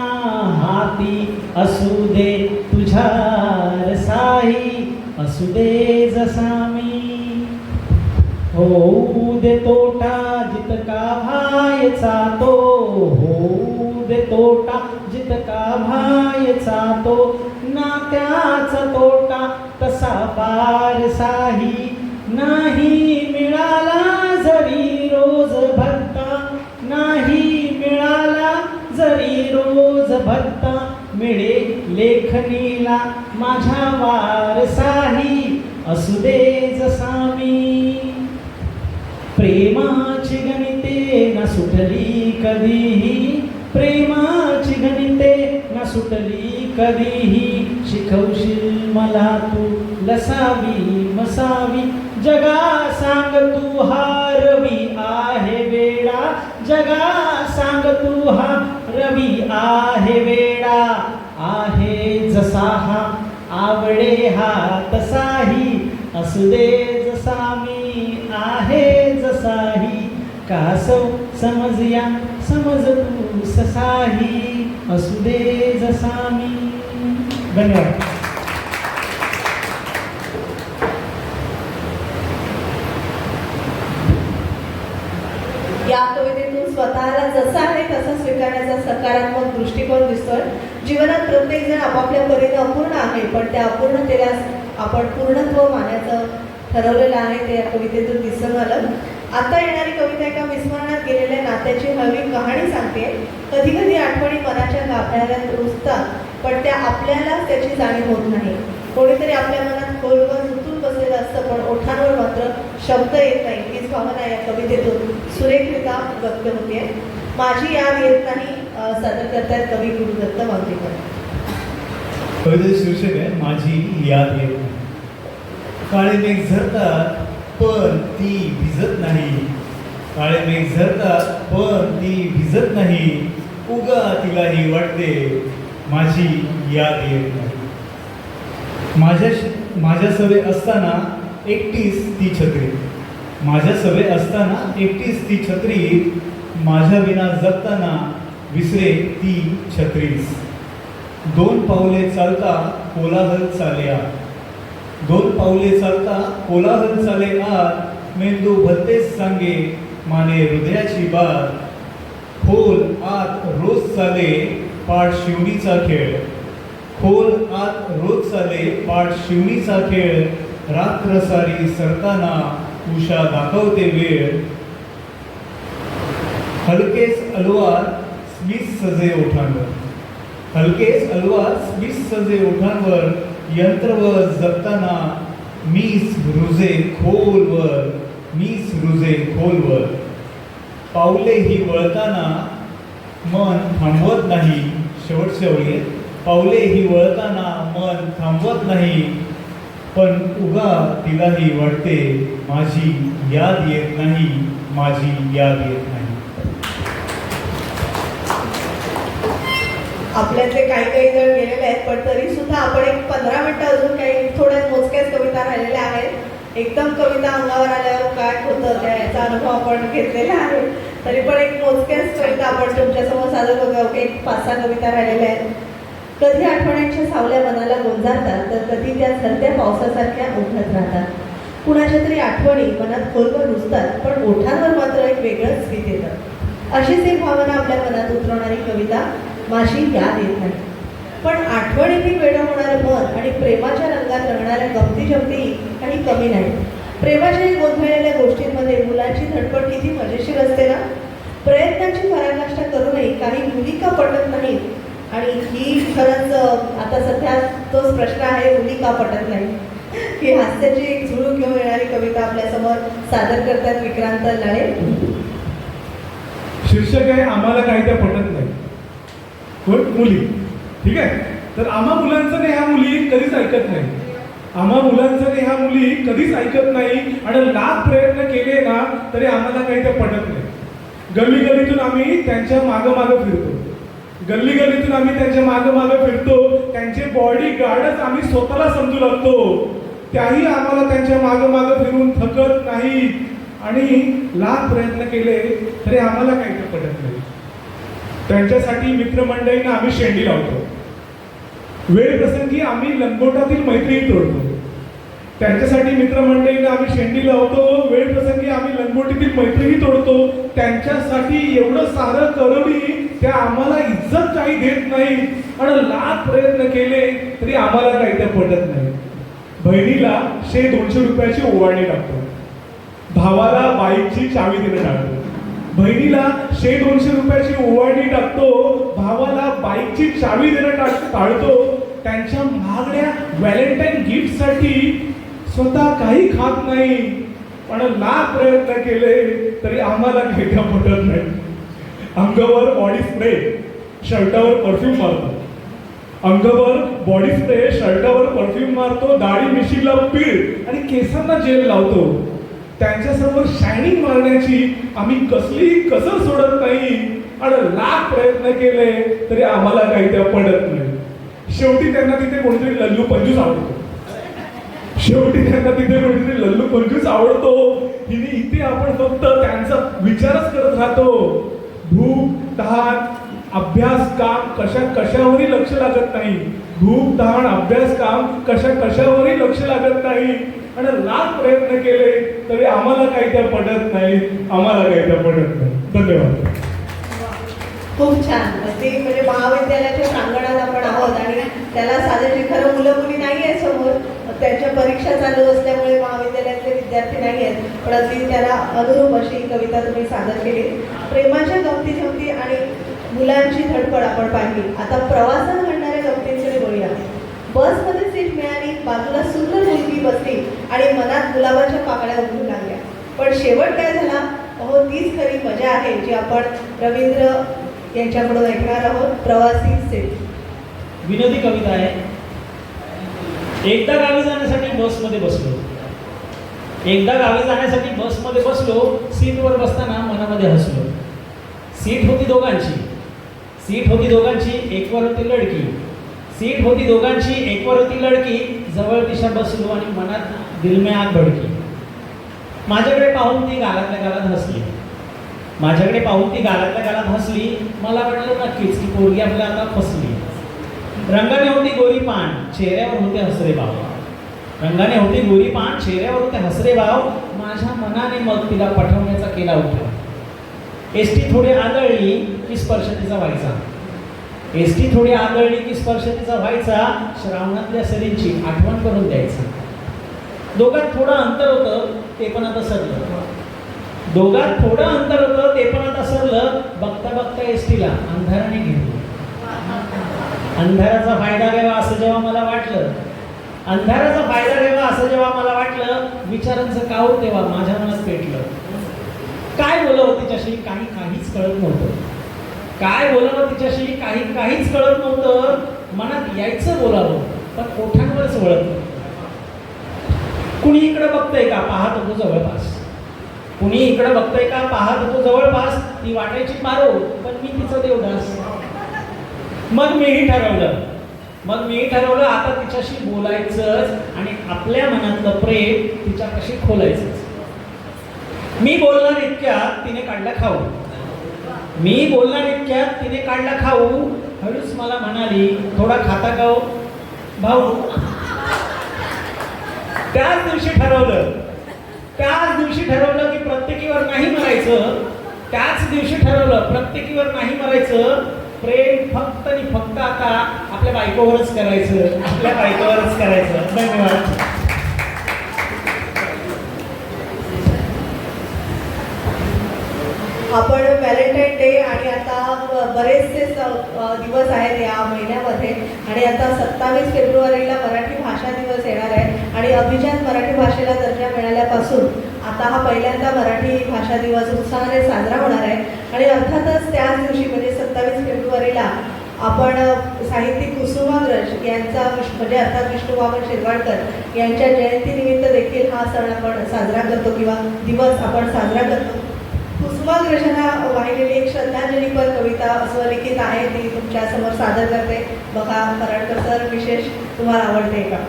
हाती असू दे तुझ्या रसाही, असू दे जसा मी, होऊ दे तोटा जितका भायचा तो, होऊ दे तोटा जितका भायचा तो, नात्याचा तोटा तसा फारसाही नाही मिळाला जरी रोज भत्ता, नाही मिळाला जरी रोज भत्ता, मिळे लेखनीला माझ्या वारसाही, असू दे जसा मी, प्रेमाची गणिते न सुटली कधीही, प्रेमाची गणिते न सुटली कधीही, शिकवशील मला तू लसावी मसावी, जगा सांग तू हा रवी आहे वेडा, जगा सांग तू हा रवी आहे वेडा, आहे जसा हा आवडे हा तसाही, असू दे जसा मी आहे जसाही, कासव समज या समज तू ससाही, असू दे जसा मी. धन्यवाद. या कवितेतून स्वतःला जसा आहे तसा स्वीकारण्याचा सकारात्मक दृष्टिकोन दिसतोय. जीवनात प्रत्येक जण आपापल्या परीने अपूर्ण आहे, पण त्या अपूर्णतेला आपण पूर्णत्व मानायचं ठरवलेलं आहे, ते या कवितेतून दिसून आलं. आता येणारी कविता एका विस्मरणात गेलेल्या नात्याची हळवी कहाणी सांगते. कधी कधी आठवणी मनाच्या गाभाऱ्यात रुजतात, पण त्या आपल्यालाच त्याची जाणीव होत नाही. कोणीतरी आपल्या मनात खोलवर रुतून बसलेलं असतं, पण ओठांवर मात्र शब्द येत नाही. हीच भावना या कवितेतून सुरेखरित्या व्यक्त होते. माझी याद येत नाही सादर करतायत कवी गुरुदत्त वांगेकर. कवितेचे शीर्षक आहे माझी याद येत नाही. काळे मेघ झरतात पण ती भिजत नाही, काळे मेघ झरतात पण ती भिजत नाही, उगा तिलाही वाटते माझी याद येत नाही. माझ्या सवे असताना एकटीच ती छत्री, माझ्या सवे असताना एकटीच ती छत्री, माझ्या विना जगताना विसरे ती छत्रीस. दोन पावले चालता कोलाहल चाले आत, दोन पावले चालता कोलाहल चाले आत, मेंदू भलतेच सांगे माने हृदयाची बात, खोल आत रोज चाले पाठ शिवणीचा खेळ, खोल आत रोज चाले पाठ शिवणीचा खेळ, रात्र सारी सरताना उषा दाखवते वेळ, हलकेच अलवार स्मित सजे ओठांवर, हलकेच अलवार स्मित सजे ओठांवर, यंत्रवर जगताना मीच रुजे खोलवर, मीच रुजे खोलवर, पावले ही वळताना मन थांबवत नाही. शेवटच्या ओळी, पावले ही वळताना मन थांबवत नाही, पण उगा तिलाही वाटते माझी याद येत नाही, माझी याद येत नाही. आपल्यातले काही काही जण गेलेले आहेत, पण तरी सुद्धा आपण एक 15 मिनिटं अजून काही थोड्या मोजक्याच कविता राहिलेल्या आहेत. एकदम कविता अंगावर आल्यावर काय होतं याचा अनुभव आपण घेतलेला आहे. तरी पण एक मोजक्याच कविता आपण तुमच्यासमोर सादर करूया. एक 5-6 कविता राहिलेल्या आहेत. कधी आठवण्यांच्या सावल्या मनाला गोंजारतात, तर कधी त्या झरत्या पावसासारख्या उठत राहतात. कुणाच्या तरी आठवणी मनात खोलवर रुजतात, पण ओठांवर मात्र एक वेगळंच गीत येतं. अशीच एक भावना आपल्या मनात उतरवणारी कविता माझी याद येत नाही. पण आठवणीने वेडं होणारं मन आणि प्रेमाच्या रंगात रंगणाऱ्या गमती जमती काही कमी नाही. प्रेमाच्या गोंधळलेल्या गोष्टींमध्ये मुलांची धडपड किती मजेशीर असते ना. प्रयत्नांची पराकाष्ठा करूनही काही मुली का पटत नाहीत, आणि ही खरंच आता सध्या तोच प्रश्न आहे, मुली का पटत नाही. ही हास्याची एक झुळूक घेऊन येणारी कविता आपल्यासमोर सादर करतात विक्रांत लाळे. शीर्षक आहे आम्हाला काही त्या पटत नाही. कोण? मुली. ठीक आहे. तर आम्हा मुलांचं नाही, ह्या मुली कधीच ऐकत नाही. आम्हा मुलांचं आणि ह्या मुली कधीच ऐकत नाही आणि लाख प्रयत्न केले ना तरी आम्हाला काही ते पटत नाही. गल्ली गल्लीतून आम्ही त्यांच्या मागं फिरतो. गल्ली गल्लीतून आम्ही त्यांच्या मागं फिरतो. त्यांचे बॉडी गार्डच आम्ही स्वतःला समजू लागतो. त्याही आम्हाला त्यांच्या मागं फिरून थकत नाही आणि लाख प्रयत्न केले तरी आम्हाला काही ते पटत नाही. त्यांच्यासाठी मित्रमंडळींना आम्ही शेंडी लावतो. वेळ प्रसंगी आम्ही लंगोटातील मैत्री तोडतो. त्यांच्यासाठी मित्रमंडळींना आम्ही शेंडी लावतो. वेळ प्रसंगी आम्ही लंगोटीतील मैत्रीही तोडतो. त्यांच्यासाठी एवढं सारं करूनही त्या आम्हाला इज्जत काही देत नाही आणि लाख प्रयत्न केले तरी आम्हाला काही ते पटत नाही. बहिणीला 100-200 रुपयाची ओवाळणी टाकतो. भावाला बाईकची चावी देणं टाळतो. बहिणीला 100-200 रुपयाची ओवाळणी टाकतो. भावाला बाईकची चावी देणं टाळतो. त्यांच्या महागड्या व्हॅलेंटाईन गिफ्टसाठी स्वतः काही खात नाही पण लाख प्रयत्न केले तरी आम्हाला काही पटत नाही. अंगावर बॉडी स्प्रे, शर्टावर परफ्यूम मारतो. अंगावर बॉडी स्प्रे, शर्टावर परफ्यूम मारतो. दाढी मिशीला पीळ आणि केसांना जेल लावतो. त्यांच्यासमोर शायनिंग मारण्याची आम्ही कसलीही कसर सोडत नाही आणि लाख प्रयत्न केले तरी आम्हाला काही त्या पडत नाही. शेवटी त्यांना तिथे कोणीतरी लल्लू पंजूस आवडतो. हिने इथे आपण फक्त त्यांचा विचारच करत राहतो. भूक, तहान, अभ्यास, काम कशावरही लक्ष लागत नाही. भूक, तहान, अभ्यास, काम कशावरही लक्ष लागत नाही आणि लाख प्रयत्न केले तरी आम्हाला काही त्या पडत नाही. धन्यवाद. खूप छान. ते म्हणजे महाविद्यालयाच्या प्रांगणात आपण आहोत आणि त्याला साधेची खरं मुलं मुली नाही आहे समोर. त्यांच्या परीक्षा चालू असल्यामुळे महाविद्यालयातले विद्यार्थी नाही आहेत पण अगदी त्याला अनुरूप अशी कविता तुम्ही सादर केली. प्रेमाच्या गमती आणि मुलांची धडपड आपण पाहिली. आता प्रवासात घडणाऱ्या गमतींकडे बोलूया. बसमध्ये सीट मिळाली, बाजूला सुंदर मुलगी बसली आणि मनात गुलाबाच्या पाकळ्या उमटू लागल्या. पण शेवट काय झाला? अहो तीच खरी मजा आहे जी आपण रवींद्र यांच्याकडून ऐकणार आहोत. प्रवासी सीट. विनोदी कविता आहे. एकदा गावी जाण्यासाठी बसमध्ये बसलो. सीटवर बसताना मनामध्ये हसलो. सीट होती दोघांची, एकवर होती लडकी. जवळ दिशा बसलो आणि मनात दिल में आग भडकी. माझ्याकडे पाहून ती गालातल्या गालात हसली. मला वाटलं नक्कीच की पोरगी आपल्या आता फसली. रंगाने होती गोरी पान, चेहऱ्यावर होते हसरे भाव. माझ्या मनाने मग तिला पटवण्याचा केला उठाव. एसटी थोडी आदळली की स्पर्श तिचा व्हायचा. श्रावणातल्या सरींची आठवण करून द्यायचा. दोघात थोडं अंतर होतं ते पण आता सरलं. बघता एसटीला अंधाराने घेतलं. अंधाराचा फायदा घ्यावा असं जेव्हा मला वाटलं, विचारांचं काऊर तेव्हा माझ्या मनात पेटलं. काय बोलावं तिच्याशी काहीच कळत नव्हतं. मनात यायचं बोलावं पण ओठांवरच वळत. कुणी इकडं बघतंय का पाहत होतो जवळपास. ती वाटायची पारो पण मी तिचं देवदास. मग मीही ठरवलं आता तिच्याशी बोलायचंच आणि आपल्या मनातलं प्रेम तिच्यापाशी खोलायचंच. मी बोलणार इतक्यात तिने काढला खाऊ. हळूच मला म्हणाली, थोडा खाता का हो भाऊ. त्याच दिवशी ठरवलं की प्रत्येकीवर नाही मरायचं. प्रेम फक्त आणि फक्त आता आपल्या बायकोवरच करायचं. धन्यवाद. आपण व्हॅलेंटाईन डे आणि आता बरेचसे दिवस आहेत या महिन्यामध्ये आणि आता 27 फेब्रुवारीला मराठी भाषा दिवस येणार आहे आणि अभिजात मराठी भाषेला दर्जा मिळाल्यापासून आता हा पहिल्यांदा मराठी भाषा दिवस उत्साहाने साजरा होणार आहे. आणि अर्थातच त्याच दिवशी म्हणजे 27 फेब्रुवारीला आपण साहित्यिक कुसुमाग्रज यांचा म्हणजे अर्थात विष्णुबाबा शिरवाडकर यांच्या जयंतीनिमित्त देखील हा सण आपण साजरा करतो किंवा दिवस आपण साजरा करतो. कुसुमाग्रजांना वाहिलेली एक श्रद्धांजलीपर कविता स्वलिखित आहे, ती तुमच्यासमोर सादर करते. बघा पराडकर सर, विशेष तुम्हाला आवडते का?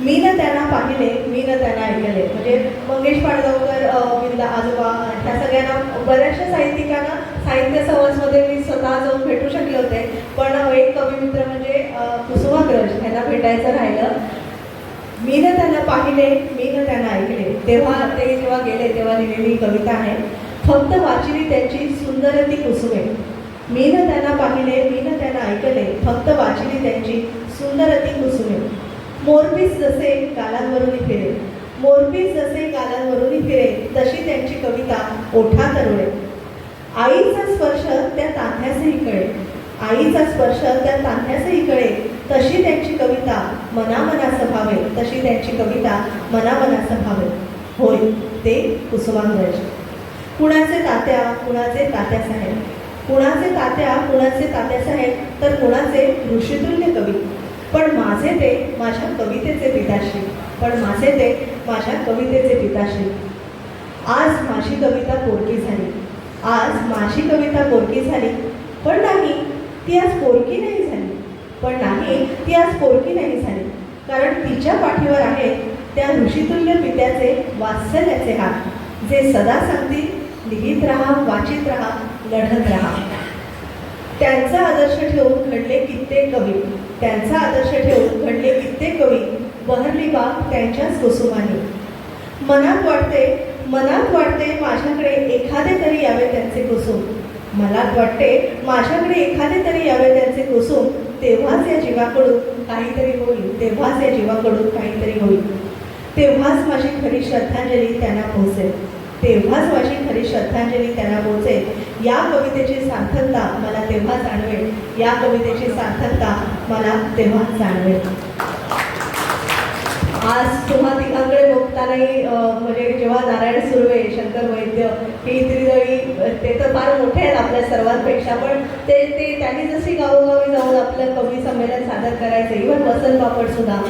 मी न त्यांना पाहिले, मी न त्यांना ऐकले. म्हणजे मंगेश पाडगावकर, विंदा आजोबा ह्या सगळ्यांना, बऱ्याचशा साहित्यिकांना साहित्य समाजमध्ये मी स्वतः जाऊन भेटू शकले होते, पण एक कविमित्र म्हणजे कुसुमाग्रज यांना भेटायचं राहिलं. मी न त्यांना पाहिले, मी न त्यांना ऐकले. तेव्हा ते जेव्हा गेले तेव्हा लिहिलेली कविता आहे. फक्त वाचिली त्यांची सुंदर ती कुसुमे. मी न त्यांना पाहिले, मी न त्यांना ऐकले. फक्त वाचिली त्यांची सुंदर ती कुसुमे. मोरपीस जसे गालांवरून फिरे, मोरपीस जसे गालांवरून फिरे, तशी त्यांची कविता ओठात रुळे. आईचा स्पर्श त्या तांध्यासही कळे, आईचा स्पर्श त्या तांध्यासही कळे, तशी त्यांची कविता मनामनास भावे, तशी त्यांची कविता मनामनास भावे. होय, ते कुसुमाग्रज. कुणाचे तात्या, कुणाचे तात्यासाहेब, कुणाचे तात्या, कुणाचे तात्यासाहेब, तर कुणाचे ऋषितुल्य कवी. पण माझे ते माझ्या कवितेचे पिताश्री, पण माझे ते माझ्या कवितेचे पिताश्री. आज माझी कविता पोरकी झाली, आज माझी कविता पोरकी झाली, पण नाही ती आज पोरकी नाही झाली, पण नाही ती आज पोरकी नाही झाली. कारण तिच्या पाठीवर आहेत त्या ऋषितुल्य पित्याचे वात्सल्याचे हात, जे सदा सांगतील लिहित राहा, वाचित राहा, लढत राहा. त्यांचा आदर्श ठेवून घडले कित्येक कवी, त्यांचा आदर्श ठेवून घडले कित्येक कवी. बहरली बाग त्यांच्याच कुसुमाने. मनात वाटते, मनात वाटते माझ्याकडे एखादे तरी यावे त्यांचे कुसुम. मनात वाटते माझ्याकडे एखादे तरी यावे त्यांचे कुसुम. तेव्हाच या जीवाकडून काहीतरी होईल, तेव्हाच या जीवाकडून काहीतरी होईल. तेव्हाच माझी खरी श्रद्धांजली त्यांना पोहोचेल, तेव्हाच माझी खरी श्रद्धांजली त्यांना पोहोचेल. या कवितेची सार्थकता मला तेव्हा जाणवेल, या कवितेची सार्थकता मला तेव्हा जाणवेल. आज तुम्हा तिघांकडे बघतानाही म्हणजे जेव्हा नारायण सुर्वे, शंकर वैद्य ही त्रिदळी, ते तर फार मोठे आहेत आपल्या सर्वांपेक्षा, पण ते त्यांनी जशी गावोगावी जाऊन आपलं कवी संमेलन सादर करायचं, इव्हन वसंत बापट सुद्धा,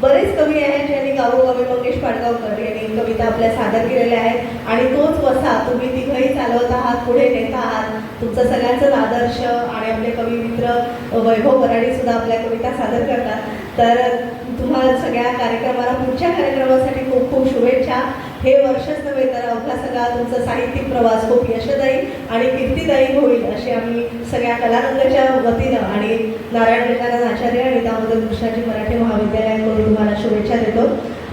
बरेच कवी आहेत ज्यांनी गावोगावी, मंगेश पाडगावकर यांनी कविता आपल्या सादर केलेल्या आहेत. आणि तोच वसा तुम्ही तिघंही चालवत आहात, पुढे नेत आहात. तुमचं सगळ्यांचं आदर्श आणि आपले कवी मित्र वैभव वराडी सुद्धा आपल्या कविता सादर करतात. तर तुम्हाला सगळ्या कार्यक्रमाला, पुढच्या कार्यक्रमासाठी खूप खूप शुभेच्छा. हे वर्षच नव्हे तर अवघा सगळा तुमचा साहित्यिक प्रवास खूप यशदायी आणि कीर्तिदायी होईल अशी आम्ही सगळ्या कलारंगाच्या वतीनं आणि नारायण विज्ञान आचार्य आणि दामोदर कृष्णाजी मराठी महाविद्यालयाकडून तुम्हाला शुभेच्छा देतो.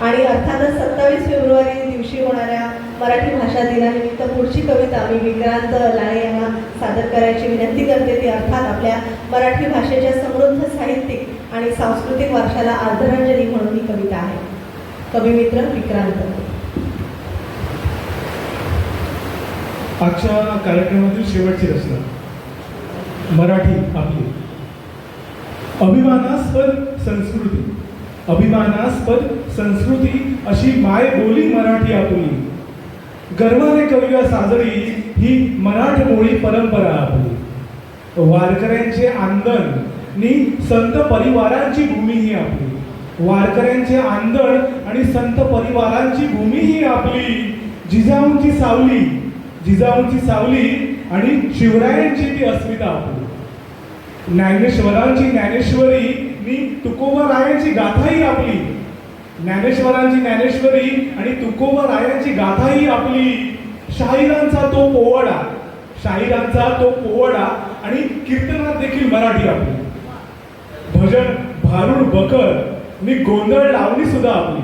आणि अर्थातच 27 फेब्रुवारी दिवशी होणाऱ्या मराठी भाषा दिनानिमित्त पुढची कविता मी विक्रांत लाळे यांना सादर करायची विनंती करते. ती अर्थात आपल्या मराठी भाषेच्या समृद्ध साहित्यिक आणि सांस्कृतिक वारशाला आदरांजली म्हणून ही कविता आहे. कविमित्र विक्रांत. आजच्या कार्यक्रमातील शेवटची रचना, मराठी आपली. अभिमानास्पद संस्कृती, अभिमानास्पद संस्कृती अशी मायबोली मराठी आपली. गर्वाने करूया साजरी ही मराठमोळी परंपरा आपली. वारकऱ्यांचे आंदण नि संत परिवारांची भूमी ही आपली. वारकऱ्यांचे आंदण आणि संत परिवारांची भूमी ही आपली. जिजाऊंची सावली, जिजाऊंची सावली आणि शिवरायांची ती अस्मिता आपली. ज्ञानेश्वरांची ज्ञानेश्वरी नि तुकोबरायांची गाथाही आपली. ज्ञानेश्वरांची ज्ञानेश्वरी आणि तुकोबरायांची गाथाही आपली. शाहिरांचा तो पोवाडा, शाहिरांचा तो पोवाडा आणि कीर्तनात देखील मराठी आपली. भजन भारुड बकर नि गोंधळ लावणी सुद्धा आपली.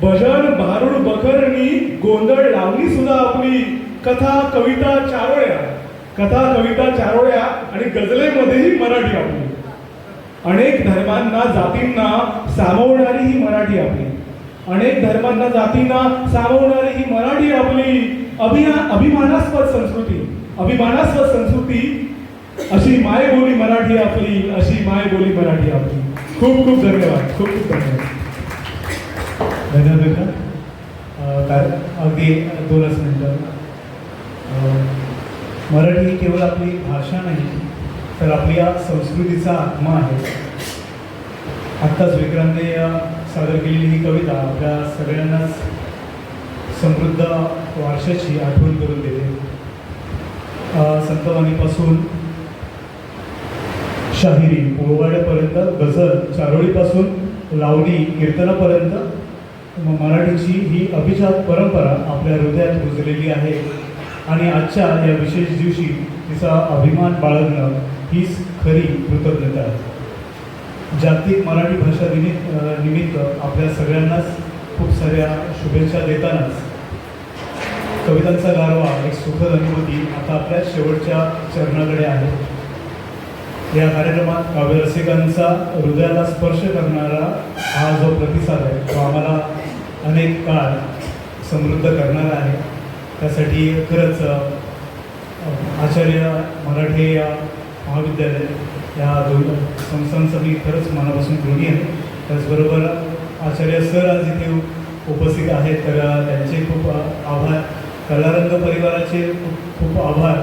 भजन भारुड बकर नि गोंधळ लावणी सुद्धा आपली. कथा कविता चारोळ्या, कथा कविता चारोळ्या आणि गझलेमध्येही मराठी आपली. अनेक धर्मांना जातींना सामावणारी ही मराठी आपली. अनेक धर्मांना जातींना सामावणारी ही मराठी आपली. अभिमानास्पद संस्कृती, अभिमानास्पद संस्कृती अशी मायबोली मराठी आपली, अशी मायबोली मराठी आपली. खूप खूप धन्यवाद, खूप खूप धन्यवाद. धन्यवाद. अगदी 2च मिनिटं. मराठी ही केवळ आपली भाषा नाही, तर आपली या संस्कृतीचा आत्मा आहे. आत्ताच विक्रांतने सादर केलेली ही कविता आपल्या सगळ्यांनाच समृद्ध वारशाची आठवण करून देते. संतवाणीपासून शाहिरी, पोवाड्यापर्यंत, गझल, चारोळीपासून लावणी, कीर्तनापर्यंत मराठीची ही अभिजात परंपरा आपल्या हृदयात रुजलेली आहे. आणि आजच्या या विशेष दिवशी तिचा अभिमान बाळगणं हीच खरी कृतज्ञता आहे. जागतिक मराठी भाषा निमित्त आपल्या सगळ्यांनाच खूप साऱ्या शुभेच्छा देतानाच कवितांचा गारवा एक सुखद अनुभूती आता आपल्या शेवटच्या चरणाकडे आहे. या कार्यक्रमात काव्यरसिकांचा हृदयाला स्पर्श करणारा हा जो प्रतिसाद आहे तो आम्हाला अनेक काळ समृद्ध करणारा आहे. त्यासाठी खरंच आचार्य मराठे महाविद्यालय या दोन संस्थांचं मी खरंच मनापासून ऋणी आहे. त्याचबरोबर आचार्य सर आज इथे उपस्थित आहेत, तर त्यांचे खूप आभार. कलारंग परिवाराचे खूप खूप आभार.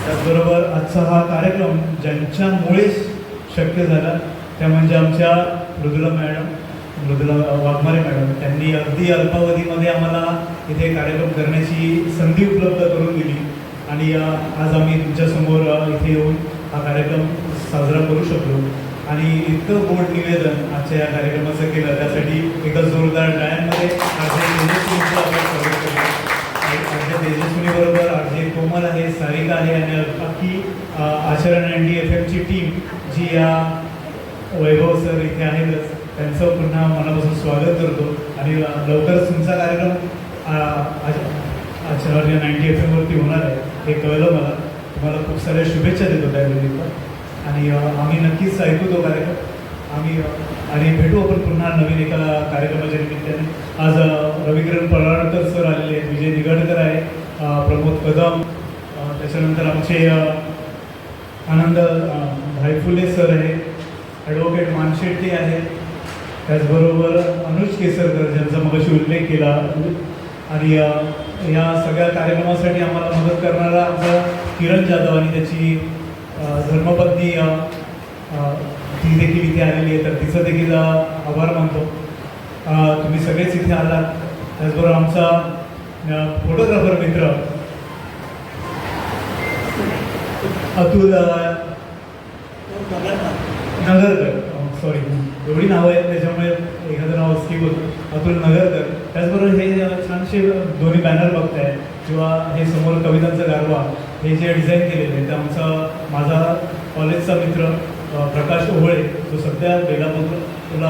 त्याचबरोबर आजचा हा कार्यक्रम ज्यांच्यामुळेच शक्य झाला त्या म्हणजे आमच्या मृदुला वाघमारे मॅडम. त्यांनी अगदी अल्पावधीमध्ये आम्हाला इथे कार्यक्रम करण्याची संधी उपलब्ध करून दिली आणि आज आम्ही तुमच्यासमोर इथे येऊन हा कार्यक्रम साजरा करू शकलो. आणि इतकं गोड निवेदन आजच्या या कार्यक्रमाचं केलं त्यासाठी एका जोरदार गायनमध्ये तेजस्विनीबरोबर आरजे कोमल आहे, सारिका आहे आणि अख्खी आचरण NDFMची टीम जी या वैभव सर इथे आहेतच त्यांचं पुन्हा मनापासून स्वागत करतो. आणि लवकरच तुमचा कार्यक्रम आचार्य 90FM होणार आहे हे कळलं मला. तुम्हाला खूप साऱ्या शुभेच्छा देतो त्यानिमित्त. आणि आम्ही नक्कीच ऐकू तो कार्यक्रम आणि भेटू आपण पुन्हा नवीन एका कार्यक्रमाच्या निमित्ताने. आज रविकिरण पराळकर सर आलेले आहेत, विजय निगडकर आहे, प्रमोद कदम, त्याच्यानंतर आमचे आनंद भाईफुले सर आहे, ॲडव्होकेट मानशेट्टी आहे, त्याचबरोबर अनुज केसरकर ज्यांचा मगाशी उल्लेख केला. आणि या सगळ्या कार्यक्रमासाठी आम्हाला मदत करणारा आमचा किरण जाधव आणि त्याची धर्मपत्नी ती देखील इथे आलेली आहे, तर तिचं देखील आभार मानतो. तुम्ही सगळेच इथे आलात. त्याचबरोबर आमचा फोटोग्राफर मित्र अतुल नगरकर, सॉरी एवढी नावं आहेत त्याच्यामुळे एखादं नाव स्किप होतं, अतुल नगरकर. त्याचबरोबर हे छानसे दोन्ही बॅनर बघताय किंवा हे समोर कवितांचा गारवा हे जे डिझाईन केलेलं आहे ते आमचा माझा कॉलेजचा मित्र प्रकाश ओहळे जो सध्या बदलापूरला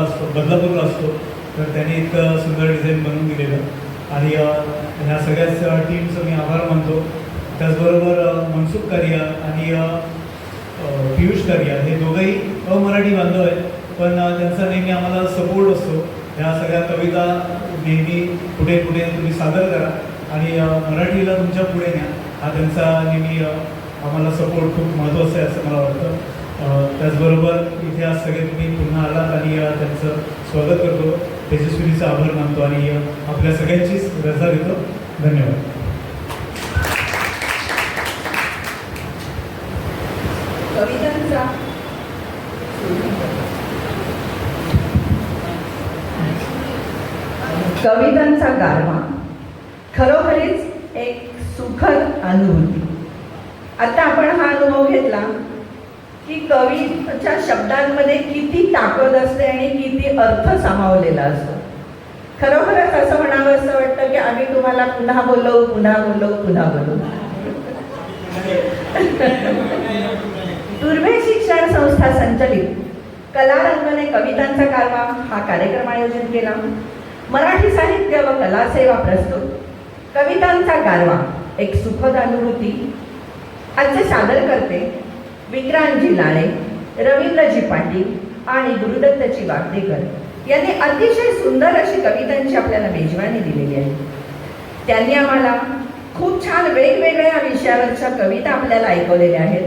असतो, तर त्याने इतकं सुंदर डिझाईन बनवून दिलेलं. आणि ह्या सगळ्याच टीमचं मी आभार मानतो. त्याचबरोबर मनसुख कारिया आणि पियुष कारिया हे दोघंही अमराठी बांधव आहेत, पण त्यांचा नेहमी आम्हाला सपोर्ट असतो. ह्या सगळ्या कविता नेहमी पुढे पुढे तुम्ही सादर करा आणि मराठीला तुमच्या पुढे न्या, हा त्यांचा नेहमी आम्हाला सपोर्ट खूप महत्त्वाचा आहे असं मला वाटतं. त्याचबरोबर इथे आज सगळे तुम्ही पुन्हा आलात आणि त्यांचं स्वागत करतो. तेजस्विनीचा आभार मानतो आणि आपल्या सगळ्यांचीच रजा घेतो. धन्यवाद. कवितांचा गारवा खरोखरीच एक सुखद अनुभूती. आता आपण हा अनुभव घेतला की कवीच्या शब्दांमध्ये किती ताकद असते आणि किती अर्थ सामावलेला असतो. खरोखरच असं म्हणावं असं वाटतं की आम्ही तुम्हाला पुन्हा बोलवू पुन्हा बोलवू पुन्हा बोलवू. दुर्मिळ शिक्षण संस्था संचलित कलारंगने कवितांचा गारवा हा कार्यक्रम आयोजित केला. मराठी साहित्य व कला सेवा प्रस्तुत कवितांचा गारवा एक सुखद अनुभूती. आजचे सादर करते विक्रांतजी लाळे, रवींद्रजी पाटील आणि गुरुदत्तजी वागदेकर यांनी अतिशय सुंदर अशी कवितांची आपल्याला मेजवानी दिलेली आहे. त्यांनी आम्हाला खूप छान वेगवेगळ्या विषयावरच्या कविता आपल्याला ऐकवलेल्या आहेत.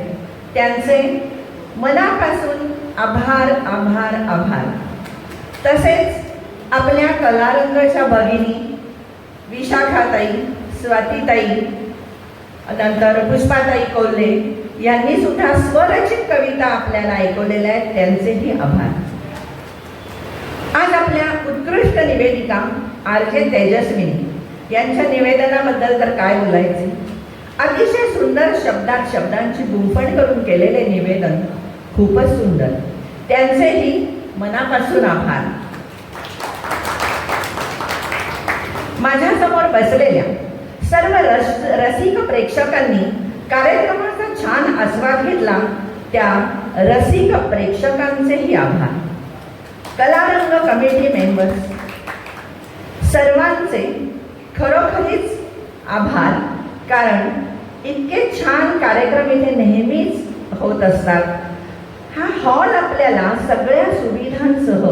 त्यांचे मनापासून आभार आभार आभार. तसेच आपल्या कलारंगाच्या भगिनी विशाखाताई, स्वातीताई, नंतर पुष्पाताई कोल्हे, यांनी सुद्धा स्वरचित कविता आपल्याला ऐकवलेल्या आहेत, त्यांचेही आभार. आज आपल्या उत्कृष्ट निवेदिका RJ तेजस्विनी यांच्या निवेदनाबद्दल तर काय बोलायचे. अतिशय सुंदर शब्दांची गुंफण करून केलेले निवेदन खूपच सुंदर. त्यांचेही मनापासून आभार. माझ्यासमोर बसलेल्या सर्व रसिक प्रेक्षकांनी कार्यक्रमाचा छान आस्वाद घेतला, त्या रसिक प्रेक्षकांचेही आभार. कलारंग कमिटी मेंबर्स सर्वांचे खरोखरीच आभार, कारण इतके छान कार्यक्रम इथे नेहमीच होत असतात. हा हॉल आपल्याला सगळ्या सुविधांसह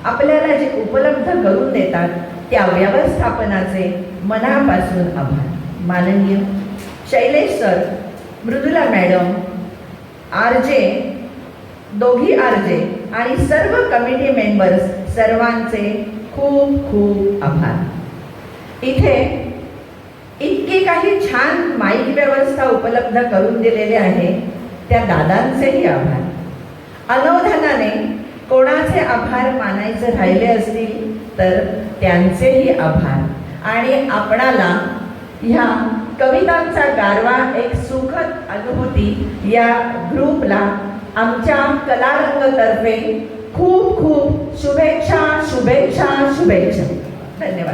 आपल्याला जे उपलब्ध करून देतात त्या व्यवस्थापनाचे मनापासून आभार. माननीय Shailesh sir, Mridula madam, RJ, दोघी RJ आणि सर्व कमिटी मेंबर्स सर्वांचे खूप खूप आभार. इथे इतकी काही छान माईक व्यवस्था उपलब्ध करून दिलेली आहे, त्या दादांचेही आभार. अनवधानाने कोणाचे आभार मानायचे राहिले असतील तर त्यांचेही आभार. आणि आपणाला ह्या कवितांचा गारवा एक सुखद अनुभूती या ग्रुपला आमच्या कलारंगतर्फे खूप खूप शुभेच्छा शुभेच्छा शुभेच्छा. धन्यवाद.